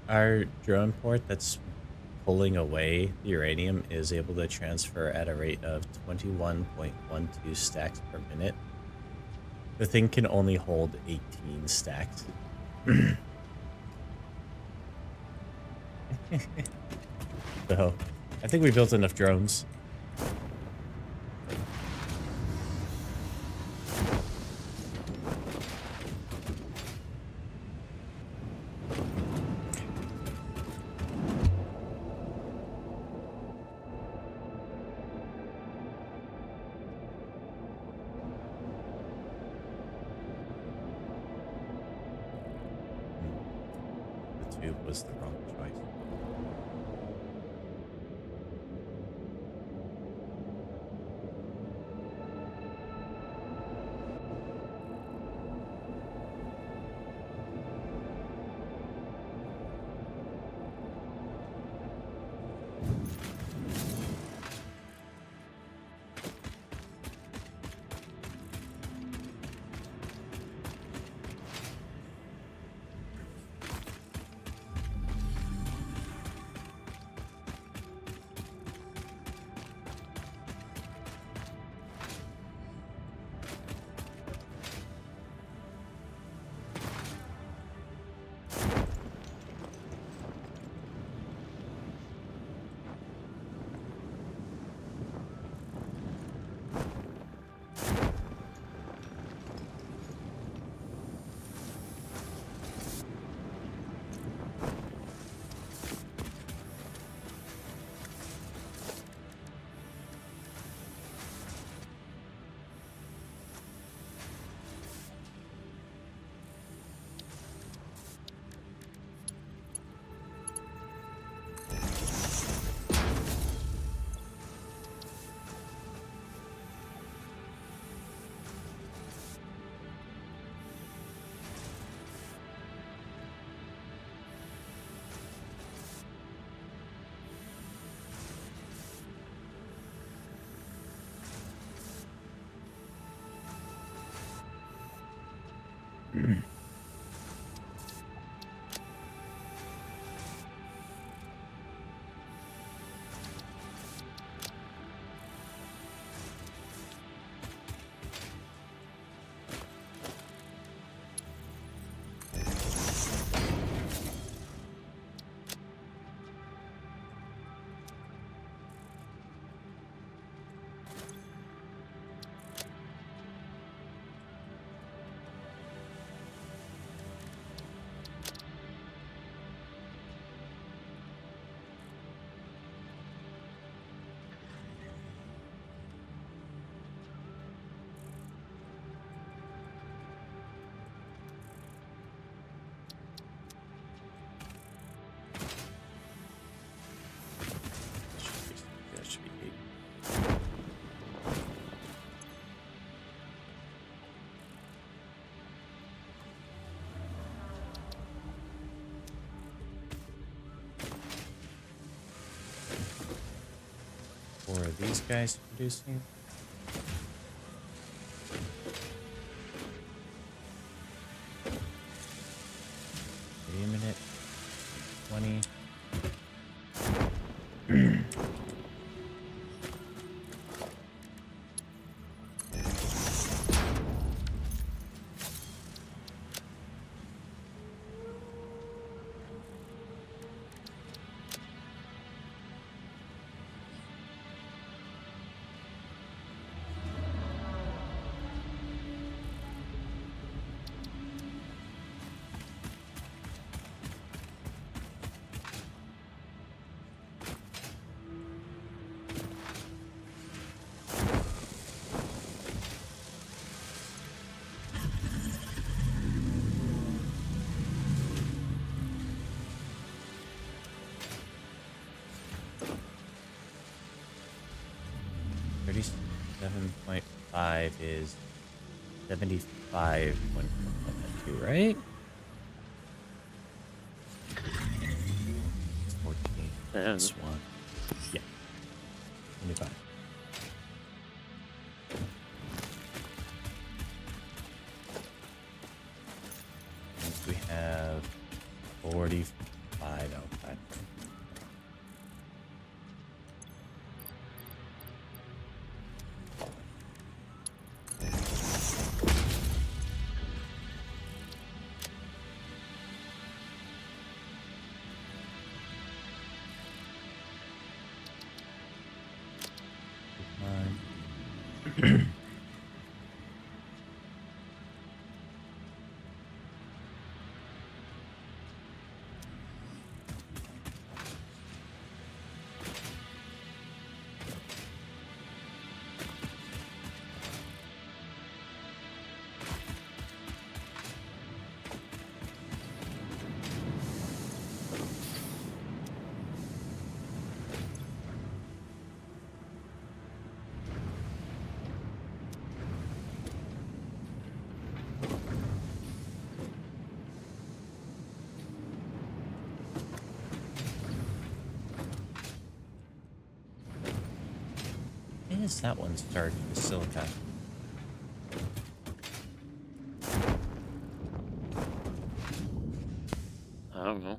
Our drone port that's pulling away the uranium is able to transfer at a rate of 21.12 stacks per minute. The thing can only hold 18 stacks. So, I think we built enough drones. The tube was the wrong choice. That should be 8. Or are these guys producing? Wait a minute. 20. .5 is 75 when that two, right? 14 plus 1. Yeah. 25. And we have 45 outside. Why is that one started with silica? I don't know.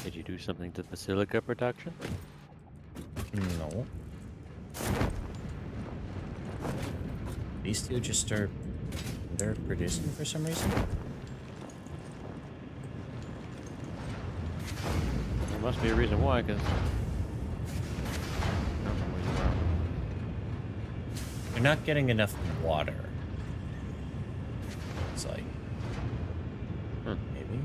Did you do something to the silica production? No. These two just are... They're producing for some reason? There must be a reason why, because... You're not getting enough water. It's like... Maybe?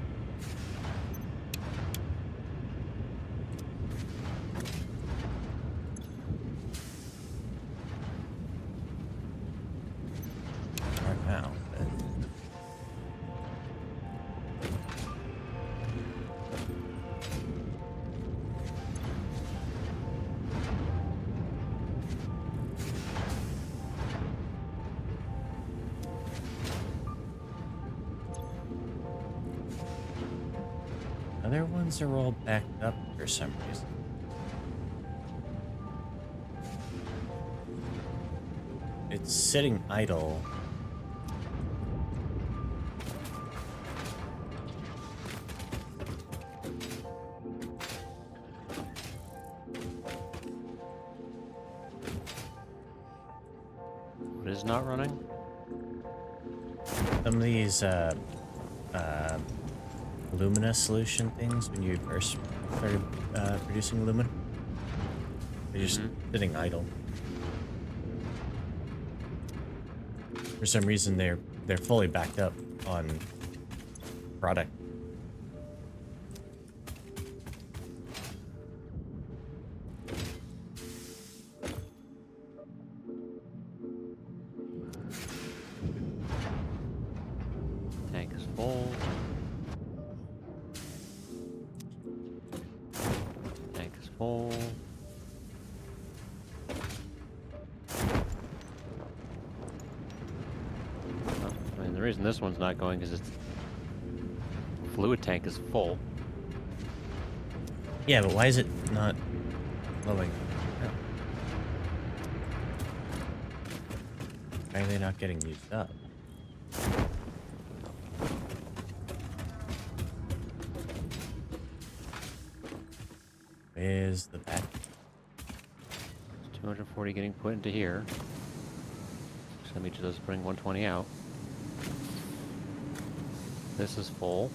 Right now, but... Other ones are all backed up for some reason. It's sitting idle. What is not running? Some of these alumina solution things when you first started producing aluminum, they're just sitting idle. For some reason, they're fully backed up on product. Tank is full. Tank is full. I mean, the reason this one's not going is its fluid tank is full. Yeah, but why is it not flowing? Why are they not getting used up? Where's the back? It's 240 getting put into here. So let me just bring 120 out. This is full.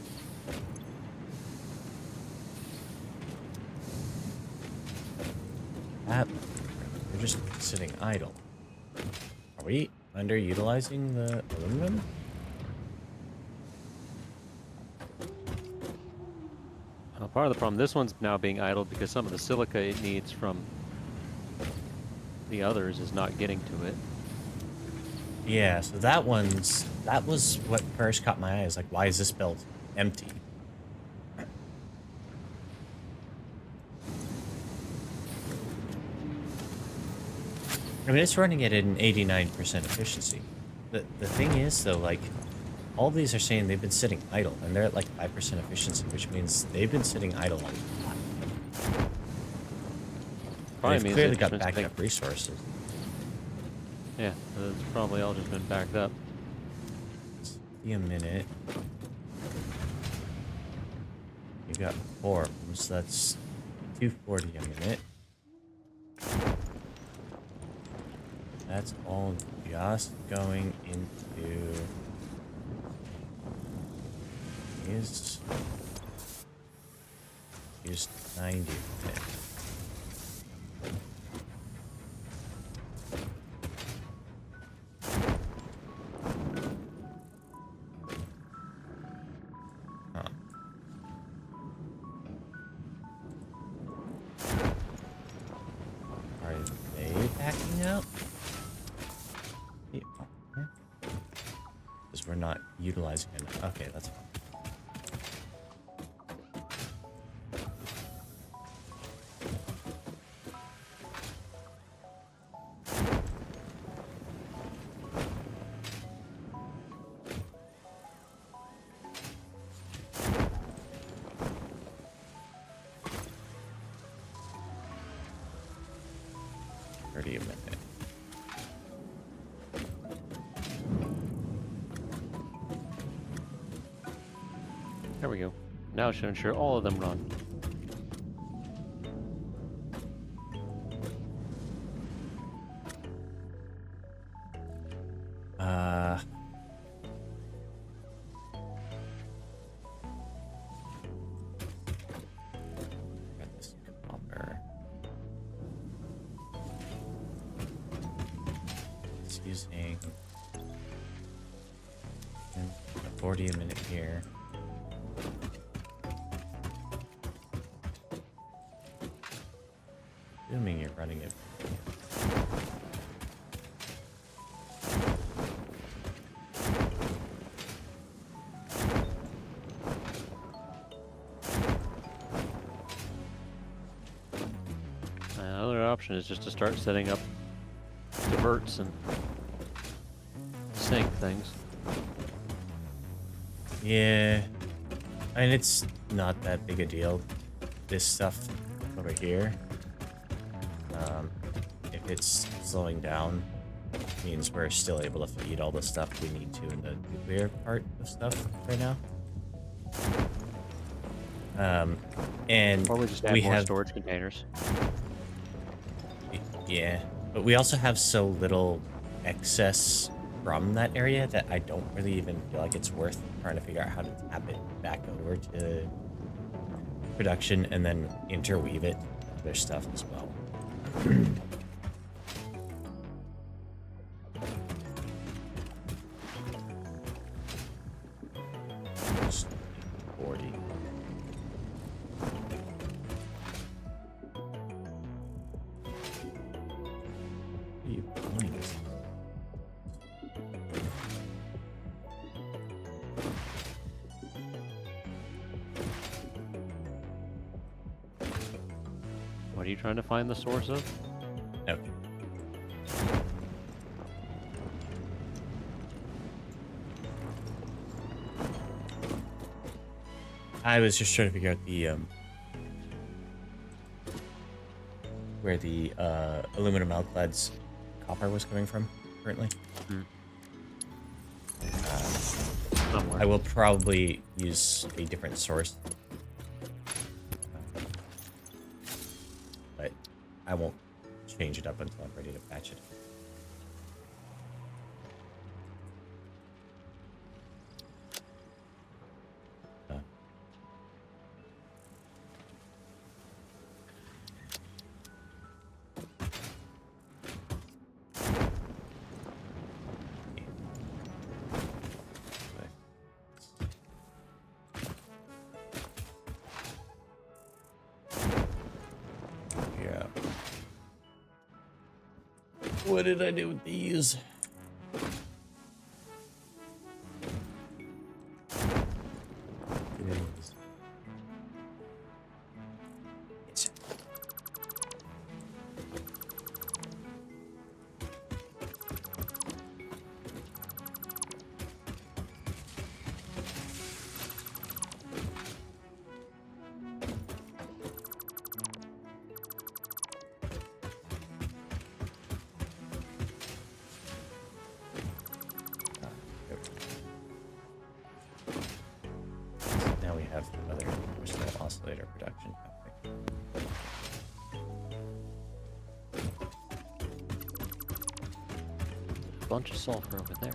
They're just sitting idle. Are we underutilizing the aluminum? Part of the problem, this one's now being idle because some of the silica it needs from the others is not getting to it. Yeah, so that was what first caught my eye. Is like, why is this belt empty? I mean, it's running at an 89% efficiency. The thing is, though, like, all these are saying they've been sitting idle, and they're at like 5% efficiency, which means they've been sitting idle a lot. Probably They've means clearly it's got been backed sitting- up resources. Yeah, it's probably all just been backed up. Be a minute. You got 4 of them, so that's 240 a minute. That's all just going into used 90 of it. Huh. Are they backing out? Because we're not utilizing it. Okay, that's fine. A minute. There we go. Now it should ensure all of them run. Got this copper. It's using 40 a minute here. Assuming you're running it. Another option is just to start setting up diverts and sync things. Yeah. I mean, it's not that big a deal. This stuff over here. If it's slowing down, it means we're still able to feed all the stuff we need to in the nuclear part of stuff right now. And Or we just add more have storage containers. Yeah, but we also have so little excess from that area that I don't really even feel like it's worth trying to figure out how to tap it back over to production and then interweave it with other stuff as well. Just 40. What are you doing? What are you trying to find the source of? Okay. I was just trying to figure out the where the aluminum alclad's copper was coming from currently. Somewhere. I will probably use a different source, but I won't change it up until I'm ready to patch it. Yeah. What did I do with these? Now we have other crystal oscillator production happening. Bunch of sulfur over there.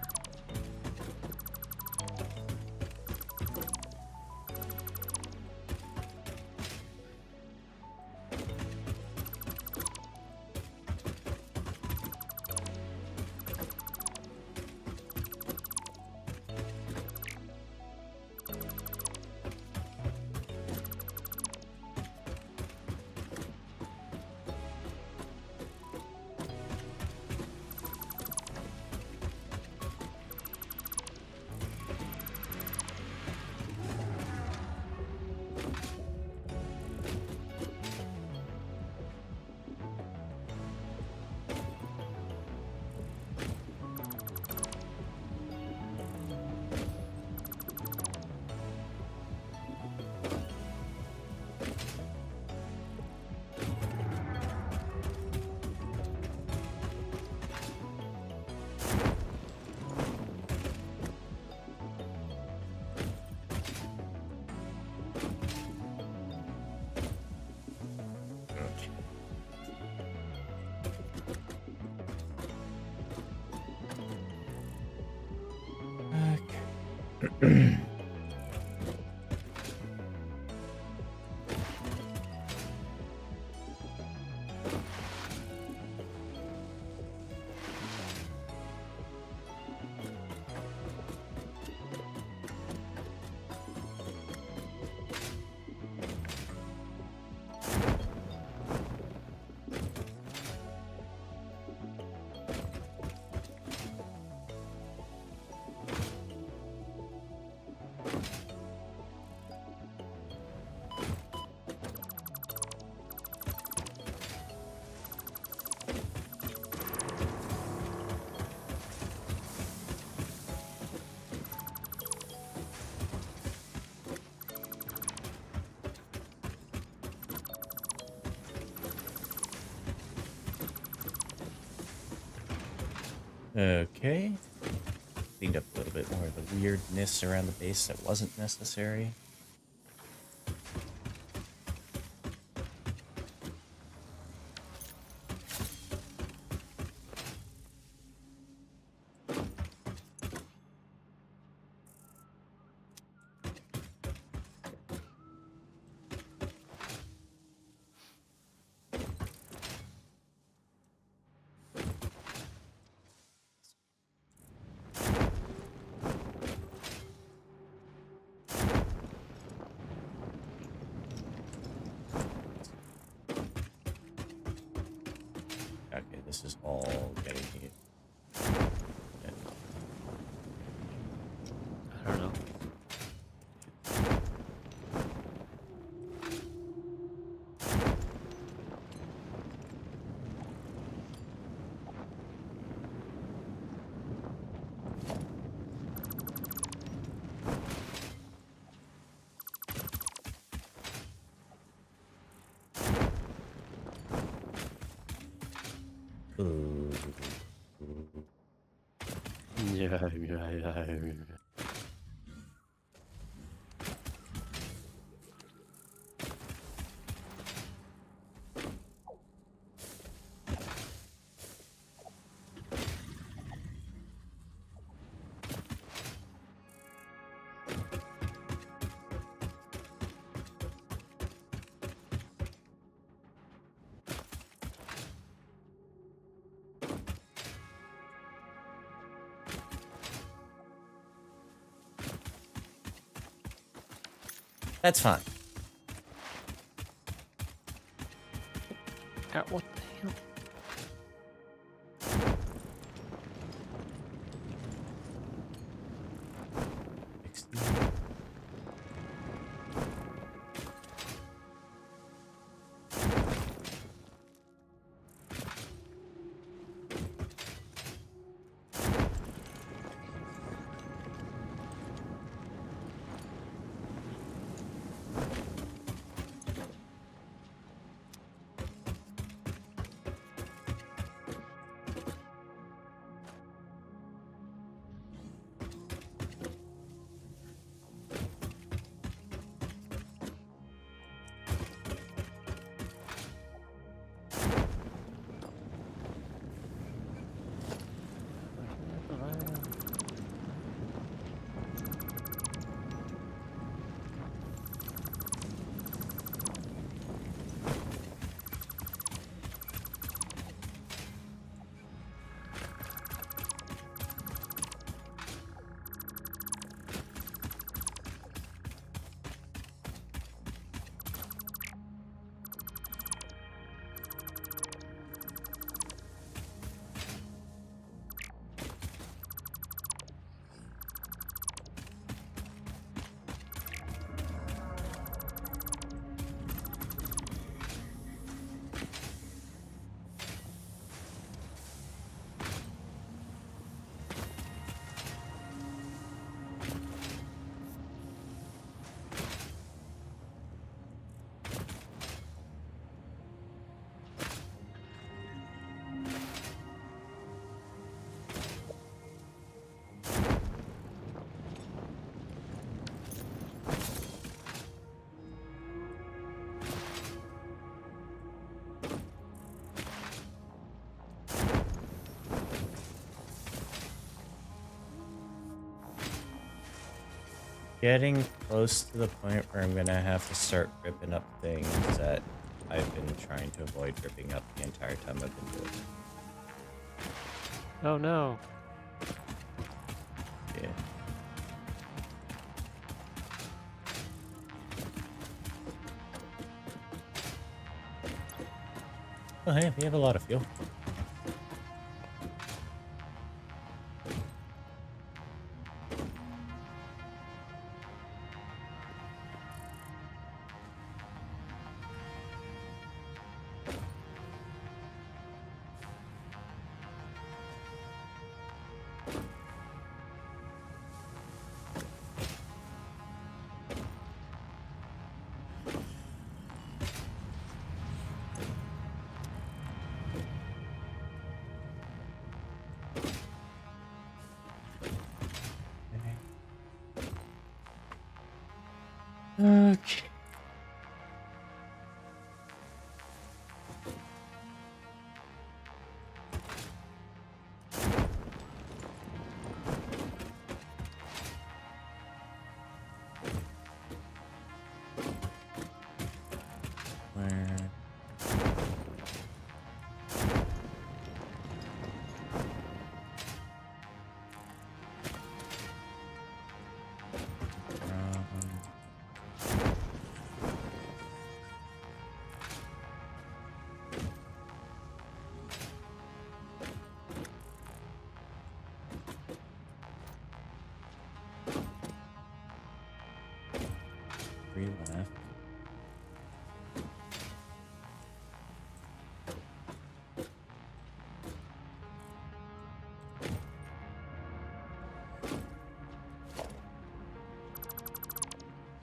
Okay. Cleaned up a little bit more of the weirdness around the base that wasn't necessary. Okay, this is all getting here. I don't know. Ooh. Yeah. That's fine. What the hell? Fix these. getting close to the point where I'm gonna have to start ripping up things that I've been trying to avoid ripping up the entire time I've been doing it. Oh no. Yeah. Oh, hey, we have a lot of fuel. Okay. Where? Three left.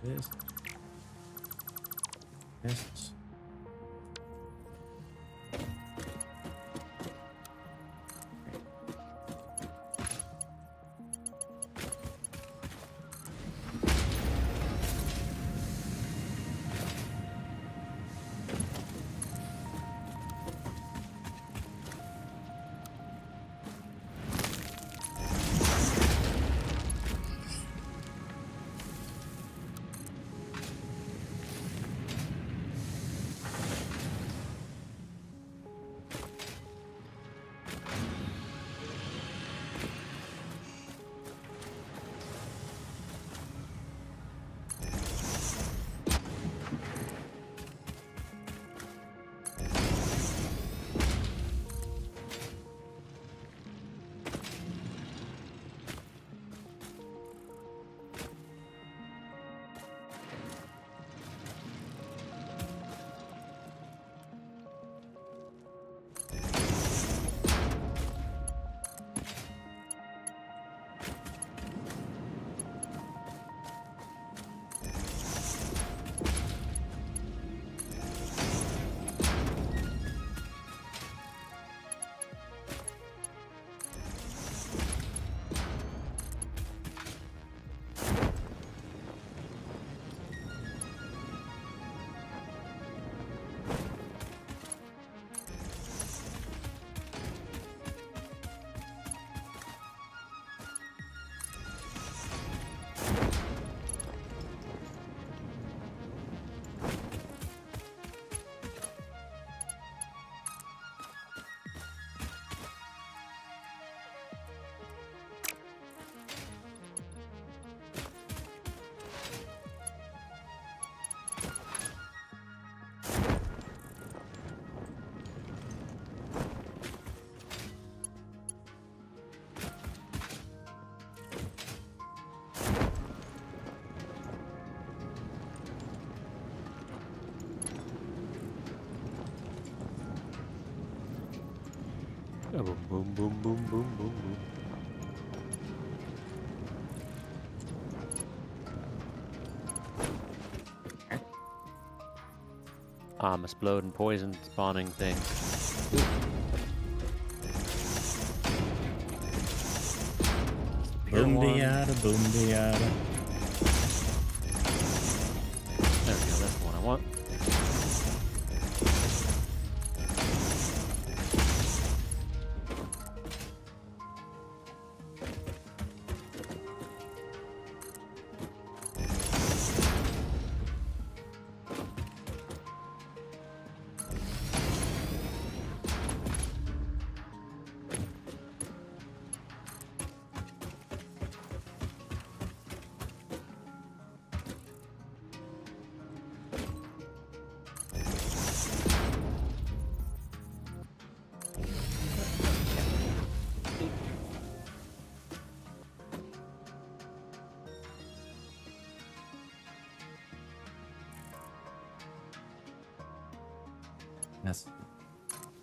This. This. Oh, boom, boom, boom, boom, boom, boom, boom. I'm exploding poison spawning thing. Pure Boom one. diada, boom diada. There we go, that's the one I want. That's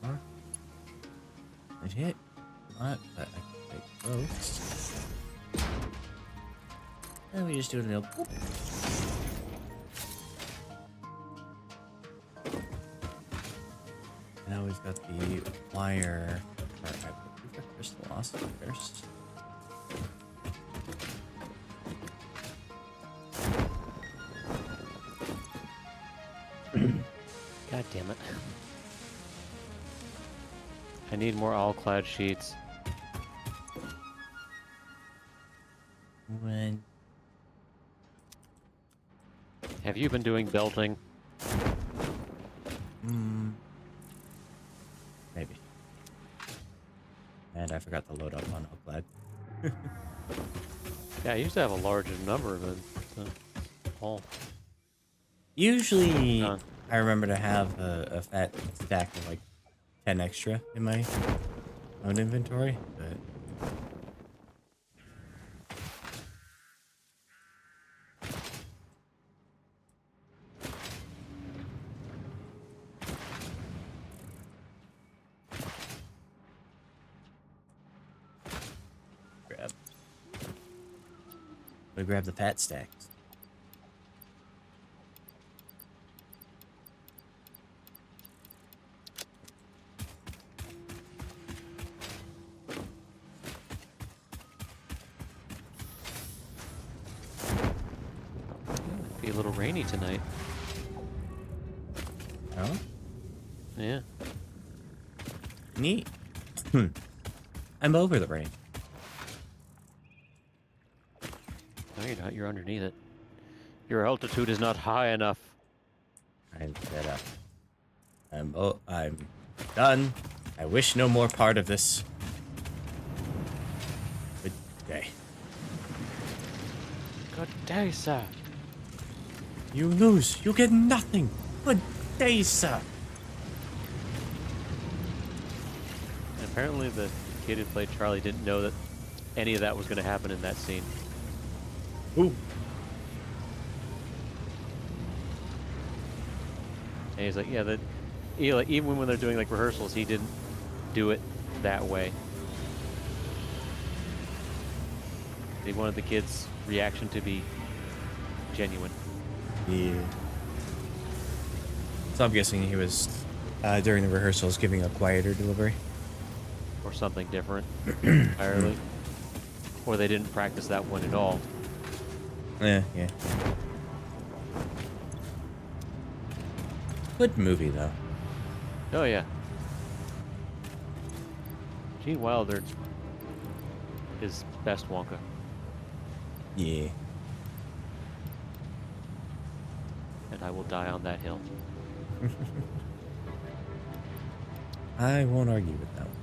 more. It hit. Not, but I can take those. And we just do a little boop. Now we've got the wire. Alright, I put the crystal velocity first. God damn it. I need more all cloud sheets. When Have you been doing belting? maybe. And I forgot to load up on Upglad. Yeah, I used to have a larger number than all. Usually, Done. I remember to have a fat stack of like 10 extra in my own inventory, but grab the fat stacks. Might be a little rainy tonight. Oh, Yeah. neat. I'm over the rain. No, you're not. You're underneath it. Your altitude is not high enough. I'm fed up. I'm done. I wish no more part of this. Good day. Good day, sir. You lose. You get nothing. Good day, sir. And apparently the kid who played Charlie didn't know that any of that was going to happen in that scene. Ooh. And he's like, yeah, like, even when they're doing like rehearsals, he didn't do it that way. He wanted the kid's reaction to be genuine. Yeah. So I'm guessing he was, during the rehearsals, giving a quieter delivery. Or something different entirely. Or they didn't practice that one at all. Yeah. Good movie, though. Oh, yeah. Gene Wilder is best Wonka. Yeah. And I will die on that hill. I won't argue with that one.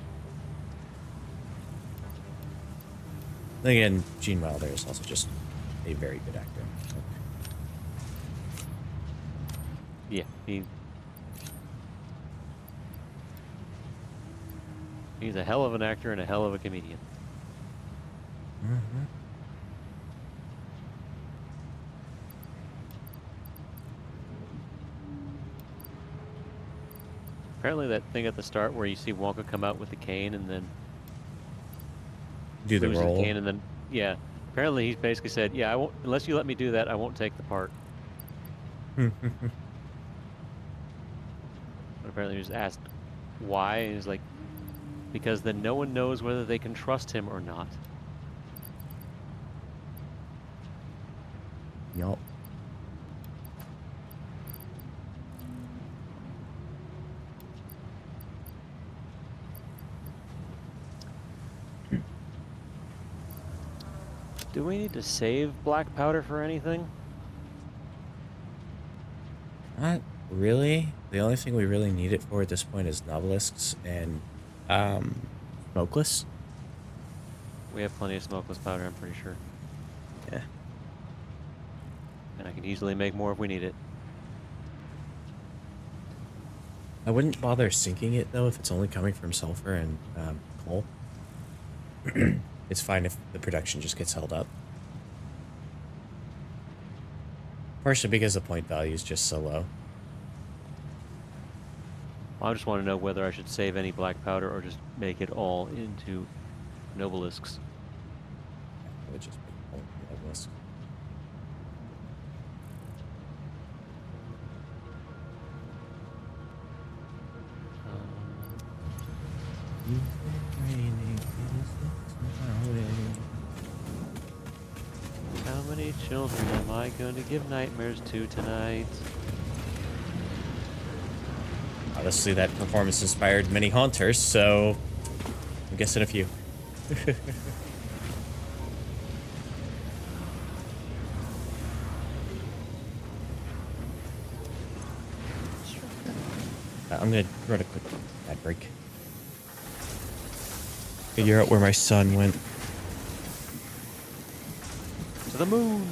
Then again, Gene Wilder is also just a very good actor. So. Yeah, he's a hell of an actor and a hell of a comedian. Mm-hmm. Apparently that thing at the start where you see Wonka come out with the cane and then Do the lose role. cane and then, yeah. Apparently he basically said, yeah, I won't, unless you let me do that, I won't take the part. But apparently he was asked why, and he's like, because then no one knows whether they can trust him or not. Yup. Do we need to save black powder for anything? Not really. The only thing we really need it for at this point is novelisks and smokeless. We have plenty of smokeless powder, I'm pretty sure. Yeah. And I can easily make more if we need it. I wouldn't bother sinking it though if it's only coming from sulfur and coal. It's fine if the production just gets held up. Partially because the point value is just so low. I just want to know whether I should save any black powder or just make it all into Nobelisks. I would just make all of this. How many children am I going to give nightmares to tonight? Obviously, that performance inspired many haunters, so I'm guessing a few. I'm gonna run a quick ad break. Figure out where my son went. To the moon!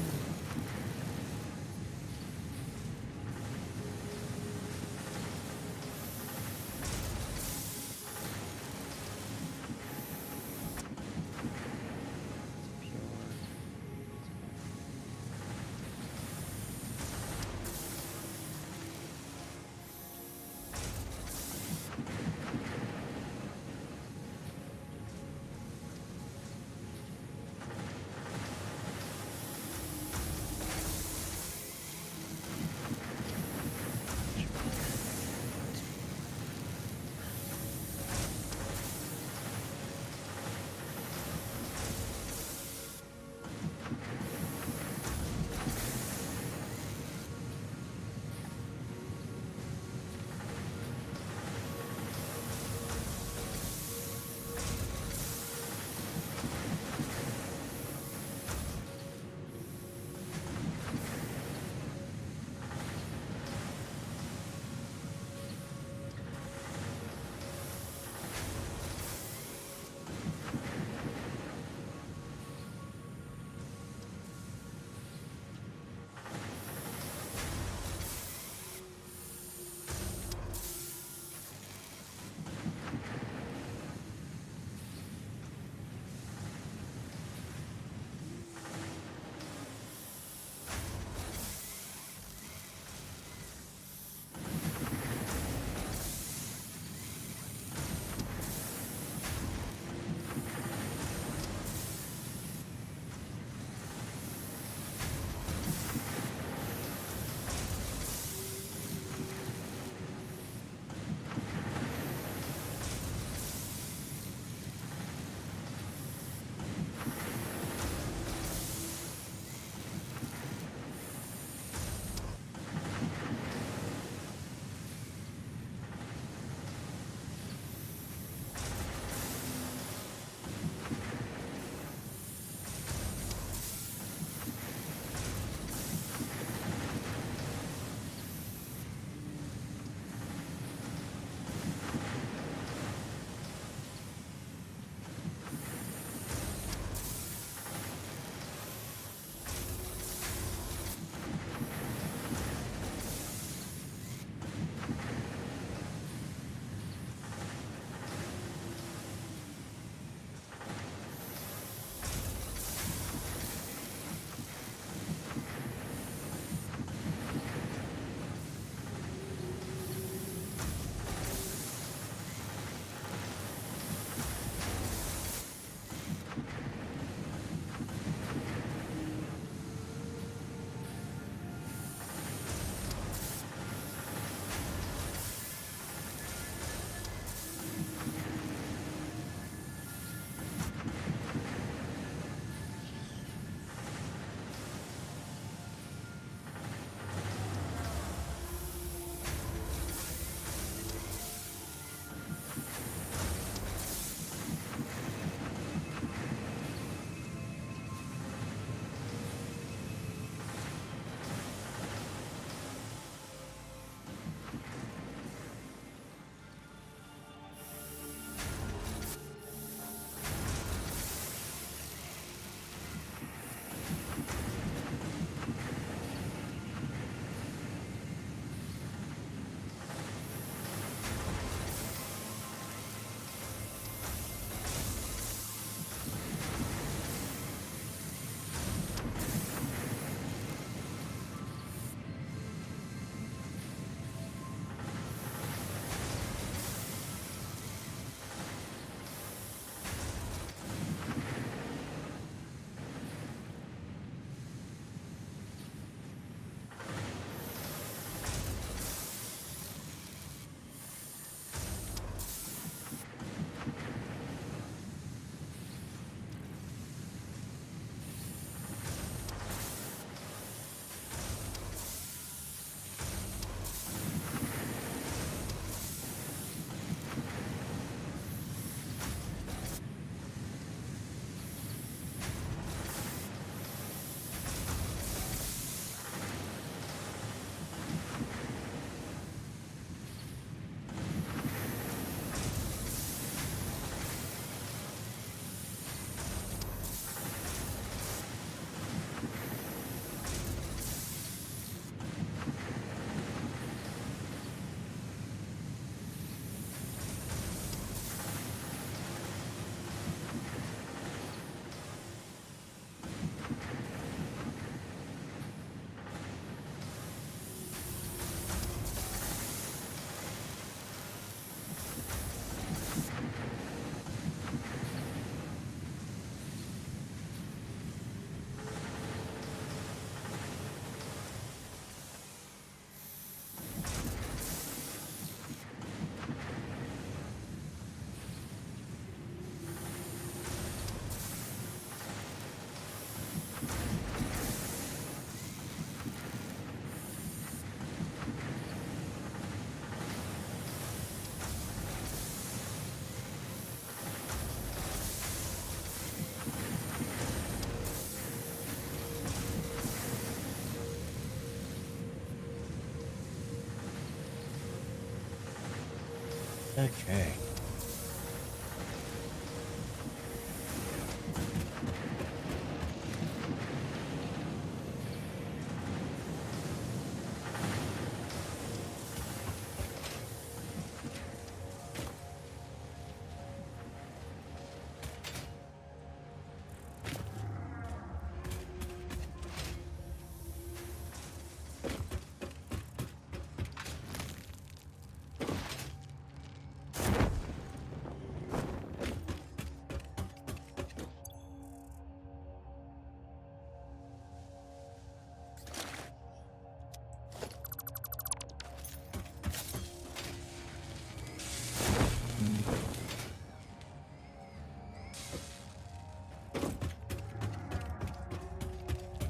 Okay.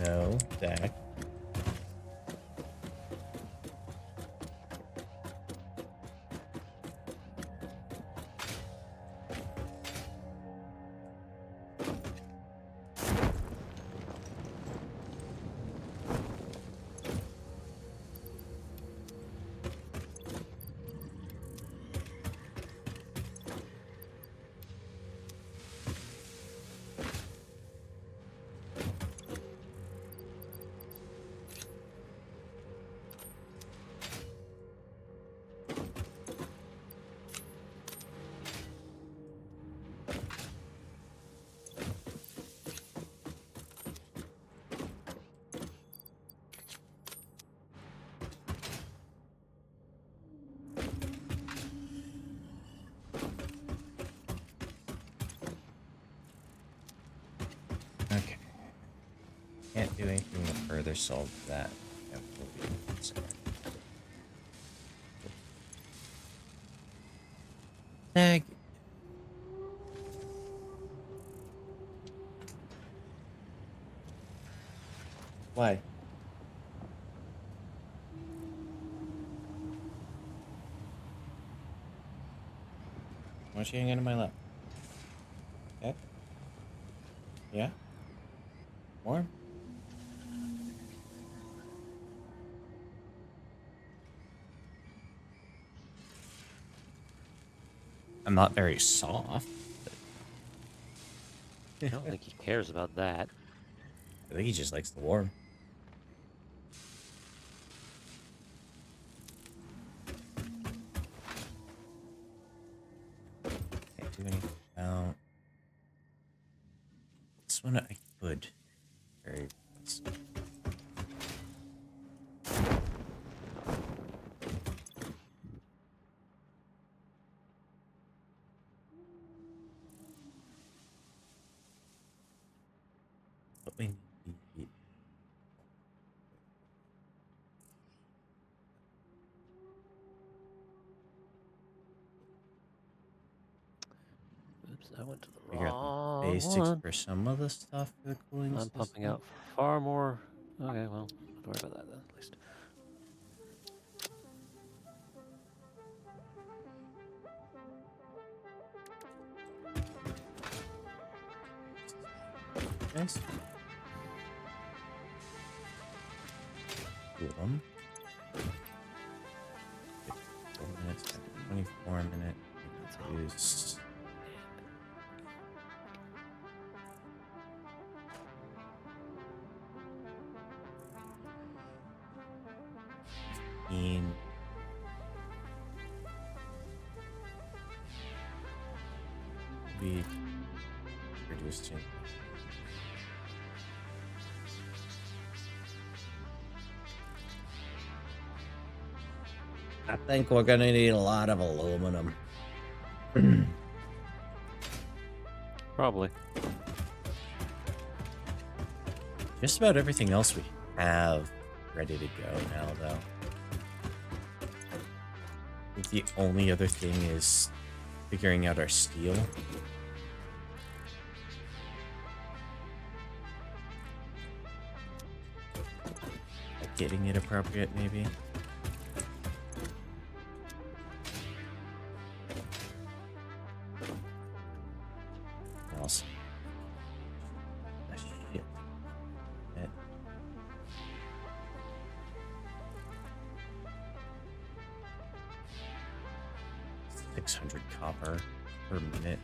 No, deck. Okay. Can't do anything to further solve that. That will be a concern. Tag. Why? Why don't you hang into my lap? Okay. Yeah? More? I'm not very soft. I don't think he cares about that. I think he just likes the warm. Can't do anything about this one. I could. Very. But we need. Oops, I went to the Figure out wrong the basics one. for some of the stuff for the cooling I'm system. pumping out far more. Okay, well, don't worry about that then, at least. Nice. Cool them. 4 minutes, 24 minute. Use. Be reduced to. I think we're gonna need a lot of aluminum. Probably. Just about everything else we have ready to go now, though. I think the only other thing is figuring out our steel. Getting it appropriate, maybe. Awesome. Ah, shit. That. 600 copper per minute.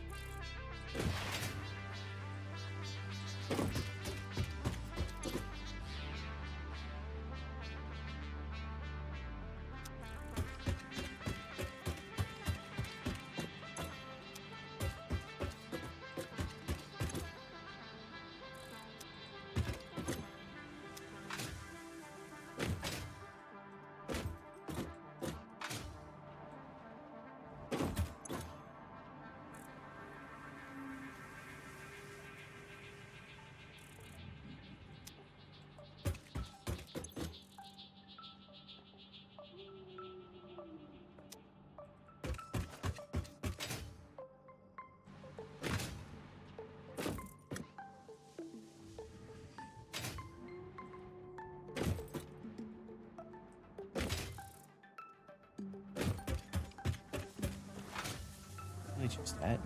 I choose that.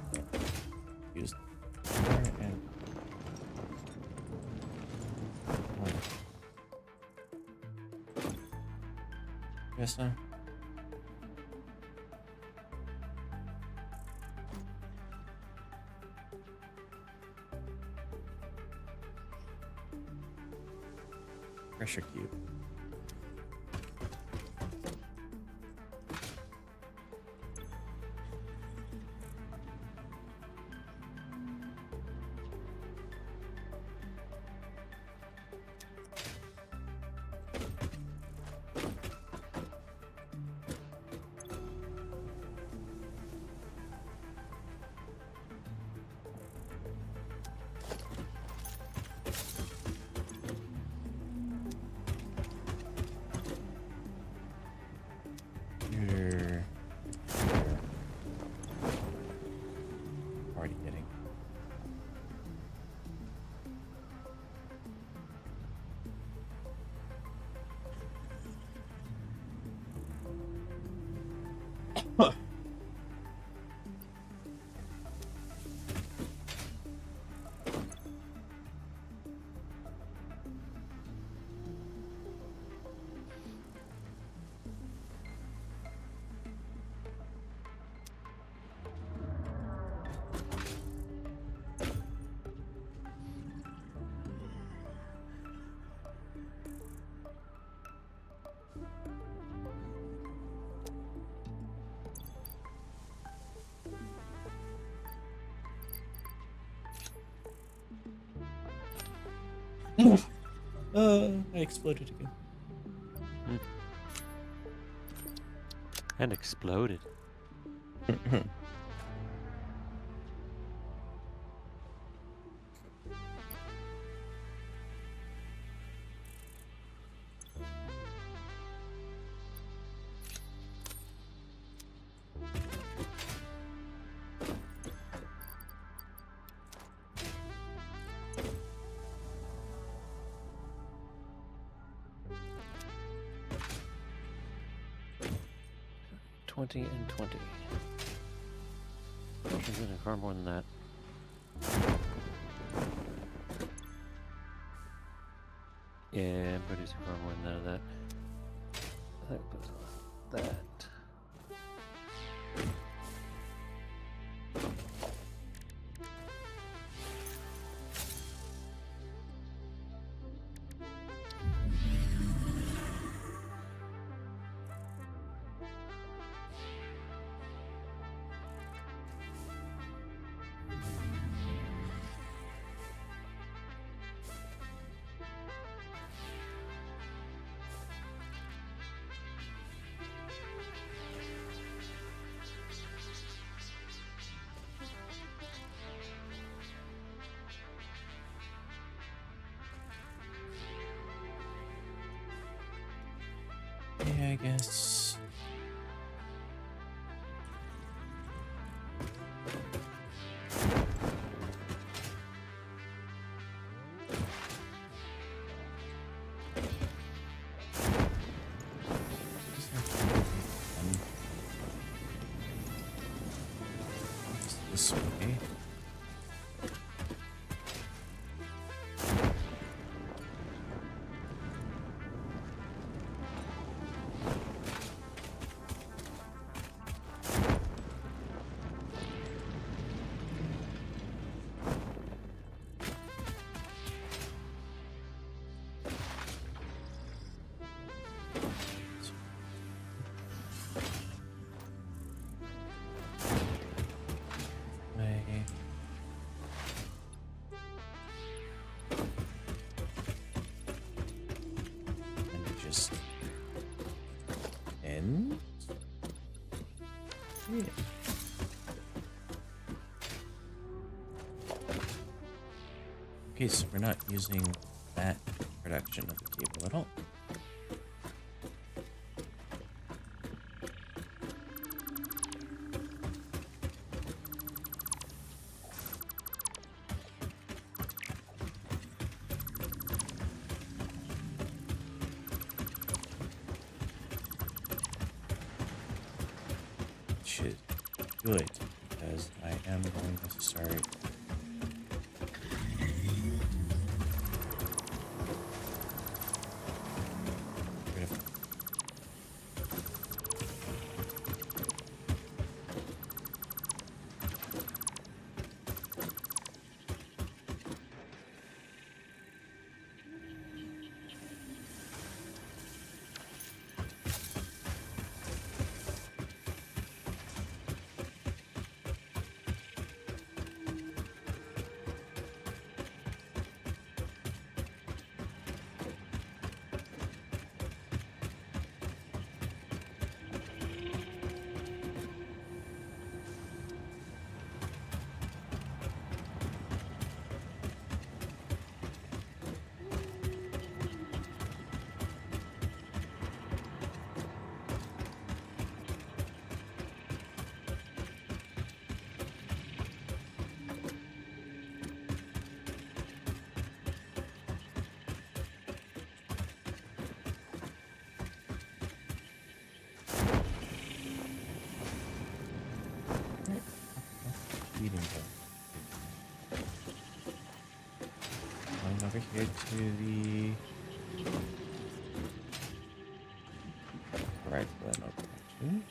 Use and yes, no. Pressure cube. You're already getting. I exploded again. And exploded. $20 and $20. Producing far more than that. Yeah, I'm producing far more than that of that. That. Yeah, I guess. This way. And yeah. Okay, so we're not using that production of the cable at all. Which is good, because I am going to start rid of. Feeding them. Going over here to the right blend connection.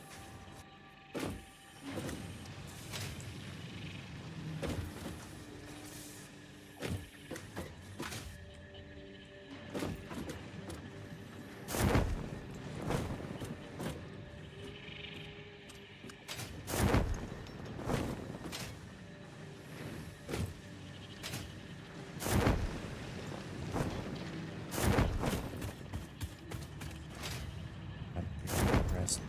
Rest.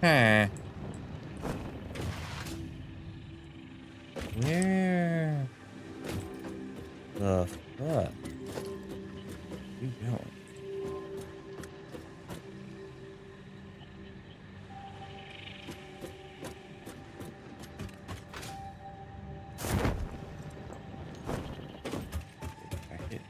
Huh. Where the fuck you going? Back it.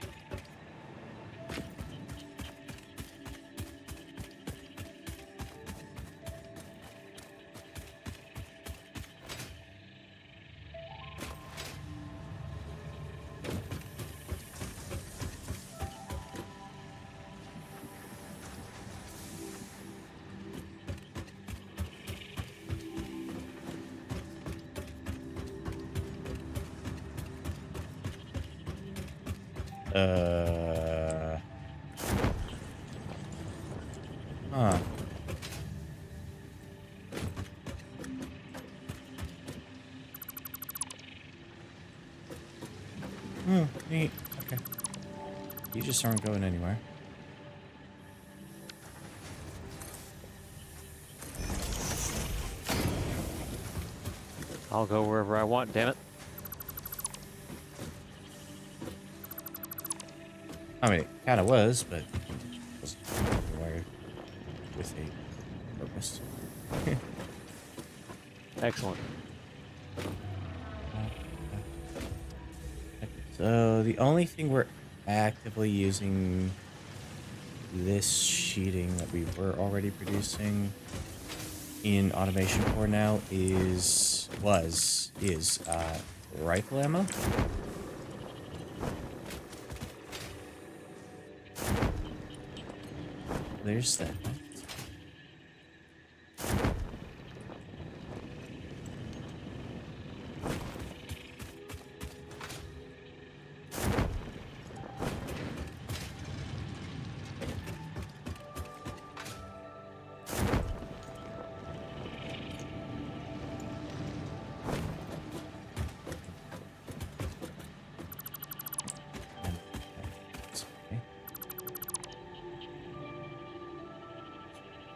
Huh. Neat. Okay. You just aren't going anywhere. I'll go wherever I want, damn it. I mean, it kind of was, but it wasn't wired with a purpose. honest. Excellent. So the only thing we're actively using this sheeting that we were already producing in automation for now is rifle ammo. There's that.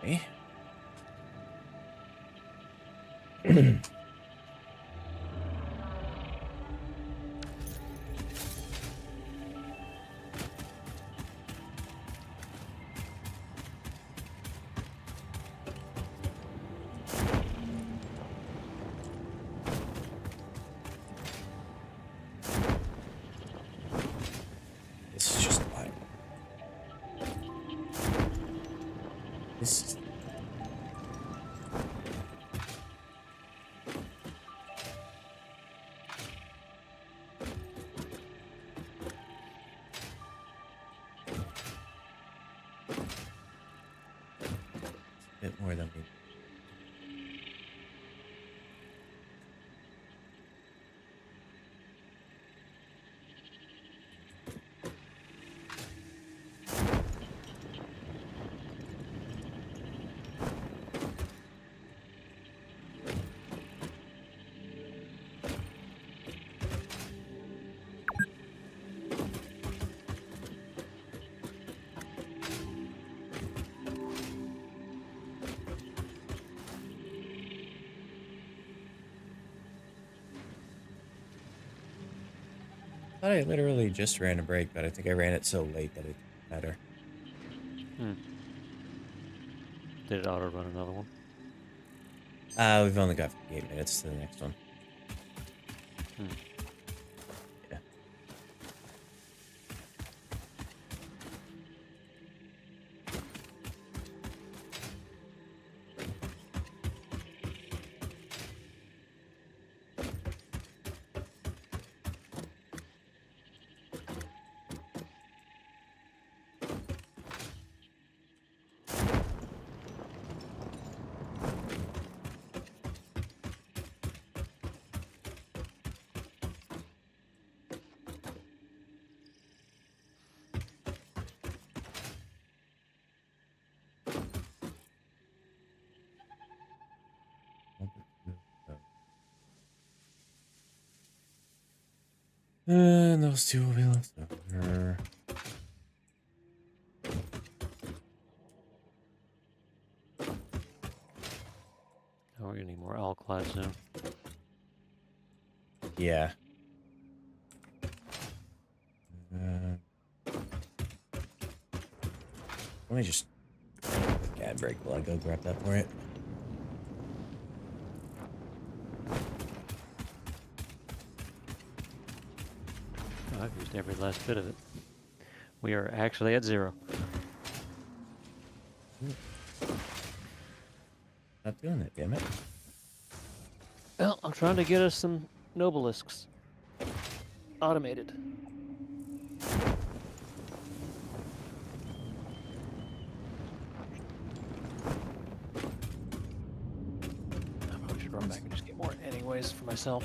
Okay. This is just fine. This is a bit more than we. I thought I literally just ran a break, but I think I ran it so late that it didn't matter. Did it auto run another one? We've only got 58 minutes to the next one. Yeah. And those two will be left over. Oh, we're gonna need more alkali soon. Yeah. Let me just ad break while I go grab that for it. Oh, I've used every last bit of it. We are actually at 0. Not doing it, damn it. Well, I'm trying to get us some Nobelisks. Automated. I probably should run back and just get more anyways for myself.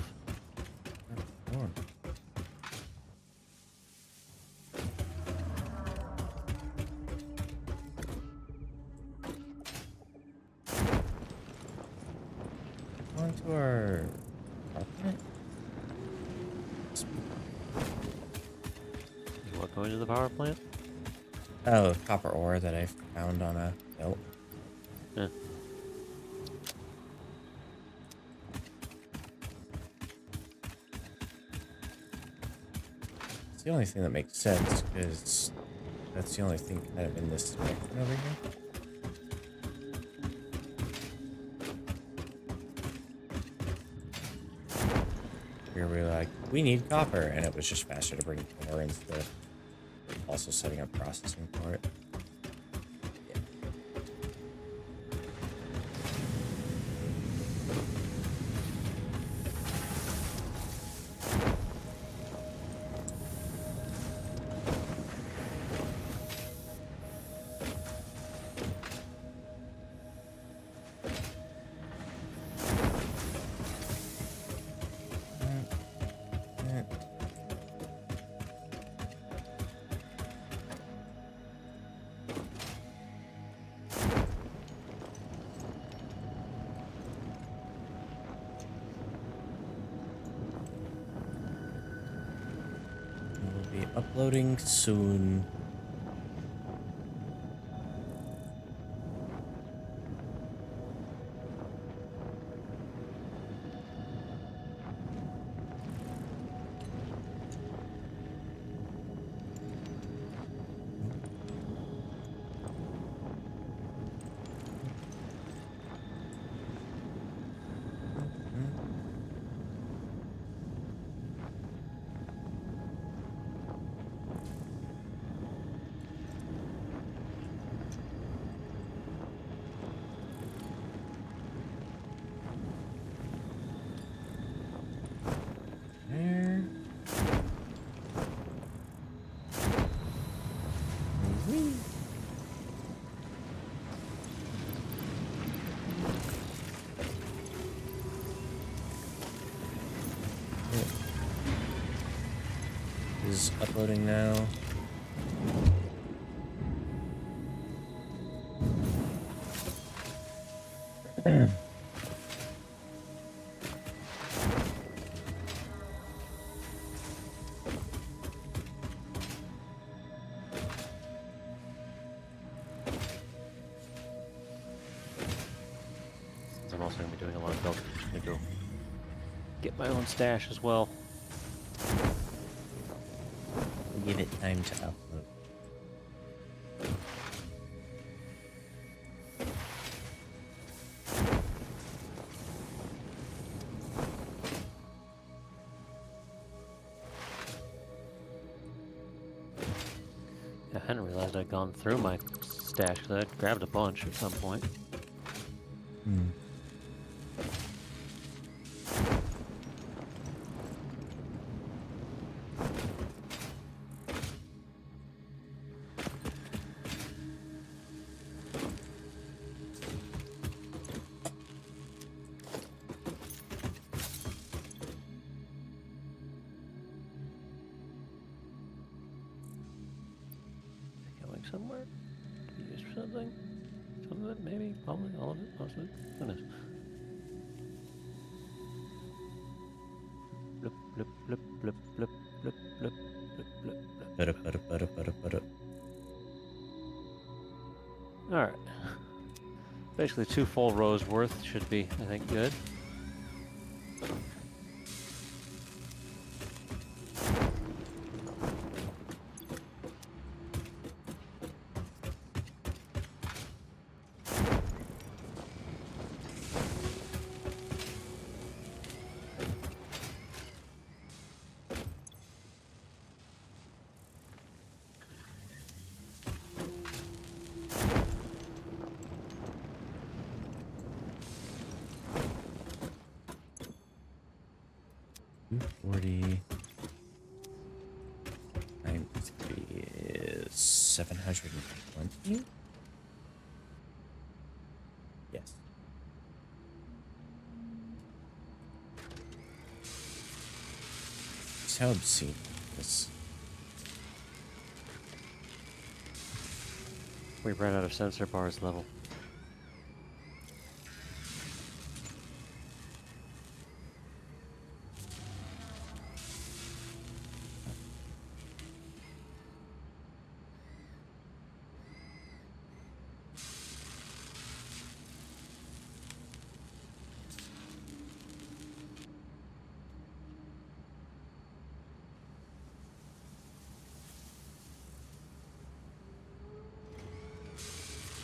On to our apartment. What, going to the power plant? Oh, copper ore that I found on a belt. Yeah. It's the only thing that makes sense, because that's the only thing kind of in this section over here. we were like, we need copper, and it was just faster to bring ore instead of also setting up processing for it. We'll be uploading soon. There. Whee. Is uploading now. Since I'm also going to be doing a lot of building, I'm just going to go get my own stash as well. Give it time to upload. I hadn't realized I'd gone through my stash because I'd grabbed a bunch at some point. Hmm. Going somewhere to be used for something? Some of it, maybe, probably, all of it, most of it. Who knows? Blip, blip, blip, blip, blip, blip, blip, blip, blip, blip. Alright. Basically 2 full rows worth should be, I think, good. $240 times 3 is 720. Yes. It's how obscene this. We ran out of sensor bars level.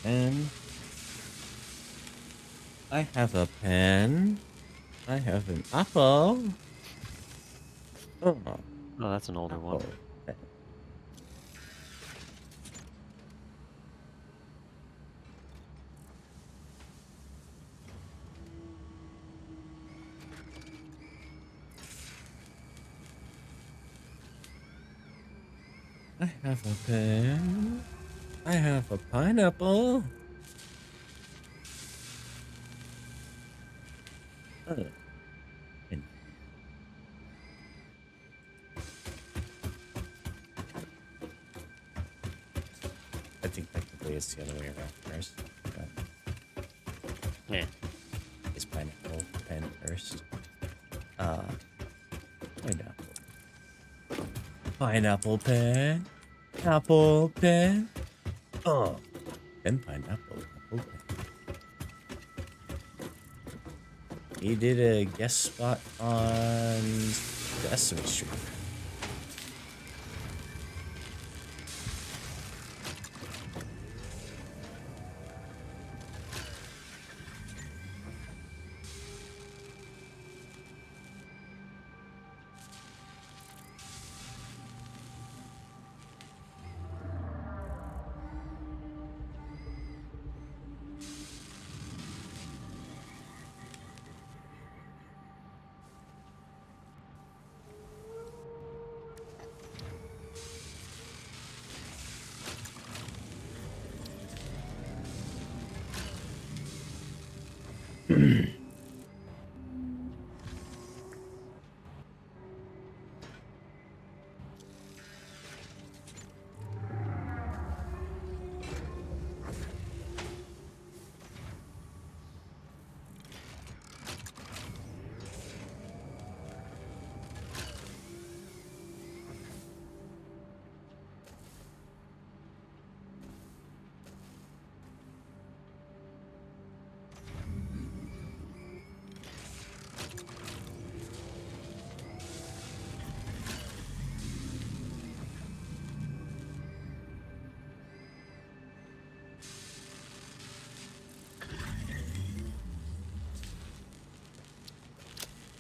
Pen. I have a pen. I have an apple. Oh, Oh, that's an older one. okay. I have a pen. I have a pineapple. Oh, and I think technically it's the other way around first. But Yeah. it's pineapple pen first. Pineapple. Pineapple pen. Apple pen. Oh, then pineapple. Apple pen. He did a guest spot on Sesame Street.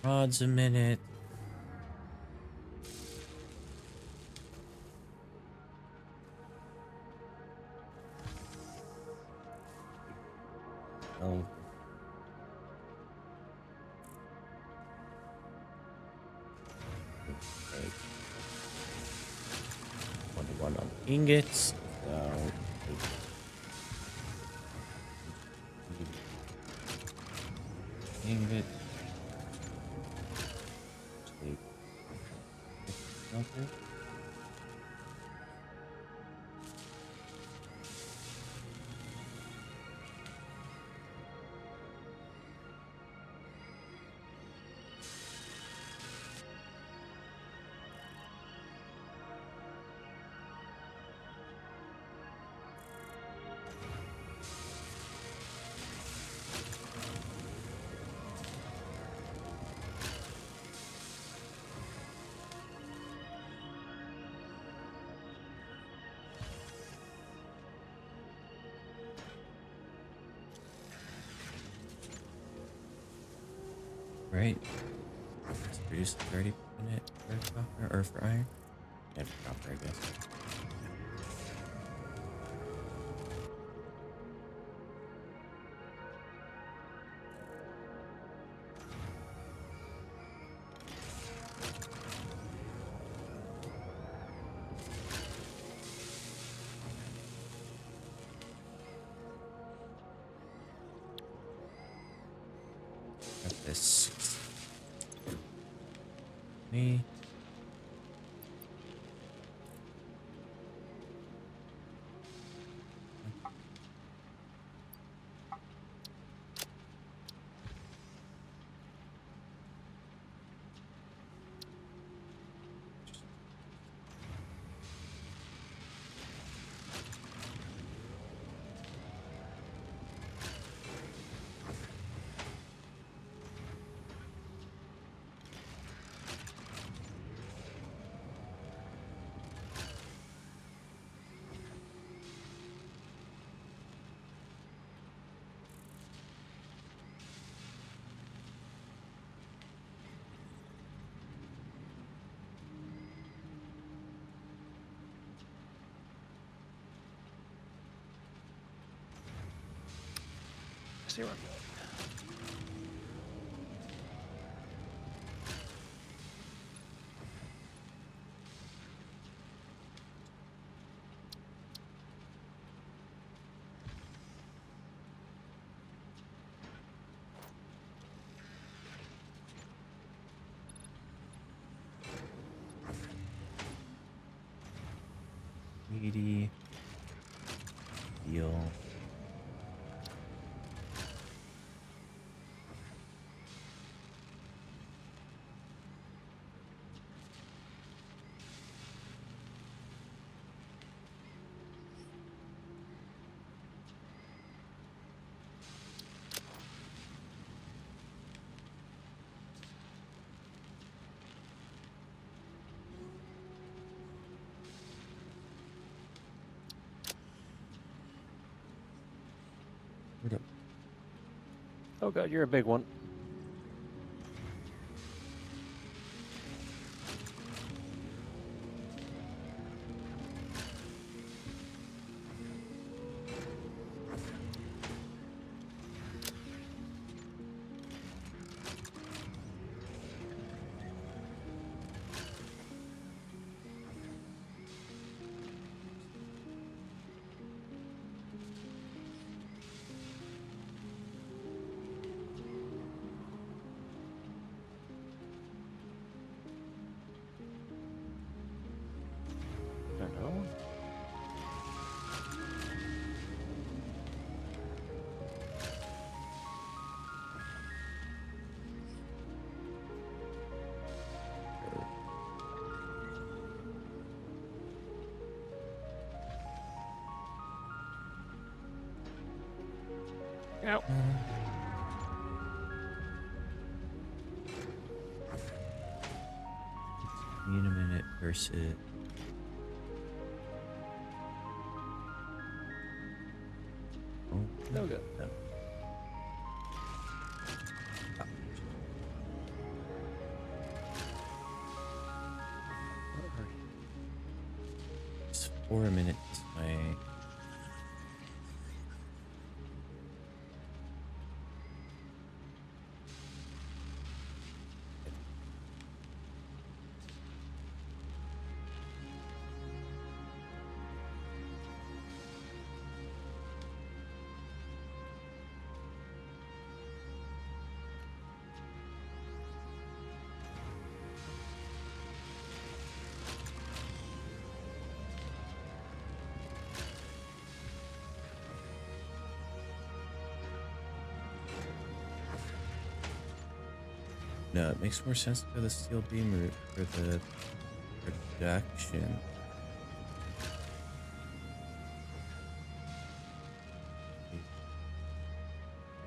Rods a minute. Oh. Okay. 21 on ingots. So, ingot. Take something. Right. Let's produce 30-minute for copper or for iron. Yeah, for copper, I guess. Got this. Me. see where I'm going. Meaty. Deal. Where'd it- Oh god, you're a big one. I don't know. Ow. Need a minute versus. Oh, No good. no. It's 4 minutes this way. No, it makes more sense to go the steel beam route for the production.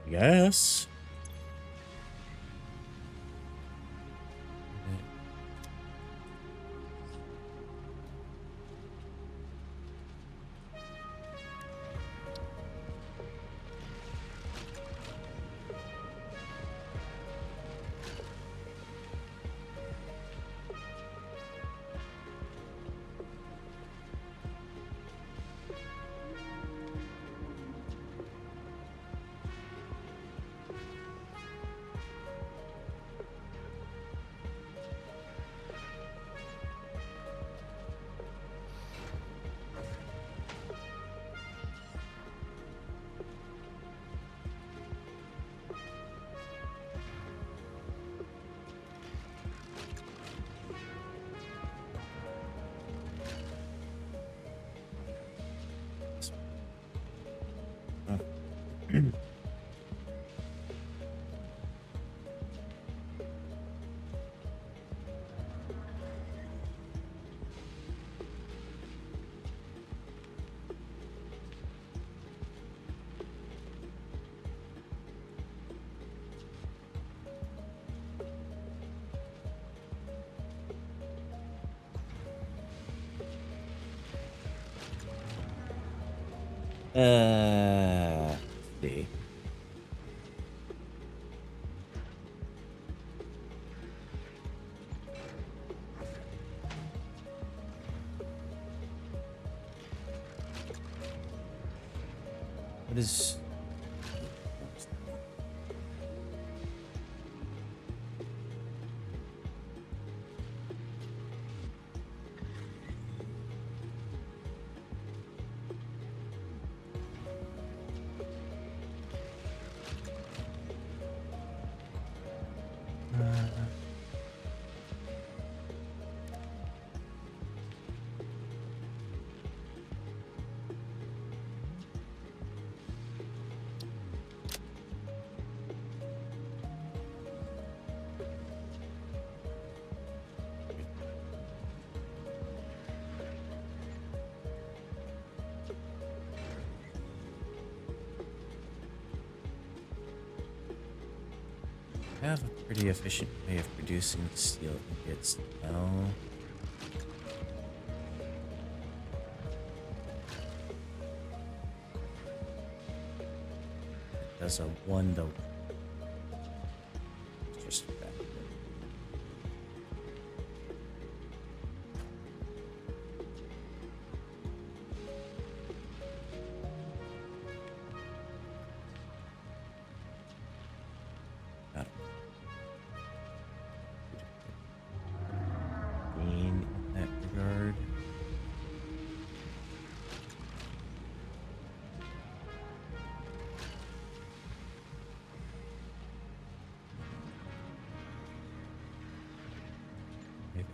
Yes. See. What is have a pretty efficient way of producing steel ingots now. It does a 1-to-1. Just that. Got it. Green in that regard. Maybe.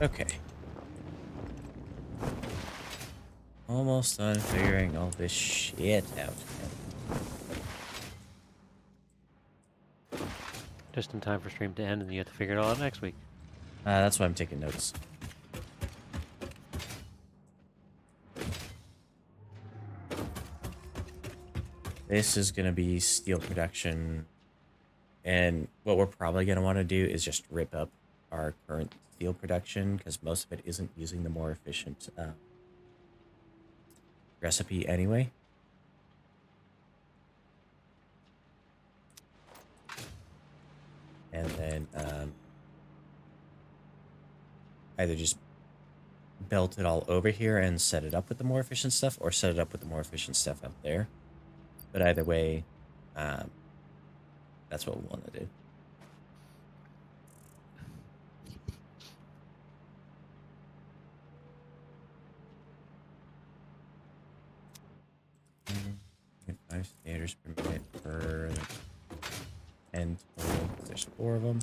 Okay. Almost done figuring all this shit out. Just in time for stream to end, and you have to figure it all out next week. That's why I'm taking notes. This is going to be steel production. And what we're probably going to want to do is just rip up our current steel production because most of it isn't using the more efficient recipe anyway. And then either just belt it all over here and set it up with the more efficient stuff, or set it up with the more efficient stuff up there. But either way, that's what we want to do. Get 5 standards per minute per 10 total. There's 4 of them.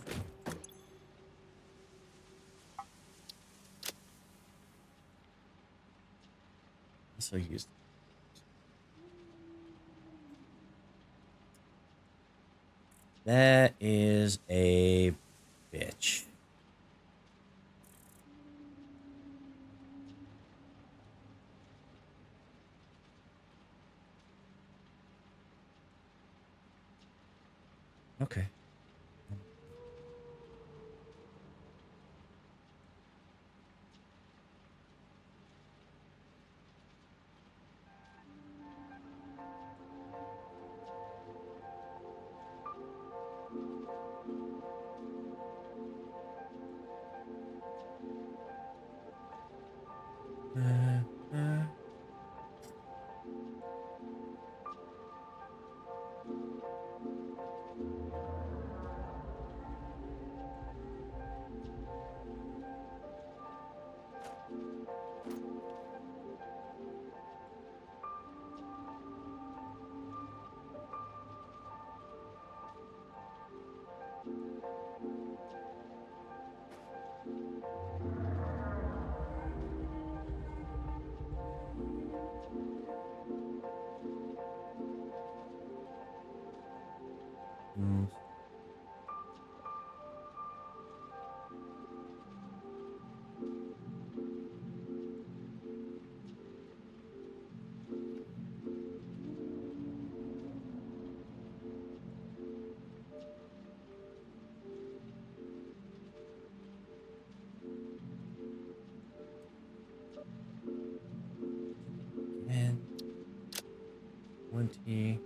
Also use. That is a bitch. Okay. 20.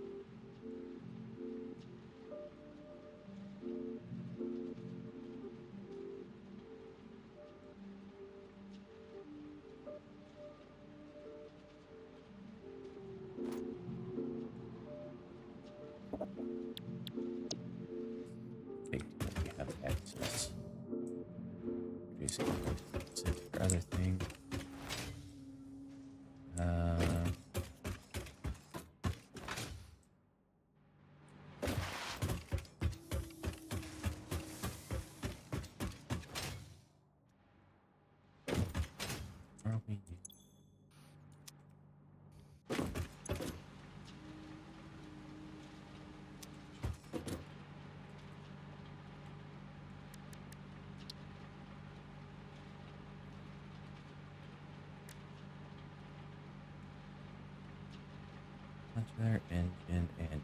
Big deal, we have access. Producing for other things. Are we? Modular engine and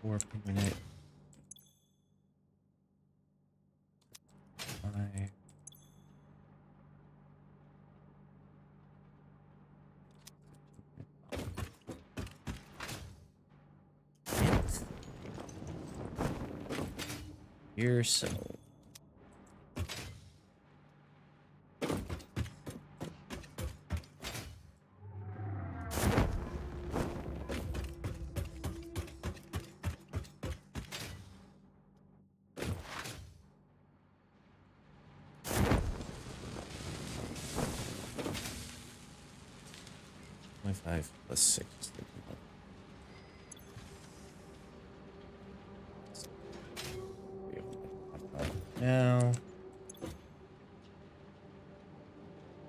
four per minute. Five. Here, so. Five plus 6 is 31. Now,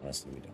honestly, we don't.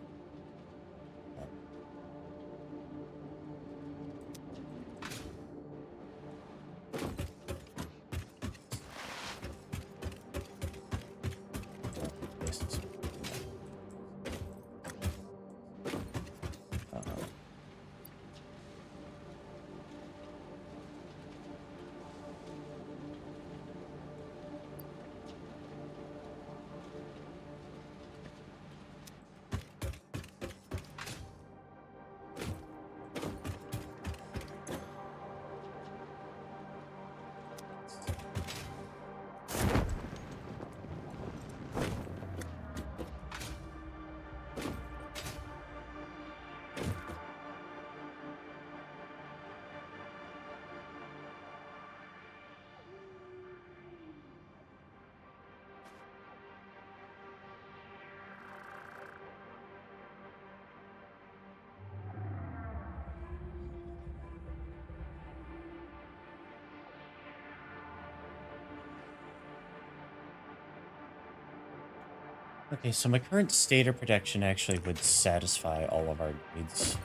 Okay, so my current state of protection actually would satisfy all of our needs.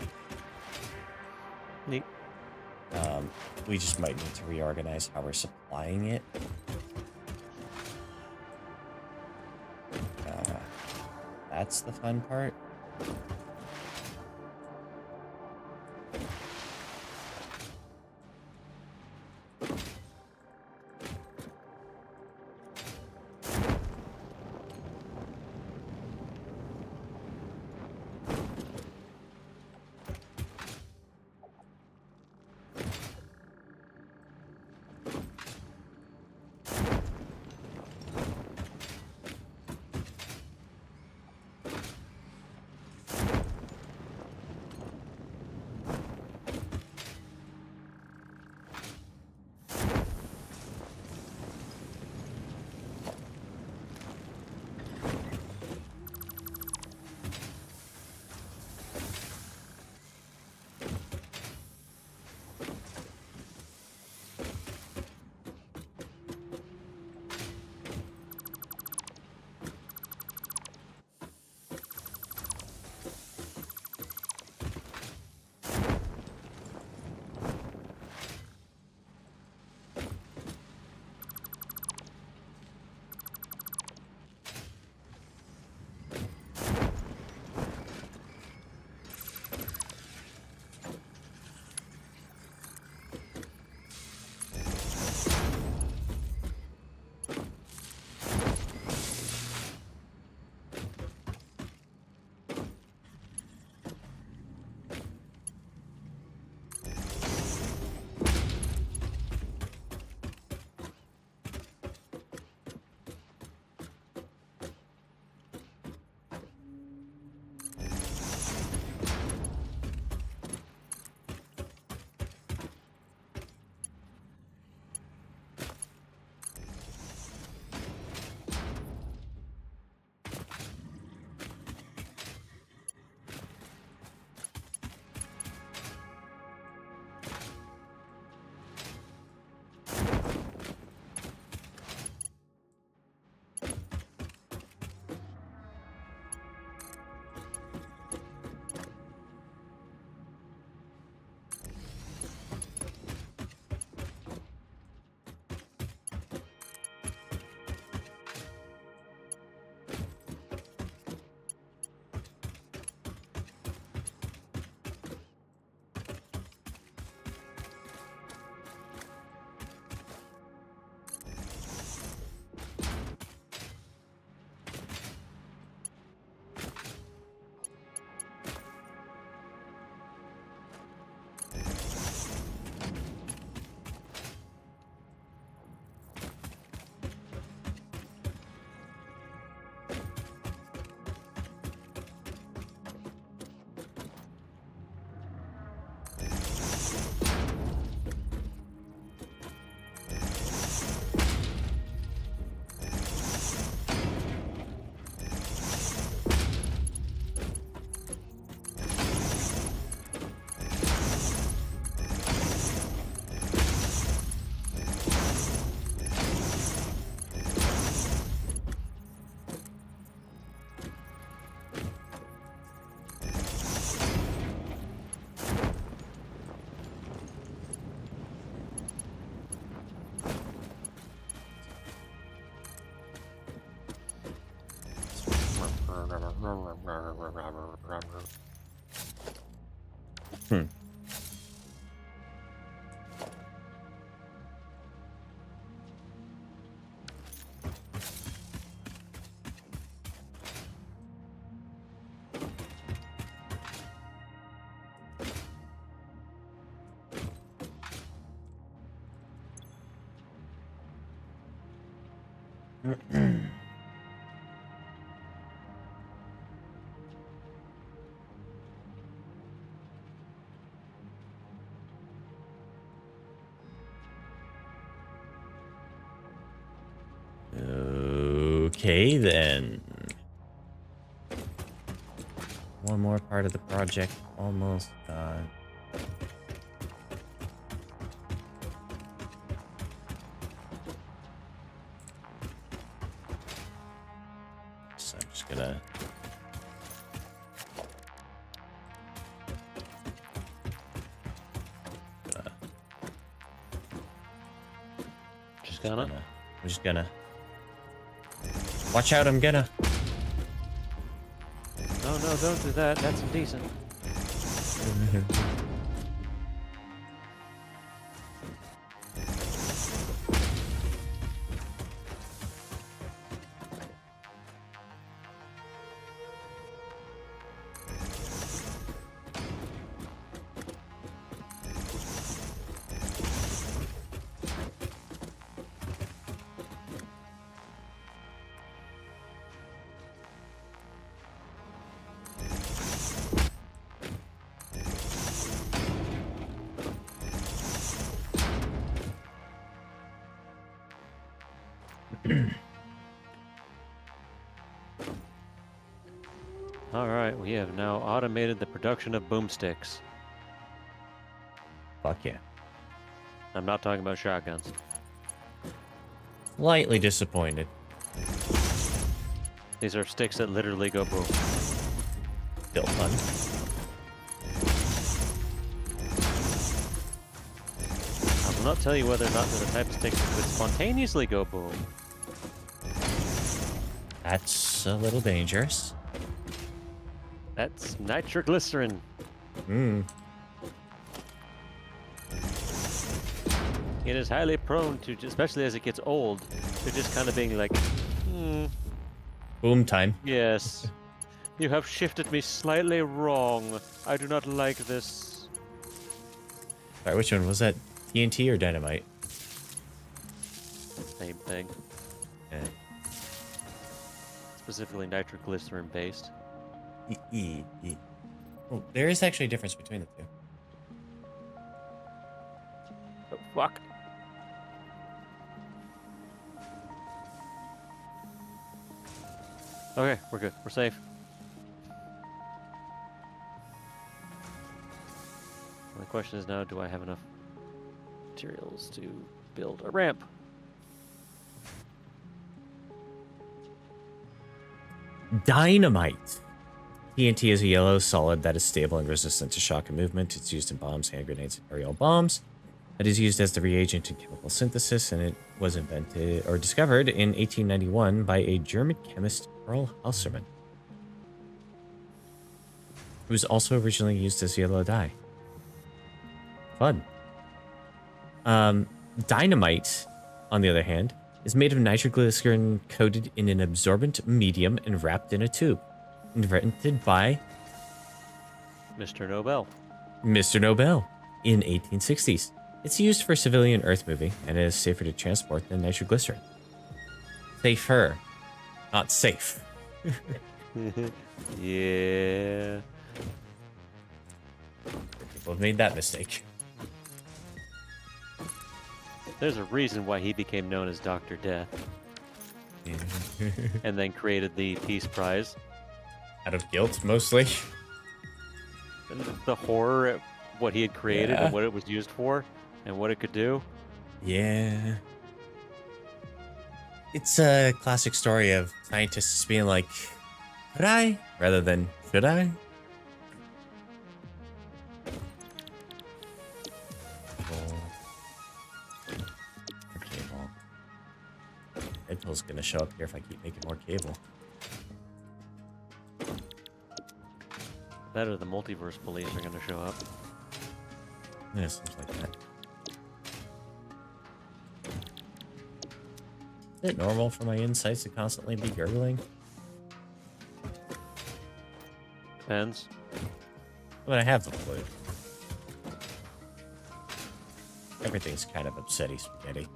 Neat. We just might need to reorganize how we're supplying it. That's the fun part. Hmm. Okay, then. One more part of the project almost done. So I'm just gonna... I'm just gonna... Watch out, I'm gonna... Oh no, don't do that. That's indecent. All right, we have now automated the production of boomsticks. Fuck yeah. I'm not talking about shotguns. Slightly disappointed. These are sticks that literally go boom. Still fun. I will not tell you whether or not they're the type of sticks that would spontaneously go boom. That's a little dangerous. That's nitroglycerin. It is highly prone to, especially as it gets old, to just kind of being like, Boom time. yes, you have shifted me slightly wrong. I do not like this. Sorry, which one was that? TNT or dynamite? Same thing. Yeah. Specifically nitroglycerin based. Oh, there is actually a difference between the two. Oh, fuck. Okay, we're good. We're safe. The question is now, do I have enough materials to build a ramp? Dynamite. TNT is a yellow solid that is stable and resistant to shock and movement. It's used in bombs, hand grenades, and aerial bombs. It is used as the reagent in chemical synthesis, and it was invented or discovered in 1891 by a German chemist, Karl Hausermann. It was also originally used as yellow dye. Fun. Dynamite, on the other hand, is made of nitroglycerin coated in an absorbent medium and wrapped in a tube. Invented by Mr. Nobel. Mr. Nobel in 1860s. It's used for civilian earth moving and is safer to transport than nitroglycerin. Safer, not safe. Yeah. People have made that mistake. There's a reason why he became known as Dr. Death. And then created the Peace Prize. Out of guilt, mostly. The horror at what he had created Yeah. and what it was used for and what it could do. Yeah. It's a classic story of scientists being like, could I? Rather than, should I? Cable. Deadpool's gonna show up here if I keep making more cable. better the multiverse police are going to show up. Yeah, seems like that. Is it normal for my insights to constantly be gurgling? Depends. But I have the flu. Everything's kind of upsetty spaghetti.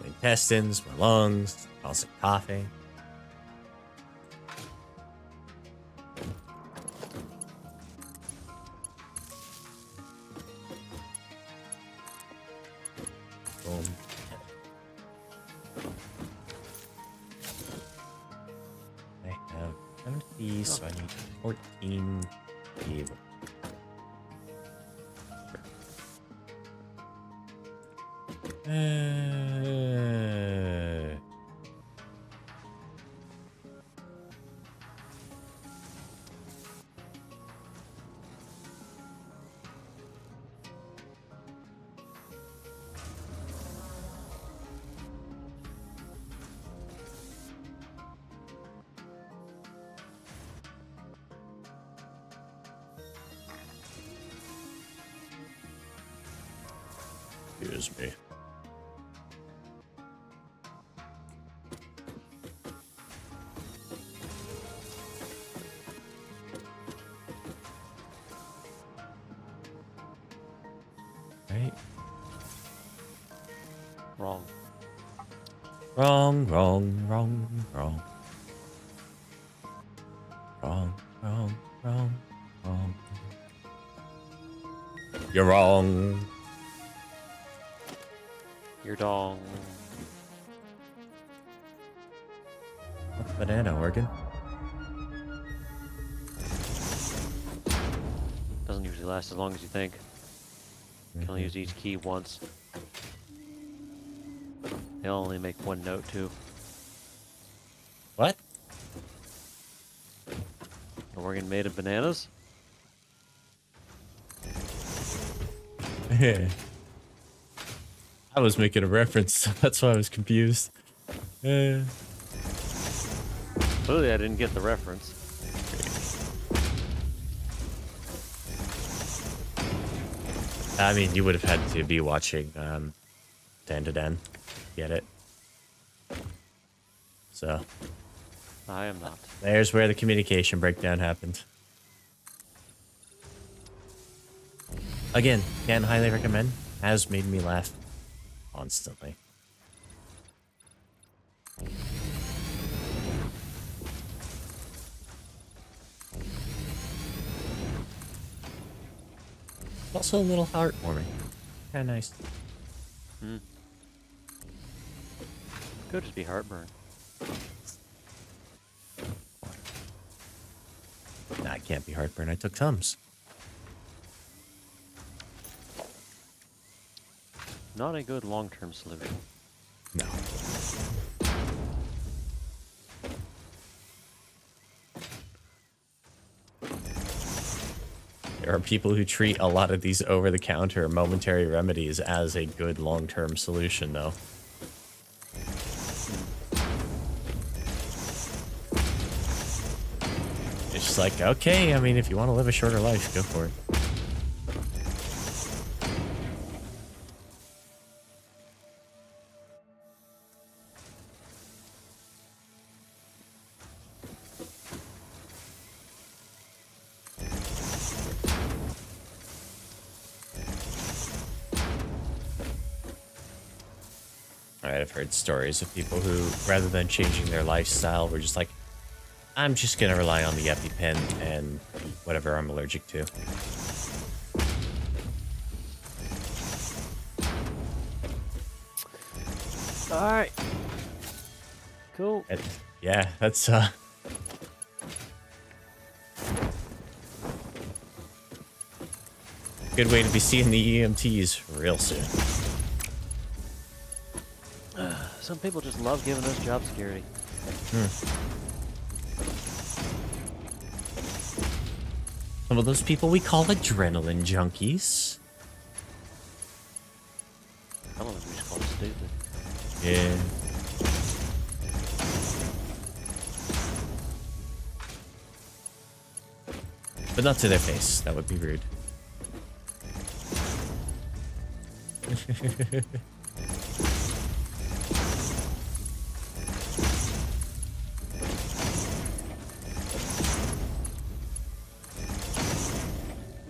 My intestines, my lungs, constant coughing. Boom. I have 70, so I need 14 cable. Excuse me. Right? Wrong. Wrong, wrong, wrong, wrong. Wrong, wrong, wrong, wrong. You're wrong. Your dong. Banana organ. Doesn't usually last as long as you think. You can only use each key once. They only make one note too. What? An organ made of bananas? I was making a reference, that's why I was confused. Clearly I didn't get the reference. I mean, you would have had to be watching Dan to Dan. Get it? So, I am not. there's where the communication breakdown happened. Again, can't highly recommend. Has made me laugh constantly. Also a little heartwarming. Kinda nice. Could just be heartburn. Nah, it can't be heartburn. I took Tums. Not a good long-term solution. No. There are people who treat a lot of these over-the-counter momentary remedies as a good long-term solution, though. It's just like, okay, I mean, if you want to live a shorter life, go for it. I've heard stories of people who, rather than changing their lifestyle, were just like, I'm just gonna rely on the EpiPen and whatever I'm allergic to. Alright. Cool. Yeah, that's good way to be seeing the EMTs real soon. Some people just love giving us job security. Some of those people we call adrenaline junkies. I don't know if we just call them stupid. Yeah. But not to their face. That would be rude.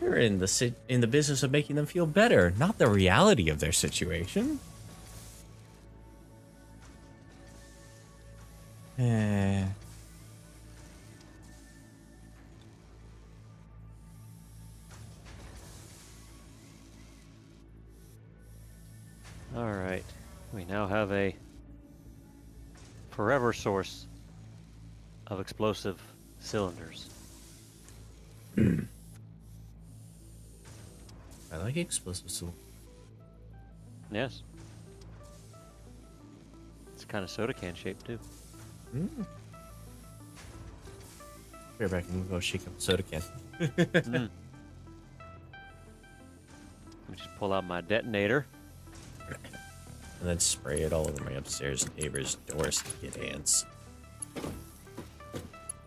You're in the business of making them feel better, not the reality of their situation. Eh. All right. We now have a forever source of explosive cylinders. I like explosive soul. Yes. It's kind of soda can shaped too. Mm. Here, back and go shake up the soda can. Let me just pull out my detonator. And then spray it all over my upstairs neighbor's doors to get ants.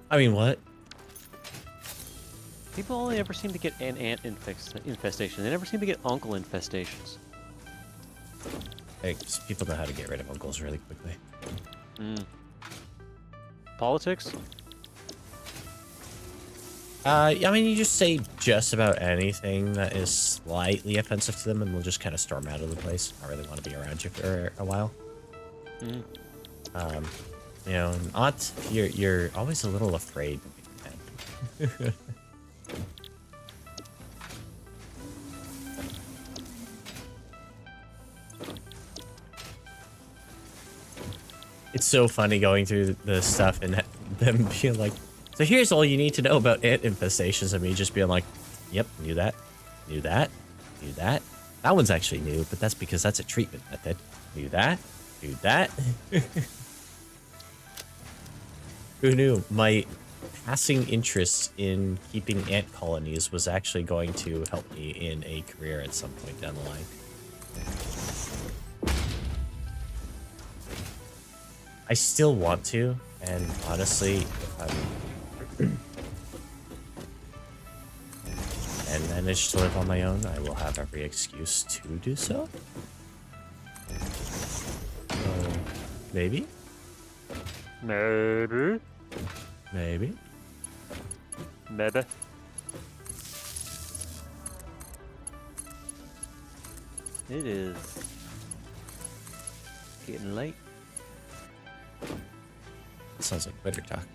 I mean, what? People only ever seem to get an ant infestation. They never seem to get uncle infestations. Hey, just people know how to get rid of uncles really quickly. Politics? I mean, you just say just about anything that is slightly offensive to them, and we'll just kind of storm out of the place. I really want to be around you for a while. You know, not you're always a little afraid. It's so funny going through the stuff and them being like, so here's all you need to know about ant infestations, and me just being like, yep, knew that, knew that, knew that. That one's actually new, but that's because that's a treatment method. Knew that, knew that. Who knew? My passing interest in keeping ant colonies was actually going to help me in a career at some point down the line. I still want to, and honestly, if and manage to live on my own, I will have every excuse to do so. Maybe? Maybe. Maybe. Maybe. It is getting late. Sounds like better talk.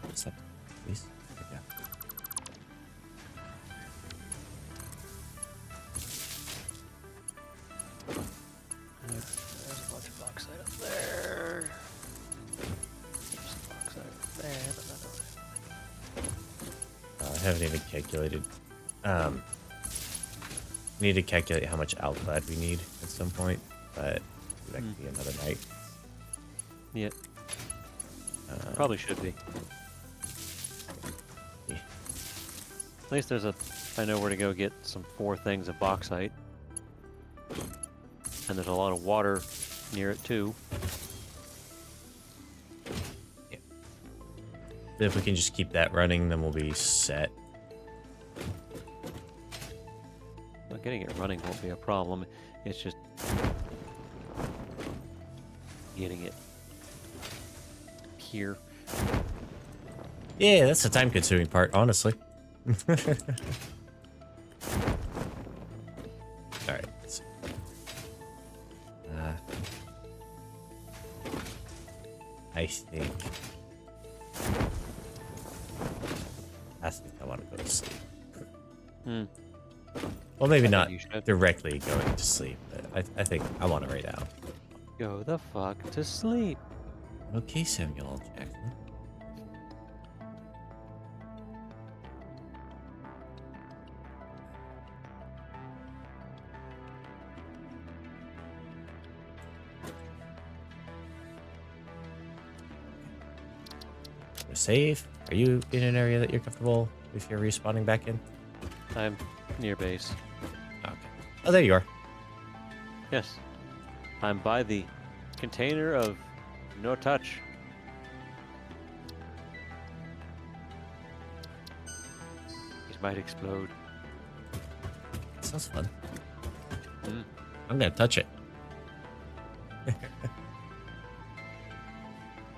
What's up, please? Yeah. There's a bunch of bauxite up there. There's some bauxite up there, but not over I haven't even calculated. Need to calculate how much alclad we need at some point, but that could be another night. Yeah. Probably should be. Yeah. At least I know where to go get some 4 things of bauxite. And there's a lot of water near it too. Yeah. If we can just keep that running, then we'll be set. Well, getting it running won't be a problem. It's just getting it here. Yeah, that's the time-consuming part, honestly. Alright. I think I want to go to sleep. Well, maybe not You should directly going to sleep, but I think I want to right now. go the fuck to sleep. Okay, Samuel L. Jackson. We're safe. Are you in an area that you're comfortable if you're respawning back in? I'm near base. Okay. Oh, there you are. Yes. I'm by the container of no touch. It might explode. Sounds fun. Mm. I'm gonna touch it. Yeah,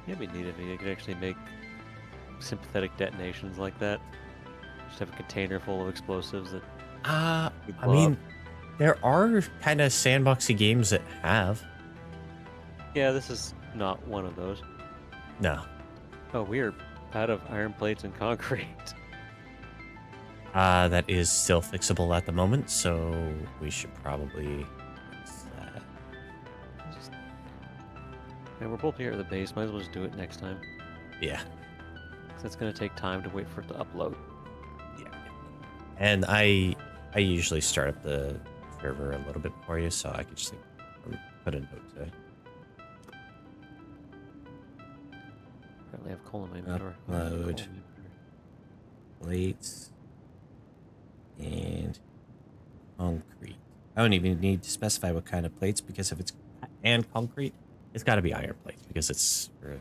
it'd be neat if you could actually make sympathetic detonations like that. Just have a container full of explosives that I blow mean, up. there are kind of sandboxy games that have. Yeah, this is not one of those. No. Oh, we're out of iron plates and concrete. That is still fixable at the moment, so we should probably fix that. And we're both here at the base. Might as well just do it next time. Yeah. 'Cause it's going to take time to wait for it to upload. Yeah. And I usually start up the server a little bit for you, so I could just like, put a note to Apparently I have coal in my inventory. Upload. plates and concrete. I don't even need to specify what kind of plates, because if it's and concrete, it's got to be iron plates because it's for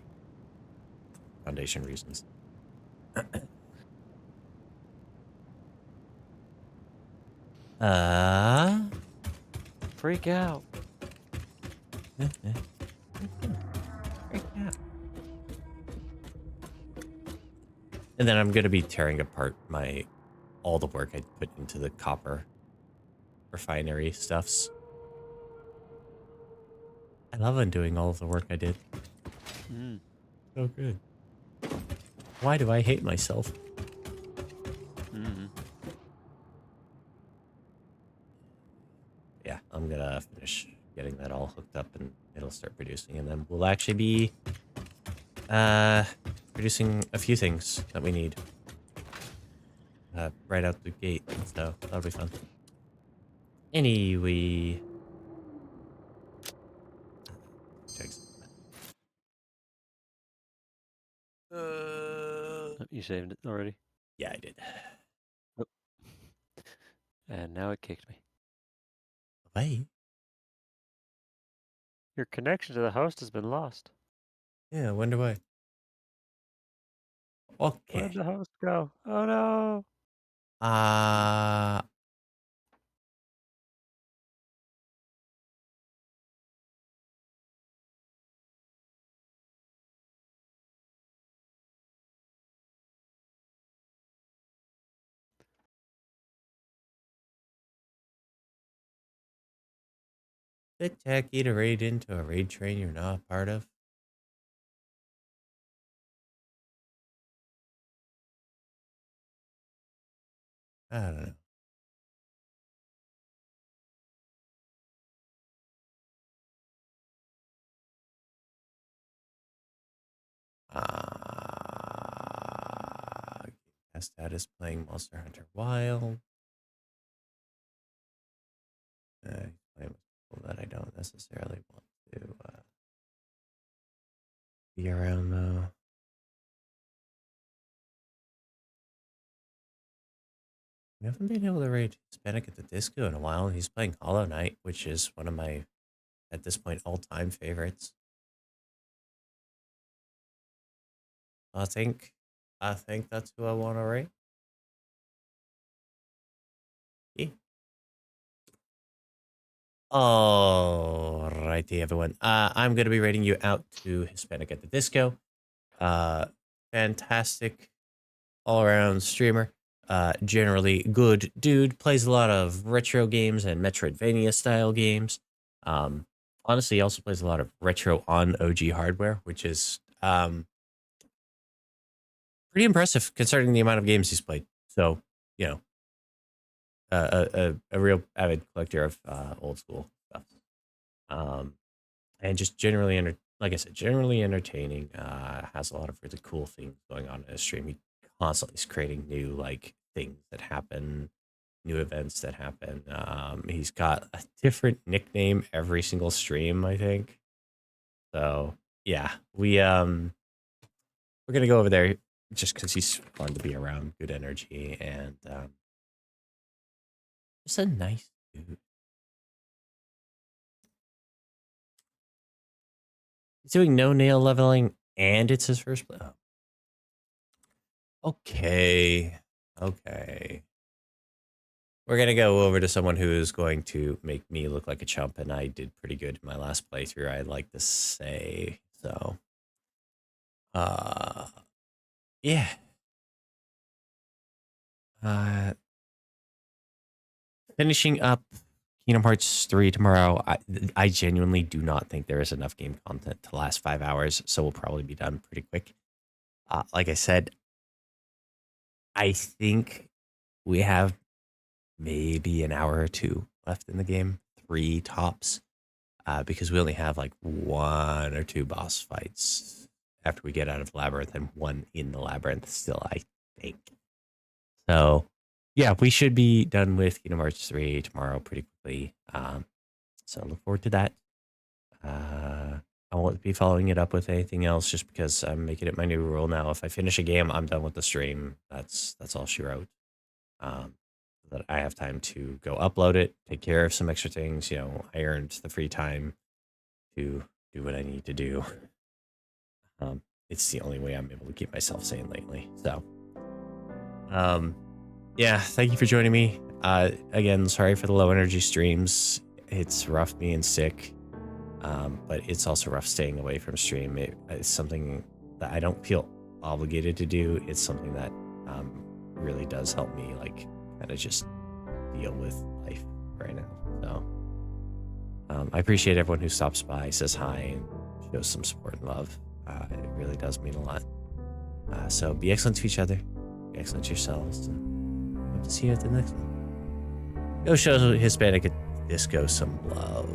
foundation reasons. Freak out. And then I'm gonna be tearing apart all the work I put into the copper refinery stuffs. I love undoing all of the work I did. Mm. So good. Why do I hate myself? Mm-hmm. Yeah, I'm gonna finish getting that all hooked up and it'll start producing, and then we'll actually be producing a few things that we need right out the gate, so that'll be fun. Anyway, You saved it already? yeah, I did. And now it kicked me. Bye. Your connection to the host has been lost. Yeah, I wonder why. Okay. Where'd the host go? Oh no! Bit tacky to raid into a raid train you're not a part of. I don't know. Status playing Monster Hunter Wild. Playing with people that I don't necessarily want to be around, though. We haven't been able to raid Hispanic at the Disco in a while, and he's playing Hollow Knight, which is one of my, at this point, all-time favorites. I think that's who I want to rate. Yeah. Alrighty, everyone. I'm going to be rating you out to Hispanic at the Disco. Fantastic all-around streamer. Generally good dude. Plays a lot of retro games and Metroidvania style games. Honestly, he also plays a lot of retro on OG hardware, which is pretty impressive considering the amount of games he's played. So, you know, a real avid collector of old school stuff. And just generally, like I said, generally entertaining. Has a lot of really cool things going on in his stream. He constantly is creating new like things that happen, new events that happen. He's got a different nickname every single stream, I think. So yeah, we're gonna go over there just because he's fun to be around, good energy, and Just a nice dude. He's doing no nail leveling, and it's his first play. Oh. Okay. Okay. We're going to go over to someone who is going to make me look like a chump, and I did pretty good in my last playthrough, I'd like to say. So, yeah. Finishing up Kingdom Hearts 3 tomorrow. I genuinely do not think there is enough game content to last 5 hours, so we'll probably be done pretty quick. Like I said, I think we have maybe an hour or two left in the game, 3 tops, because we only have like 1 or 2 boss fights after we get out of the labyrinth, and 1 in the labyrinth still, I think. So, yeah, we should be done with Kingdom Hearts 3 tomorrow pretty quickly. So look forward to that. I won't be following it up with anything else just because I'm making it my new rule now. If I finish a game, I'm done with the stream. That's all she wrote. That I have time to go upload it, take care of some extra things. You know, I earned the free time to do what I need to do. It's the only way I'm able to keep myself sane lately. So, yeah, thank you for joining me. Again, sorry for the low energy streams. It's rough being sick, but it's also rough staying away from stream. It's something that I don't feel obligated to do. It's something that really does help me, like, kind of just deal with life right now. So I appreciate everyone who stops by, says hi, and shows some support and love. It really does mean a lot. So be excellent to each other, be excellent to yourselves, and hope to see you at the next one. Go show Hispanic Disco some love.